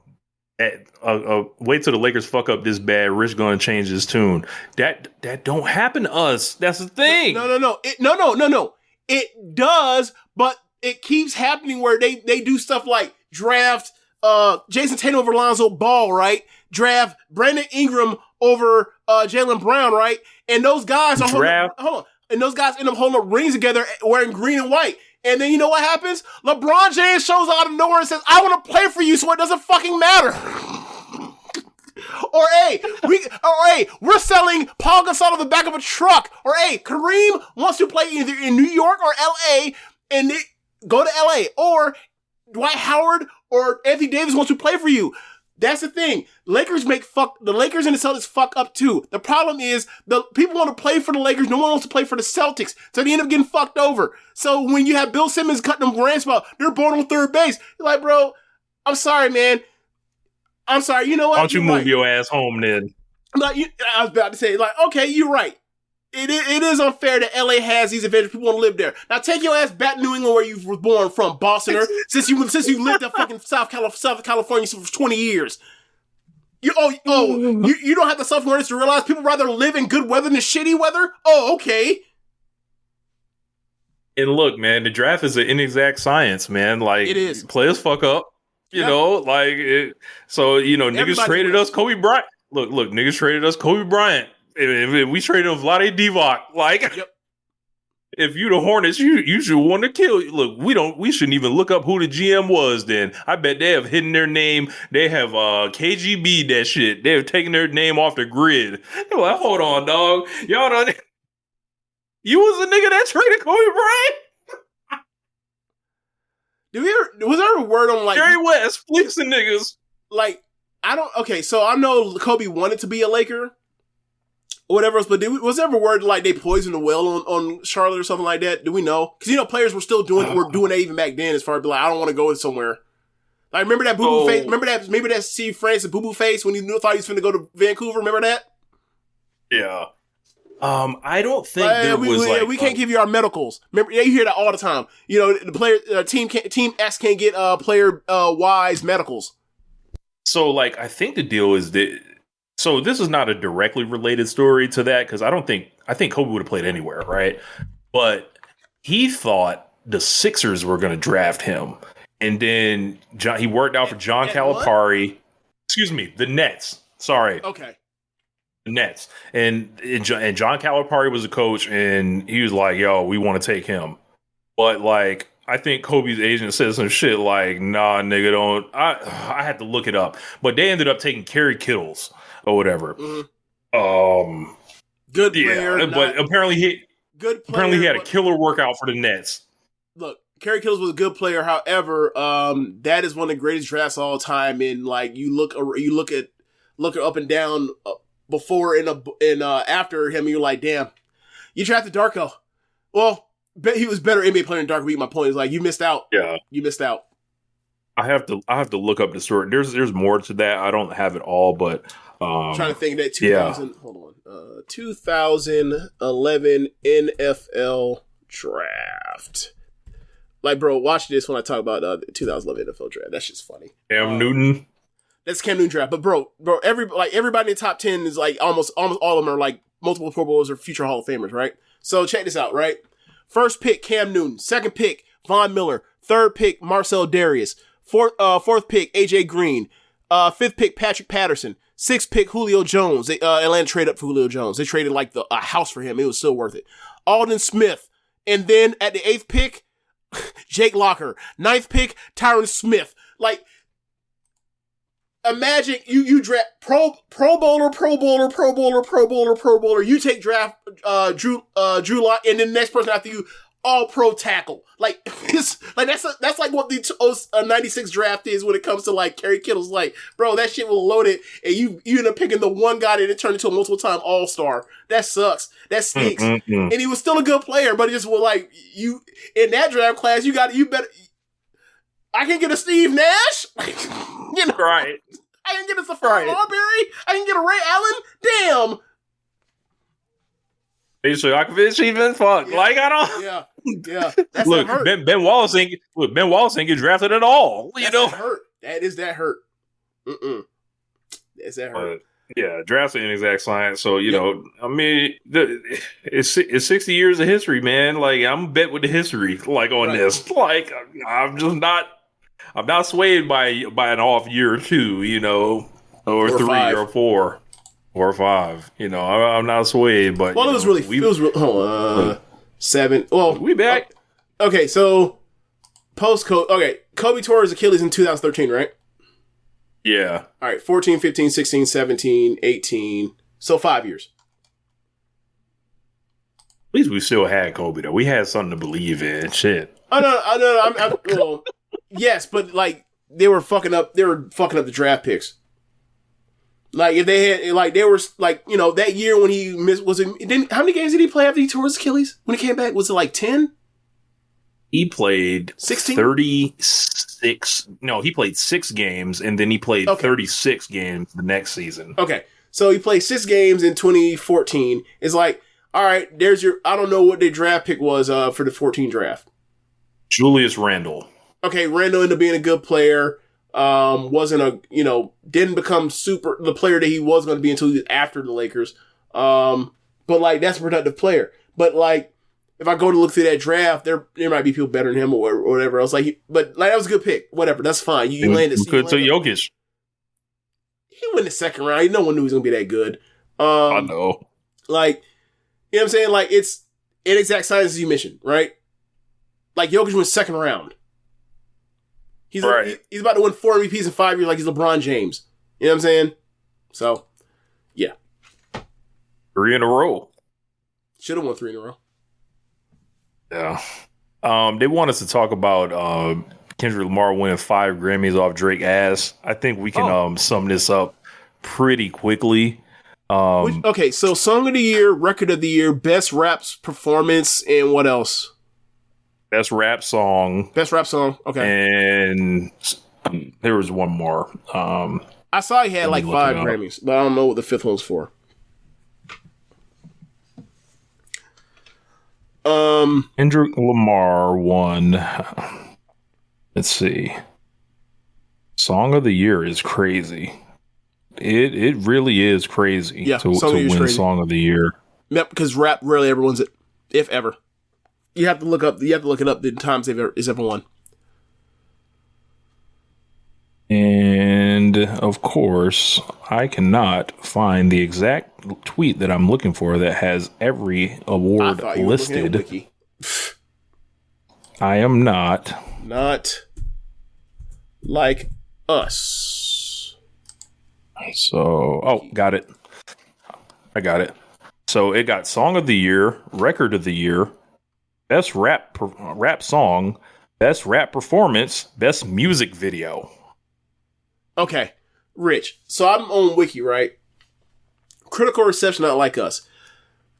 Wait till the Lakers fuck up this bad. Rich gonna change his tune. That don't happen to us. That's the thing. No. It does, but it keeps happening where they do stuff like draft Jason Tatum over Lonzo Ball, right? Draft Brandon Ingram over Jaylen Brown, right? And those guys are and those guys end up holding up rings together wearing green and white. And then you know what happens? LeBron James shows out of nowhere and says, I want to play for you, so it doesn't fucking matter. Or we're selling Paul Gasol on the back of a truck. Or Kareem wants to play either in New York or LA, and they go to LA. Or Dwight Howard or Anthony Davis wants to play for you. That's the thing. The Lakers and the Celtics fuck up too. The problem is the people want to play for the Lakers. No one wants to play for the Celtics. So they end up getting fucked over. So when you have Bill Simmons cutting them grants about they're born on third base, you're like, bro, I'm sorry, man. I'm sorry. You know what? Why don't you move your ass home then? I was about to say, like, okay, you're right. It is unfair that LA has these advantages. People want to live there. Now take your ass back to New England where you were born from, Bostoner. since you lived in fucking South California for 20 years. You don't have the self-awareness to realize people rather live in good weather than shitty weather? Oh, okay. And look, man, the draft is an inexact science, man. Like, it is. Players fuck up. You know, like it. So, you know, niggas traded us Kobe Bryant. Look, niggas traded us Kobe Bryant. If we traded him Vlade Divac, like, if you the Hornets, you should want to kill. Look, we shouldn't even look up who the GM was. Then I bet they have hidden their name. They have KGB that shit. They have taken their name off the grid. They're like, hold on, dog, y'all done. You was the nigga that traded Kobe Bryant. Was there a word on like Jerry West fleecing niggas? Like, so I know Kobe wanted to be a Laker. Or whatever else, but was there ever word like they poisoned the well on Charlotte or something like that? Do we know? Because you know players were still doing that even back then. As far as like, I don't want to go somewhere. Like, remember that boo boo face? Remember that Steve Francis boo boo face when he thought he was going to go to Vancouver? Remember that? Yeah. I don't think we can't give you our medicals. Remember, you hear that all the time. You know, the player team X can't get player Y's medicals. So like, I think the deal is that. So this is not a directly related story to that, because I think Kobe would have played anywhere, right? But he thought the Sixers were going to draft him, and then he worked out for John Calipari. Excuse me, the Nets. Sorry. Okay. The Nets. And John Calipari was the coach, and he was like, yo, we want to take him. But, like, I think Kobe's agent said some shit like, nah, nigga, don't. I had to look it up. But they ended up taking Kerry Kittles or whatever. Mm-hmm. Good player. Yeah, but apparently he had a killer workout for the Nets. Look, Kerry Kittles was a good player. However, that is one of the greatest drafts of all time. And like you look up and down before and after him, you're like, damn, you drafted Darko. Well, bet he was better NBA player than Darko. My point is like you missed out. Yeah, you missed out. I have to look up the story. There's more to that. I don't have it all, but I'm trying to think that 2000. Yeah. Hold on. 2011 NFL draft. Like, bro, watch this when I talk about the 2011 NFL draft. That's just funny. Cam Newton. That's Cam Newton draft. But bro, everybody in the top 10 is like almost all of them are like multiple Pro Bowlers or future Hall of Famers, right? So check this out, right? First pick, Cam Newton. Second pick, Von Miller. Third pick, Marcel Darius. Fourth pick, AJ Green. Fifth pick, Patrick Patterson. Sixth pick, Julio Jones. Atlanta traded up for Julio Jones. They traded like a house for him. It was still worth it. Alden Smith. And then at the 8th pick, Jake Locker. 9th pick, Tyron Smith. Like, imagine you draft Pro Bowler. You take draft Drew Lock, and then the next person after you, all pro tackle. Like it's like that's like what the 96 draft is when it comes to like Kerry Kittles. Like, bro, that shit was loaded, and you end up picking the one guy that it turned into a multiple time all-star. That sucks. That stinks. And he was still a good player, but it just was like you in that draft class. You better. I can get a Steve Nash. Like, you know, right? I can get a Safari Marbury. I can get a Ray Allen. Damn. Yakovich even fuck. Yeah. Like I don't. Yeah. That's look, Ben Wallace ain't get drafted at all. You know, hurt. That hurt. That's that hurt. Yeah, drafts ain't exact science. So you know, I mean, it's 60 years of history, man. Like I'm bet with the history, like on this. Like I'm just not. I'm not swayed by an off year or two, you know, or 3 or 4. Or 5, you know, I'm not swayed, but well, it was really 7. Well, we back. Okay, so post Kobe. Okay, Kobe tore his Achilles in 2013, right? Yeah. All right, 14, 15, 16, 17, 18. So 5 years. At least we still had Kobe though. We had something to believe in. Shit. I know. Well, yes, but like they were fucking up the draft picks. Like if they had, like they were, like you know that year when he missed, how many games did he play after he tore his Achilles? When he came back, was it like 10? He played 16? 36. No, he played 6 games, and then he played 36 games the next season. Okay, so he played 6 games in 2014. It's like, all right, there's your. I don't know what their draft pick was for the 14 draft. Julius Randle. Okay, Randle ended up being a good player. Didn't become the player that he was going to be until after the Lakers. But like, that's a productive player. But like, if I go to look through that draft, there might be people better than him or whatever else. But that was a good pick. Whatever, that's fine. You landed. Good to Jokic. He went the second round. No one knew he was going to be that good. I know. Like, you know what I'm saying? Like, it's inexact science as you mentioned, right? Like, Jokic went second round. He's about to win 4 MVPs in 5 years like he's LeBron James. You know what I'm saying? So, yeah. 3 in a row. Should have won 3 in a row. Yeah. They want us to talk about Kendrick Lamar winning 5 Grammys off Drake ass. I think we can sum this up pretty quickly. Okay, so Song of the Year, Record of the Year, Best Raps Performance, and what else? Best rap song. Okay. And there was one more. I saw he had like 5 Grammys, but I don't know what the 5th one was for. Kendrick Lamar won. Let's see. Song of the Year is crazy. It really is crazy to win Song of the Year. Yep, because rap rarely ever wins it, if ever. You have to look it up the times it's ever won. And And of course, I cannot find the exact tweet that I'm looking for that has every award listed. I am not. Not like us. So, got it. I got it. So it got Song of the Year, Record of the Year, Best Rap Song, Best Rap Performance, Best Music Video. Okay, Rich. So I'm on Wiki, right? Critical reception, Not Like Us.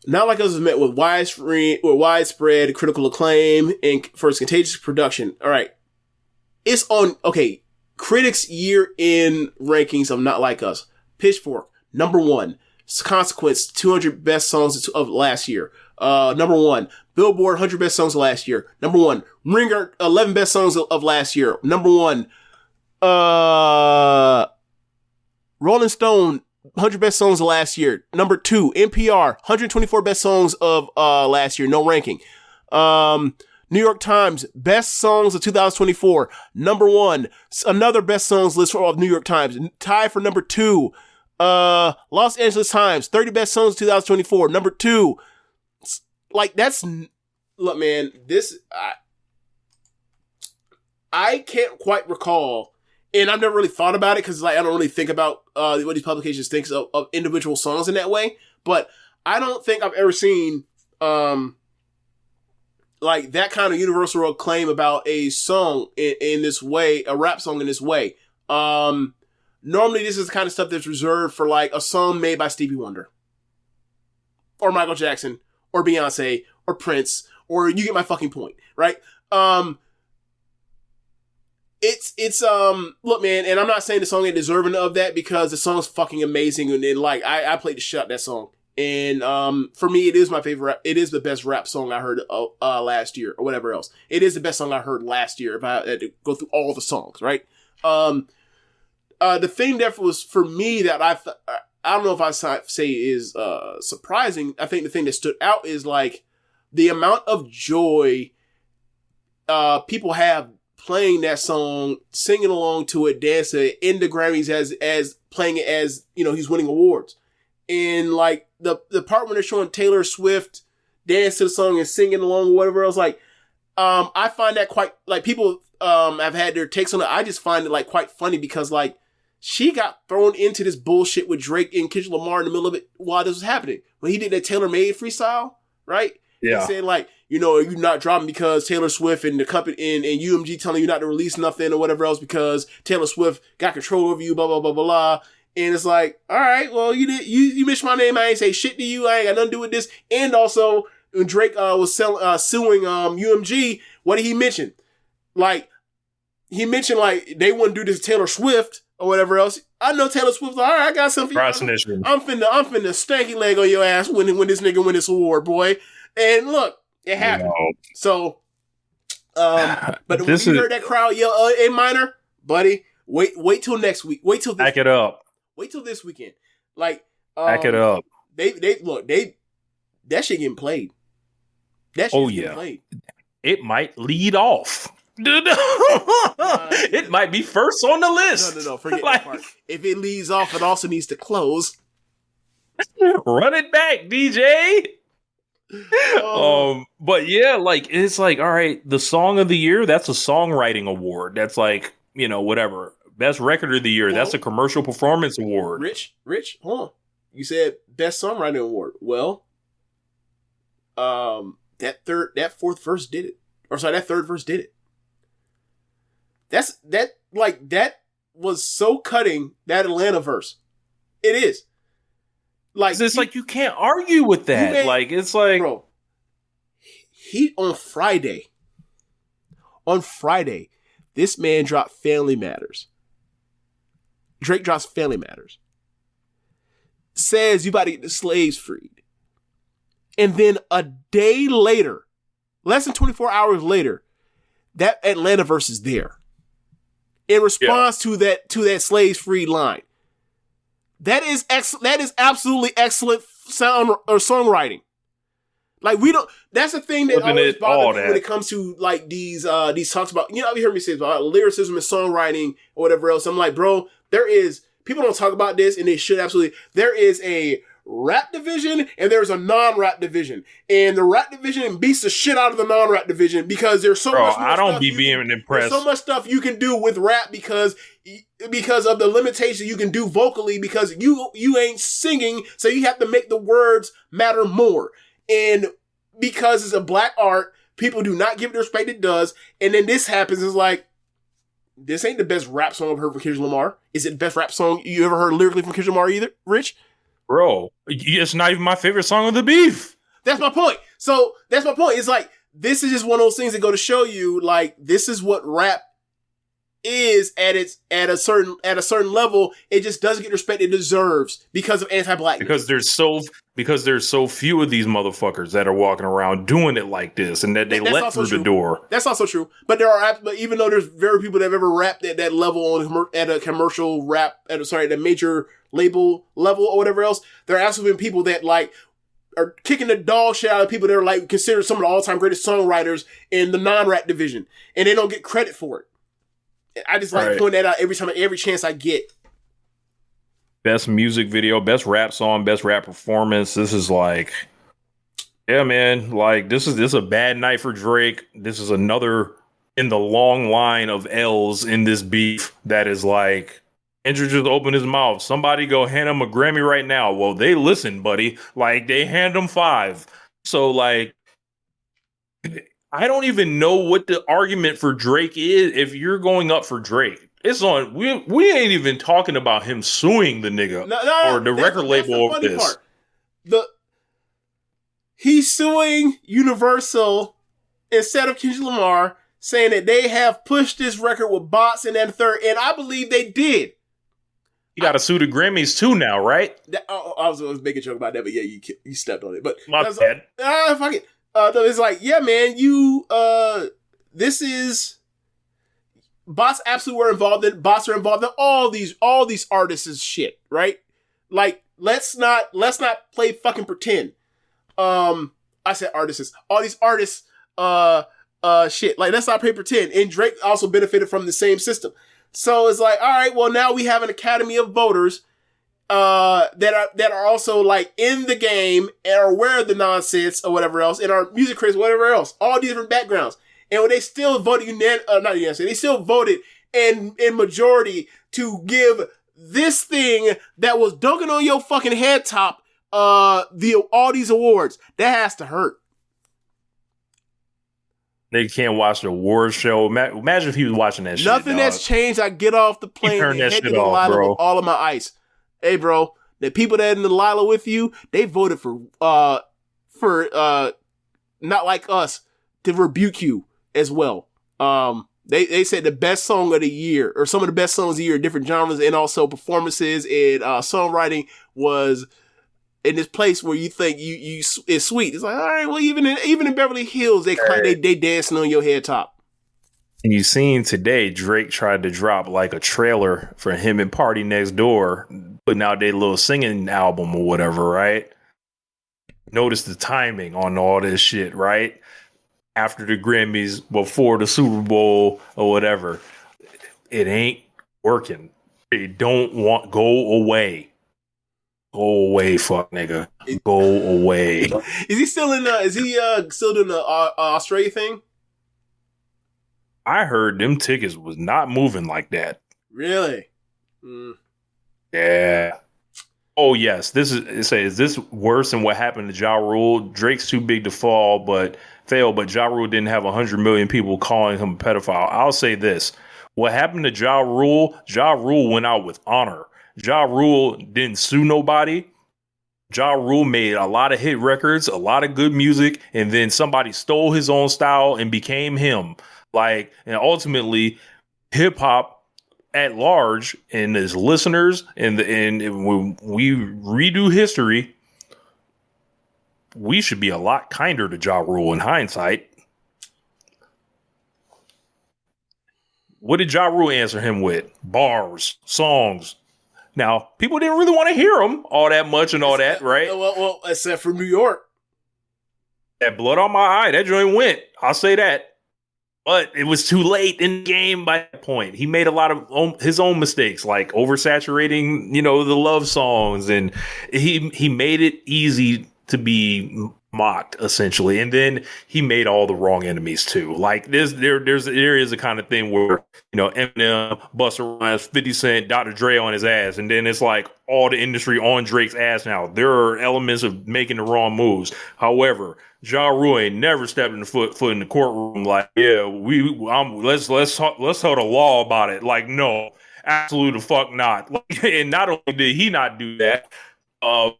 Not Like Us is met with widespread critical acclaim and for its contagious production. All right. It's on, critics year in rankings of Not Like Us. Pitchfork, number 1. Consequence, 200 best songs of last year. Number 1. Billboard, 100 best songs of last year. Number 1. Ringer, 11 best songs of last year. Number 1. Rolling Stone, 100 best songs of last year. Number 2, NPR, 124 best songs of last year. No ranking. New York Times, best songs of 2024. Number 1, another best songs list of New York Times. Tied for number 2. Los Angeles Times, 30 best songs of 2024. Number 2. Look, man, I can't quite recall. And I've never really thought about it because I don't really think about what these publications think of individual songs in that way. But I don't think I've ever seen that kind of universal acclaim about a song in this way, a rap song in this way. Normally this is the kind of stuff that's reserved for a song made by Stevie Wonder or Michael Jackson or Beyonce or Prince, or you get my fucking point, right? It's look, man, and I'm not saying the song ain't deserving of that because the song's fucking amazing, and then I played the shit out of that song, and for me it is my favorite. It is the best rap song I heard last year or whatever else. It is the best song I heard last year if I had to go through all the songs, right? The thing that was for me that I don't know if I say is surprising. I think the thing that stood out is the amount of joy people have playing that song, singing along to it, dancing in the Grammys as playing it as, he's winning awards. And the part when they're showing Taylor Swift dance to the song and singing along or whatever else, I find that quite, people have had their takes on it. I just find it quite funny because she got thrown into this bullshit with Drake and Kendrick Lamar in the middle of it while this was happening. When he did that Taylor Made freestyle, right? Yeah. He said you're not dropping because Taylor Swift and the company and UMG telling you not to release nothing or whatever else because Taylor Swift got control over you, blah, blah, blah, blah, blah. And it's all right, well, you mentioned my name. I ain't say shit to you. I ain't got nothing to do with this. And also when Drake was suing UMG, what did he mention? He mentioned they wouldn't do this to Taylor Swift or whatever else. I know Taylor Swift's all right, I got something for you. I'm finna stanky leg on your ass when this nigga win this award, boy. And look, it happened. So, but when you heard that crowd yell A minor, buddy, wait till next week. Wait till this back it up. Wait till this weekend. Back it up. They that shit getting played. That shit getting played. It might lead off. It might be first on the list. No. Forget that part. If it leads off, it also needs to close. Run it back, DJ. But yeah, it's all right. The song of the year, that's a songwriting award. That's whatever. Best record of the year, that's a commercial performance award. Rich, hold on. You said best songwriting award. Well, that fourth verse did it. Or sorry, that third verse did it. That was so cutting, that Atlanta verse. It is. It's you can't argue with that. Bro, he on Friday, this man dropped Family Matters. Drake drops Family Matters. Says you about to get the slaves freed. And then a day later, less than 24 hours later, that Atlanta verse is there. In response to that slaves freed line. That is absolutely excellent sound or songwriting. That's the thing that always bothers me when it comes to these talks about, you heard me say about lyricism and songwriting or whatever else. I'm bro, people don't talk about this, and they should absolutely. There is a rap division and there's a non-rap division, and the rap division beats the shit out of the non-rap division because there's so much. I don't be being impressed. There's so much stuff you can do with rap because of the limitations you can do vocally because you ain't singing, so you have to make the words matter more. And because it's a black art, people do not give it the respect it does. And then this happens, it's like, this ain't the best rap song I've heard from Kendrick Lamar. Is it the best rap song you ever heard lyrically from Kendrick Lamar either, Rich? Bro, it's not even my favorite song of the beef. That's my point. So that's my point. It's like, this is just one of those things that go to show you, like, this is what rap is at a certain level. It just doesn't get the respect it deserves because of anti-blackness. Because there's so few of these motherfuckers that are walking around doing it like this, and that they let through the door. That's also true. But but even though there's very people that have ever rapped at that level at a commercial rap at a major label level or whatever else, there have also been people that like are kicking the dog shit out of people that are like considered some of the all-time greatest songwriters in the non-rap division, and they don't get credit for it. I just like pointing that out every chance I get. Best music video, best rap song, best rap performance. This is like, yeah, man. Like this is a bad night for Drake. This is another in the long line of L's in this beef that is like, Andrew just opened his mouth. Somebody go hand him a Grammy right now. Well, they listen, buddy. Like they hand him 5. So like, I don't even know what the argument for Drake is if you're going up for Drake. It's on. We ain't even talking about him suing the nigga or the record label over this. He's suing Universal instead of Kendrick Lamar, saying that they have pushed this record with bots and that third, and I believe they did. You got to sue the Grammys too now, right? I was making a joke about that, but yeah, you stepped on it. But my bad. Fuck it. It's like, yeah, man, this is. Bots absolutely were involved in. Bots are involved in all these artists' shit, right? Like, let's not play fucking pretend. I said artists. All these artists, shit. Like, let's not play pretend. And Drake also benefited from the same system. So it's like, all right, well, now we have an academy of voters, that are also like in the game and are aware of the nonsense or whatever else, and our music critics, whatever else, all these different backgrounds. And when they still voted they still voted in majority to give this thing that was dunking on your fucking head top, all these awards. That has to hurt. They can't watch the award show. Imagine if he was watching that shit. Nothing that's changed. I get off the plane and head to Delilah with all of my ice. Hey, bro, the people that in Delilah with you, they voted for not like us to rebuke you as well. They said the best song of the year, or some of the best songs of the year, different genres, and also performances and songwriting was in this place where you think you it's sweet. It's like, all right, well, even in Beverly Hills, they dancing on your head top. And you seen today, Drake tried to drop like a trailer for him and Party Next Door, putting out their little singing album or whatever, right? Notice the timing on all this shit, right? After the Grammys, before the Super Bowl or whatever. It ain't working. They don't want, go away. Go away, fuck nigga. Go away. Is he still still doing the Australia thing? I heard them tickets was not moving like that. Really? Yeah. Oh yes. Is this worse than what happened to Ja Rule? Drake's too big to fail, but Ja Rule didn't have 100 million people calling him a pedophile. I'll say this. What happened to Ja Rule went out with honor. Ja Rule didn't sue nobody. Ja Rule made a lot of hit records, a lot of good music, and then somebody stole his own style and became him. Like, and ultimately, hip hop at large and his listeners, and when we redo history, we should be a lot kinder to Ja Rule in hindsight. What did Ja Rule answer him with? Bars, songs. Now, people didn't really want to hear him all that much and all that, right? Well, except for New York. That Blood on My Eye, that joint went. I'll say that. But it was too late in the game by that point. He made a lot of his own mistakes, like oversaturating, the love songs, and he made it easy to be mocked, essentially. And then he made all the wrong enemies too. Like there is a kind of thing where Eminem, Busta Rhymes, 50 Cent, Dr. Dre on his ass, and then it's like all the industry on Drake's ass now. There are elements of making the wrong moves. However, Ja Rule ain't never stepped in the foot in the courtroom like, yeah, let's hold a law about it. Like, no, absolutely the fuck not. Like, and not only did he not do that,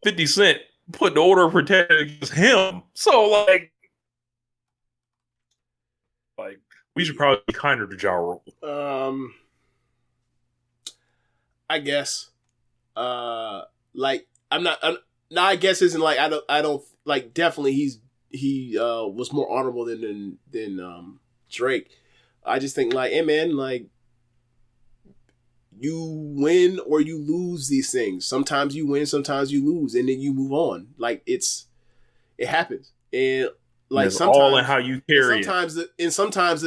50 Cent put the order of protection against him. So like we should probably be kinder to Ja Rule. I guess. I guess isn't like I don't like definitely he was more honorable than Drake. I just think like, hey man, like you win or you lose these things. Sometimes you win, sometimes you lose, and then you move on. Like it happens, and like it's sometimes all in how you carry it. Sometimes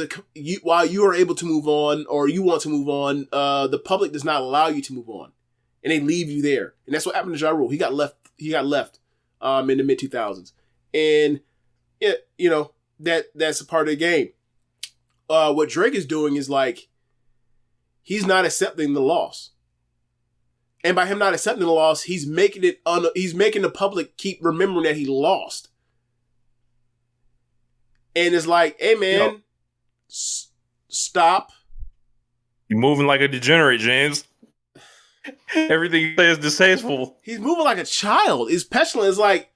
while you are able to move on or you want to move on, the public does not allow you to move on, and they leave you there. And that's what happened to Ja Rule. He got left in the mid 2000s, and that's a part of the game. What Drake is doing is like, he's not accepting the loss. And by him not accepting the loss, he's making the public keep remembering that he lost. And it's like, hey man, stop. You're moving like a degenerate, James. Everything you say is distasteful. He's moving like a child. It's petulant. It's like,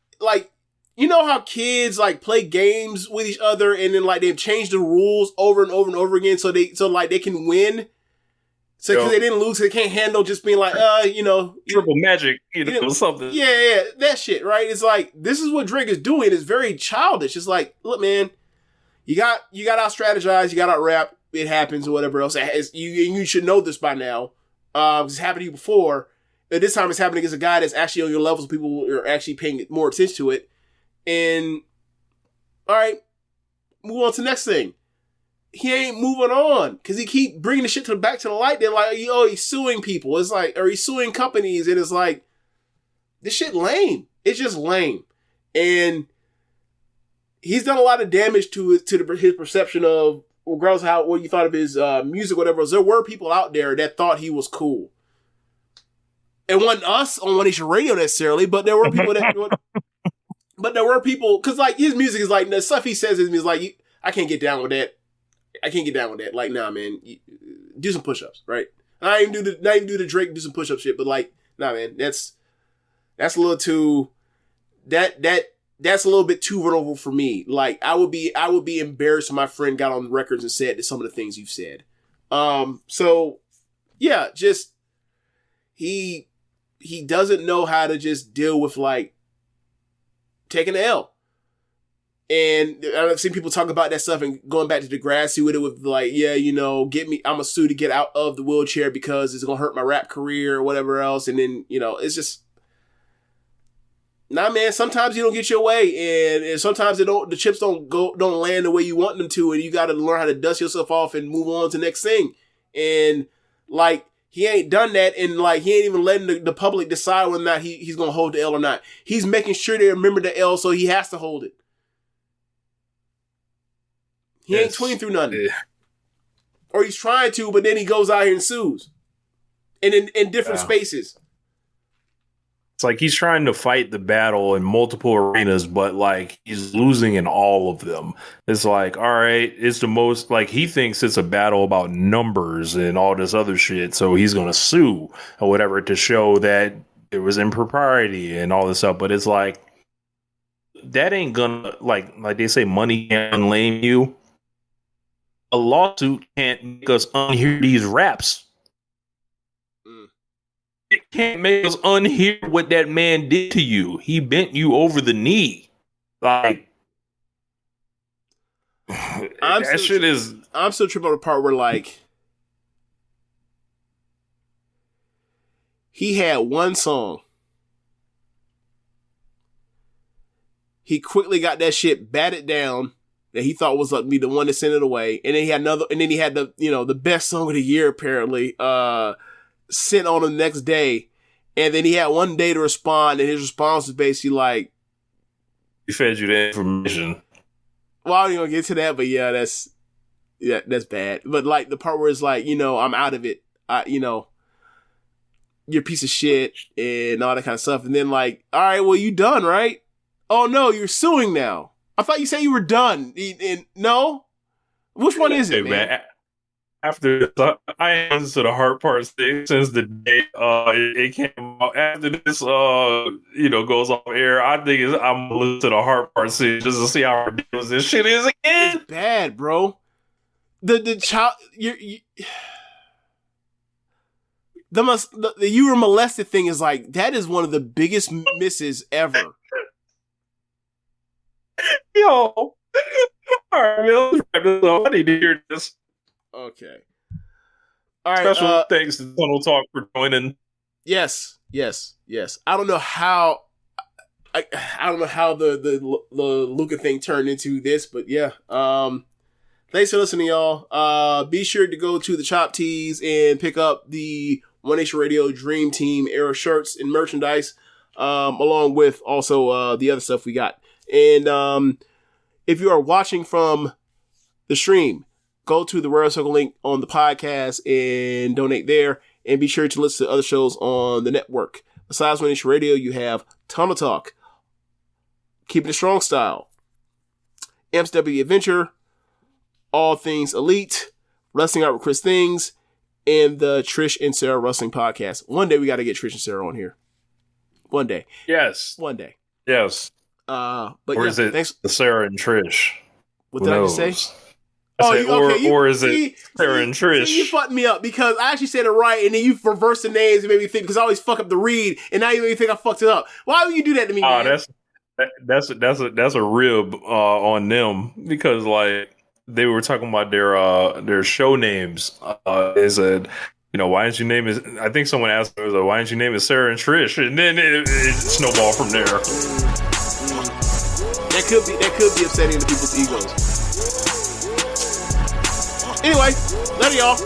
you know how kids like play games with each other and then like they've changed the rules over and over and over again so they can win. So because they didn't lose, they can't handle just being like, triple magic, something. Yeah, that shit, right? It's like, this is what Drake is doing. It's very childish. It's like, look, man, you got out strategize, you got out rap. It happens or whatever else. You should know this by now. It's happened to you before. But this time it's happening against a guy that's actually on your level, so people are actually paying more attention to it. And all right, move on to the next thing. He ain't moving on because he keep bringing the shit back to the light. They're like, he's suing people. It's like, or he's suing companies, and it's like, this shit lame. It's just lame, and he's done a lot of damage to his perception of, regardless of what you thought of his music, whatever else. There were people out there that thought he was cool. It wasn't us on One Nation Radio necessarily, but there were people that. But there were people, because like his music is like, the stuff he says is like, I can't get down with that. I can't get down with that. Like, nah, man, do some push-ups, right? I ain't do the Drake do some push-up shit, but like, nah, man, that's a little too, that's a little bit too vulnerable for me. Like, I would be embarrassed if my friend got on the records and said some of the things you've said. So yeah, just he doesn't know how to just deal with like taking the L. And I've seen people talk about that stuff and going back to Degrassi with it, with like, yeah, get me, I'm a sue to get out of the wheelchair because it's going to hurt my rap career or whatever else. And then, it's just, nah, man, sometimes you don't get your way, and sometimes the chips don't land the way you want them to, and you got to learn how to dust yourself off and move on to the next thing. And like, he ain't done that, and like, he ain't even letting the public decide whether or not he's going to hold the L or not. He's making sure they remember the L, so he has to hold it. He ain't tweeting through nothing. Or he's trying to, but then he goes out here and sues. And in different spaces. It's like he's trying to fight the battle in multiple arenas, but like he's losing in all of them. It's like, all right, it's the most, like, he thinks it's a battle about numbers and all this other shit, so he's gonna sue or whatever to show that there was impropriety and all this stuff. But it's like, that ain't gonna, like they say, money can't lame you. A lawsuit can't make us unhear these raps. It can't make us unhear what that man did to you. He bent you over the knee. Like, I'm still tripping on the part where like, he had one song. He quickly got that shit batted down that he thought was going to be the one to send it away. And then he had the best song of the year, apparently, sent on the next day. And then he had one day to respond, and his response was basically like, he fed you the information. Well, I don't even get to that, but that's bad. But like the part where it's like, I'm out of it. You're a piece of shit and all that kind of stuff. And then like, all right, well, you done, right? Oh no, you're suing now. I thought you said you were done. No? Which one is it, man? After I listened to the hard part since the day it came out. After this, goes off air, I think I'm gonna listen to the hard part just to see how ridiculous this shit is again. It's bad, bro. The child, you were molested thing is like, that is one of the biggest misses ever. Yo, all right, man, I need to hear this. Okay. All right. Special thanks to Tunnel Talk for joining. Yes. I don't know how. I don't know how the Luka thing turned into this, but yeah. Thanks for listening, y'all. Be sure to go to the Chop Tees and pick up the One Nation Radio Dream Team era shirts and merchandise, along with also the other stuff we got. And if you are watching from the stream, go to the Royal Circle link on the podcast and donate there. And be sure to listen to other shows on the network. Besides One Nation Radio, you have Tunnel Talk, Keepin It Strong Style, MCW Adventure, All Things Elite, Wrestling Out with Chris Things, and the Trish and Sarah Wrestling Podcast. One day we got to get Trish and Sarah on here. One day. Yes. One day. Yes. But or is it the Sarah and Trish? What did I just say? Or is it Sarah and Trish? You fucked me up because I actually said it right, and then you reversed the names and made me think, because I always fuck up the read, and now you made me think I fucked it up. Why would you do that to me, man? That's a rib on them, because like they were talking about their show names. They said, why didn't you name it? I think someone asked me, why didn't you name it Sarah and Trish? And then it snowballed from there. That could be upsetting to people's egos. Anyway, love y'all.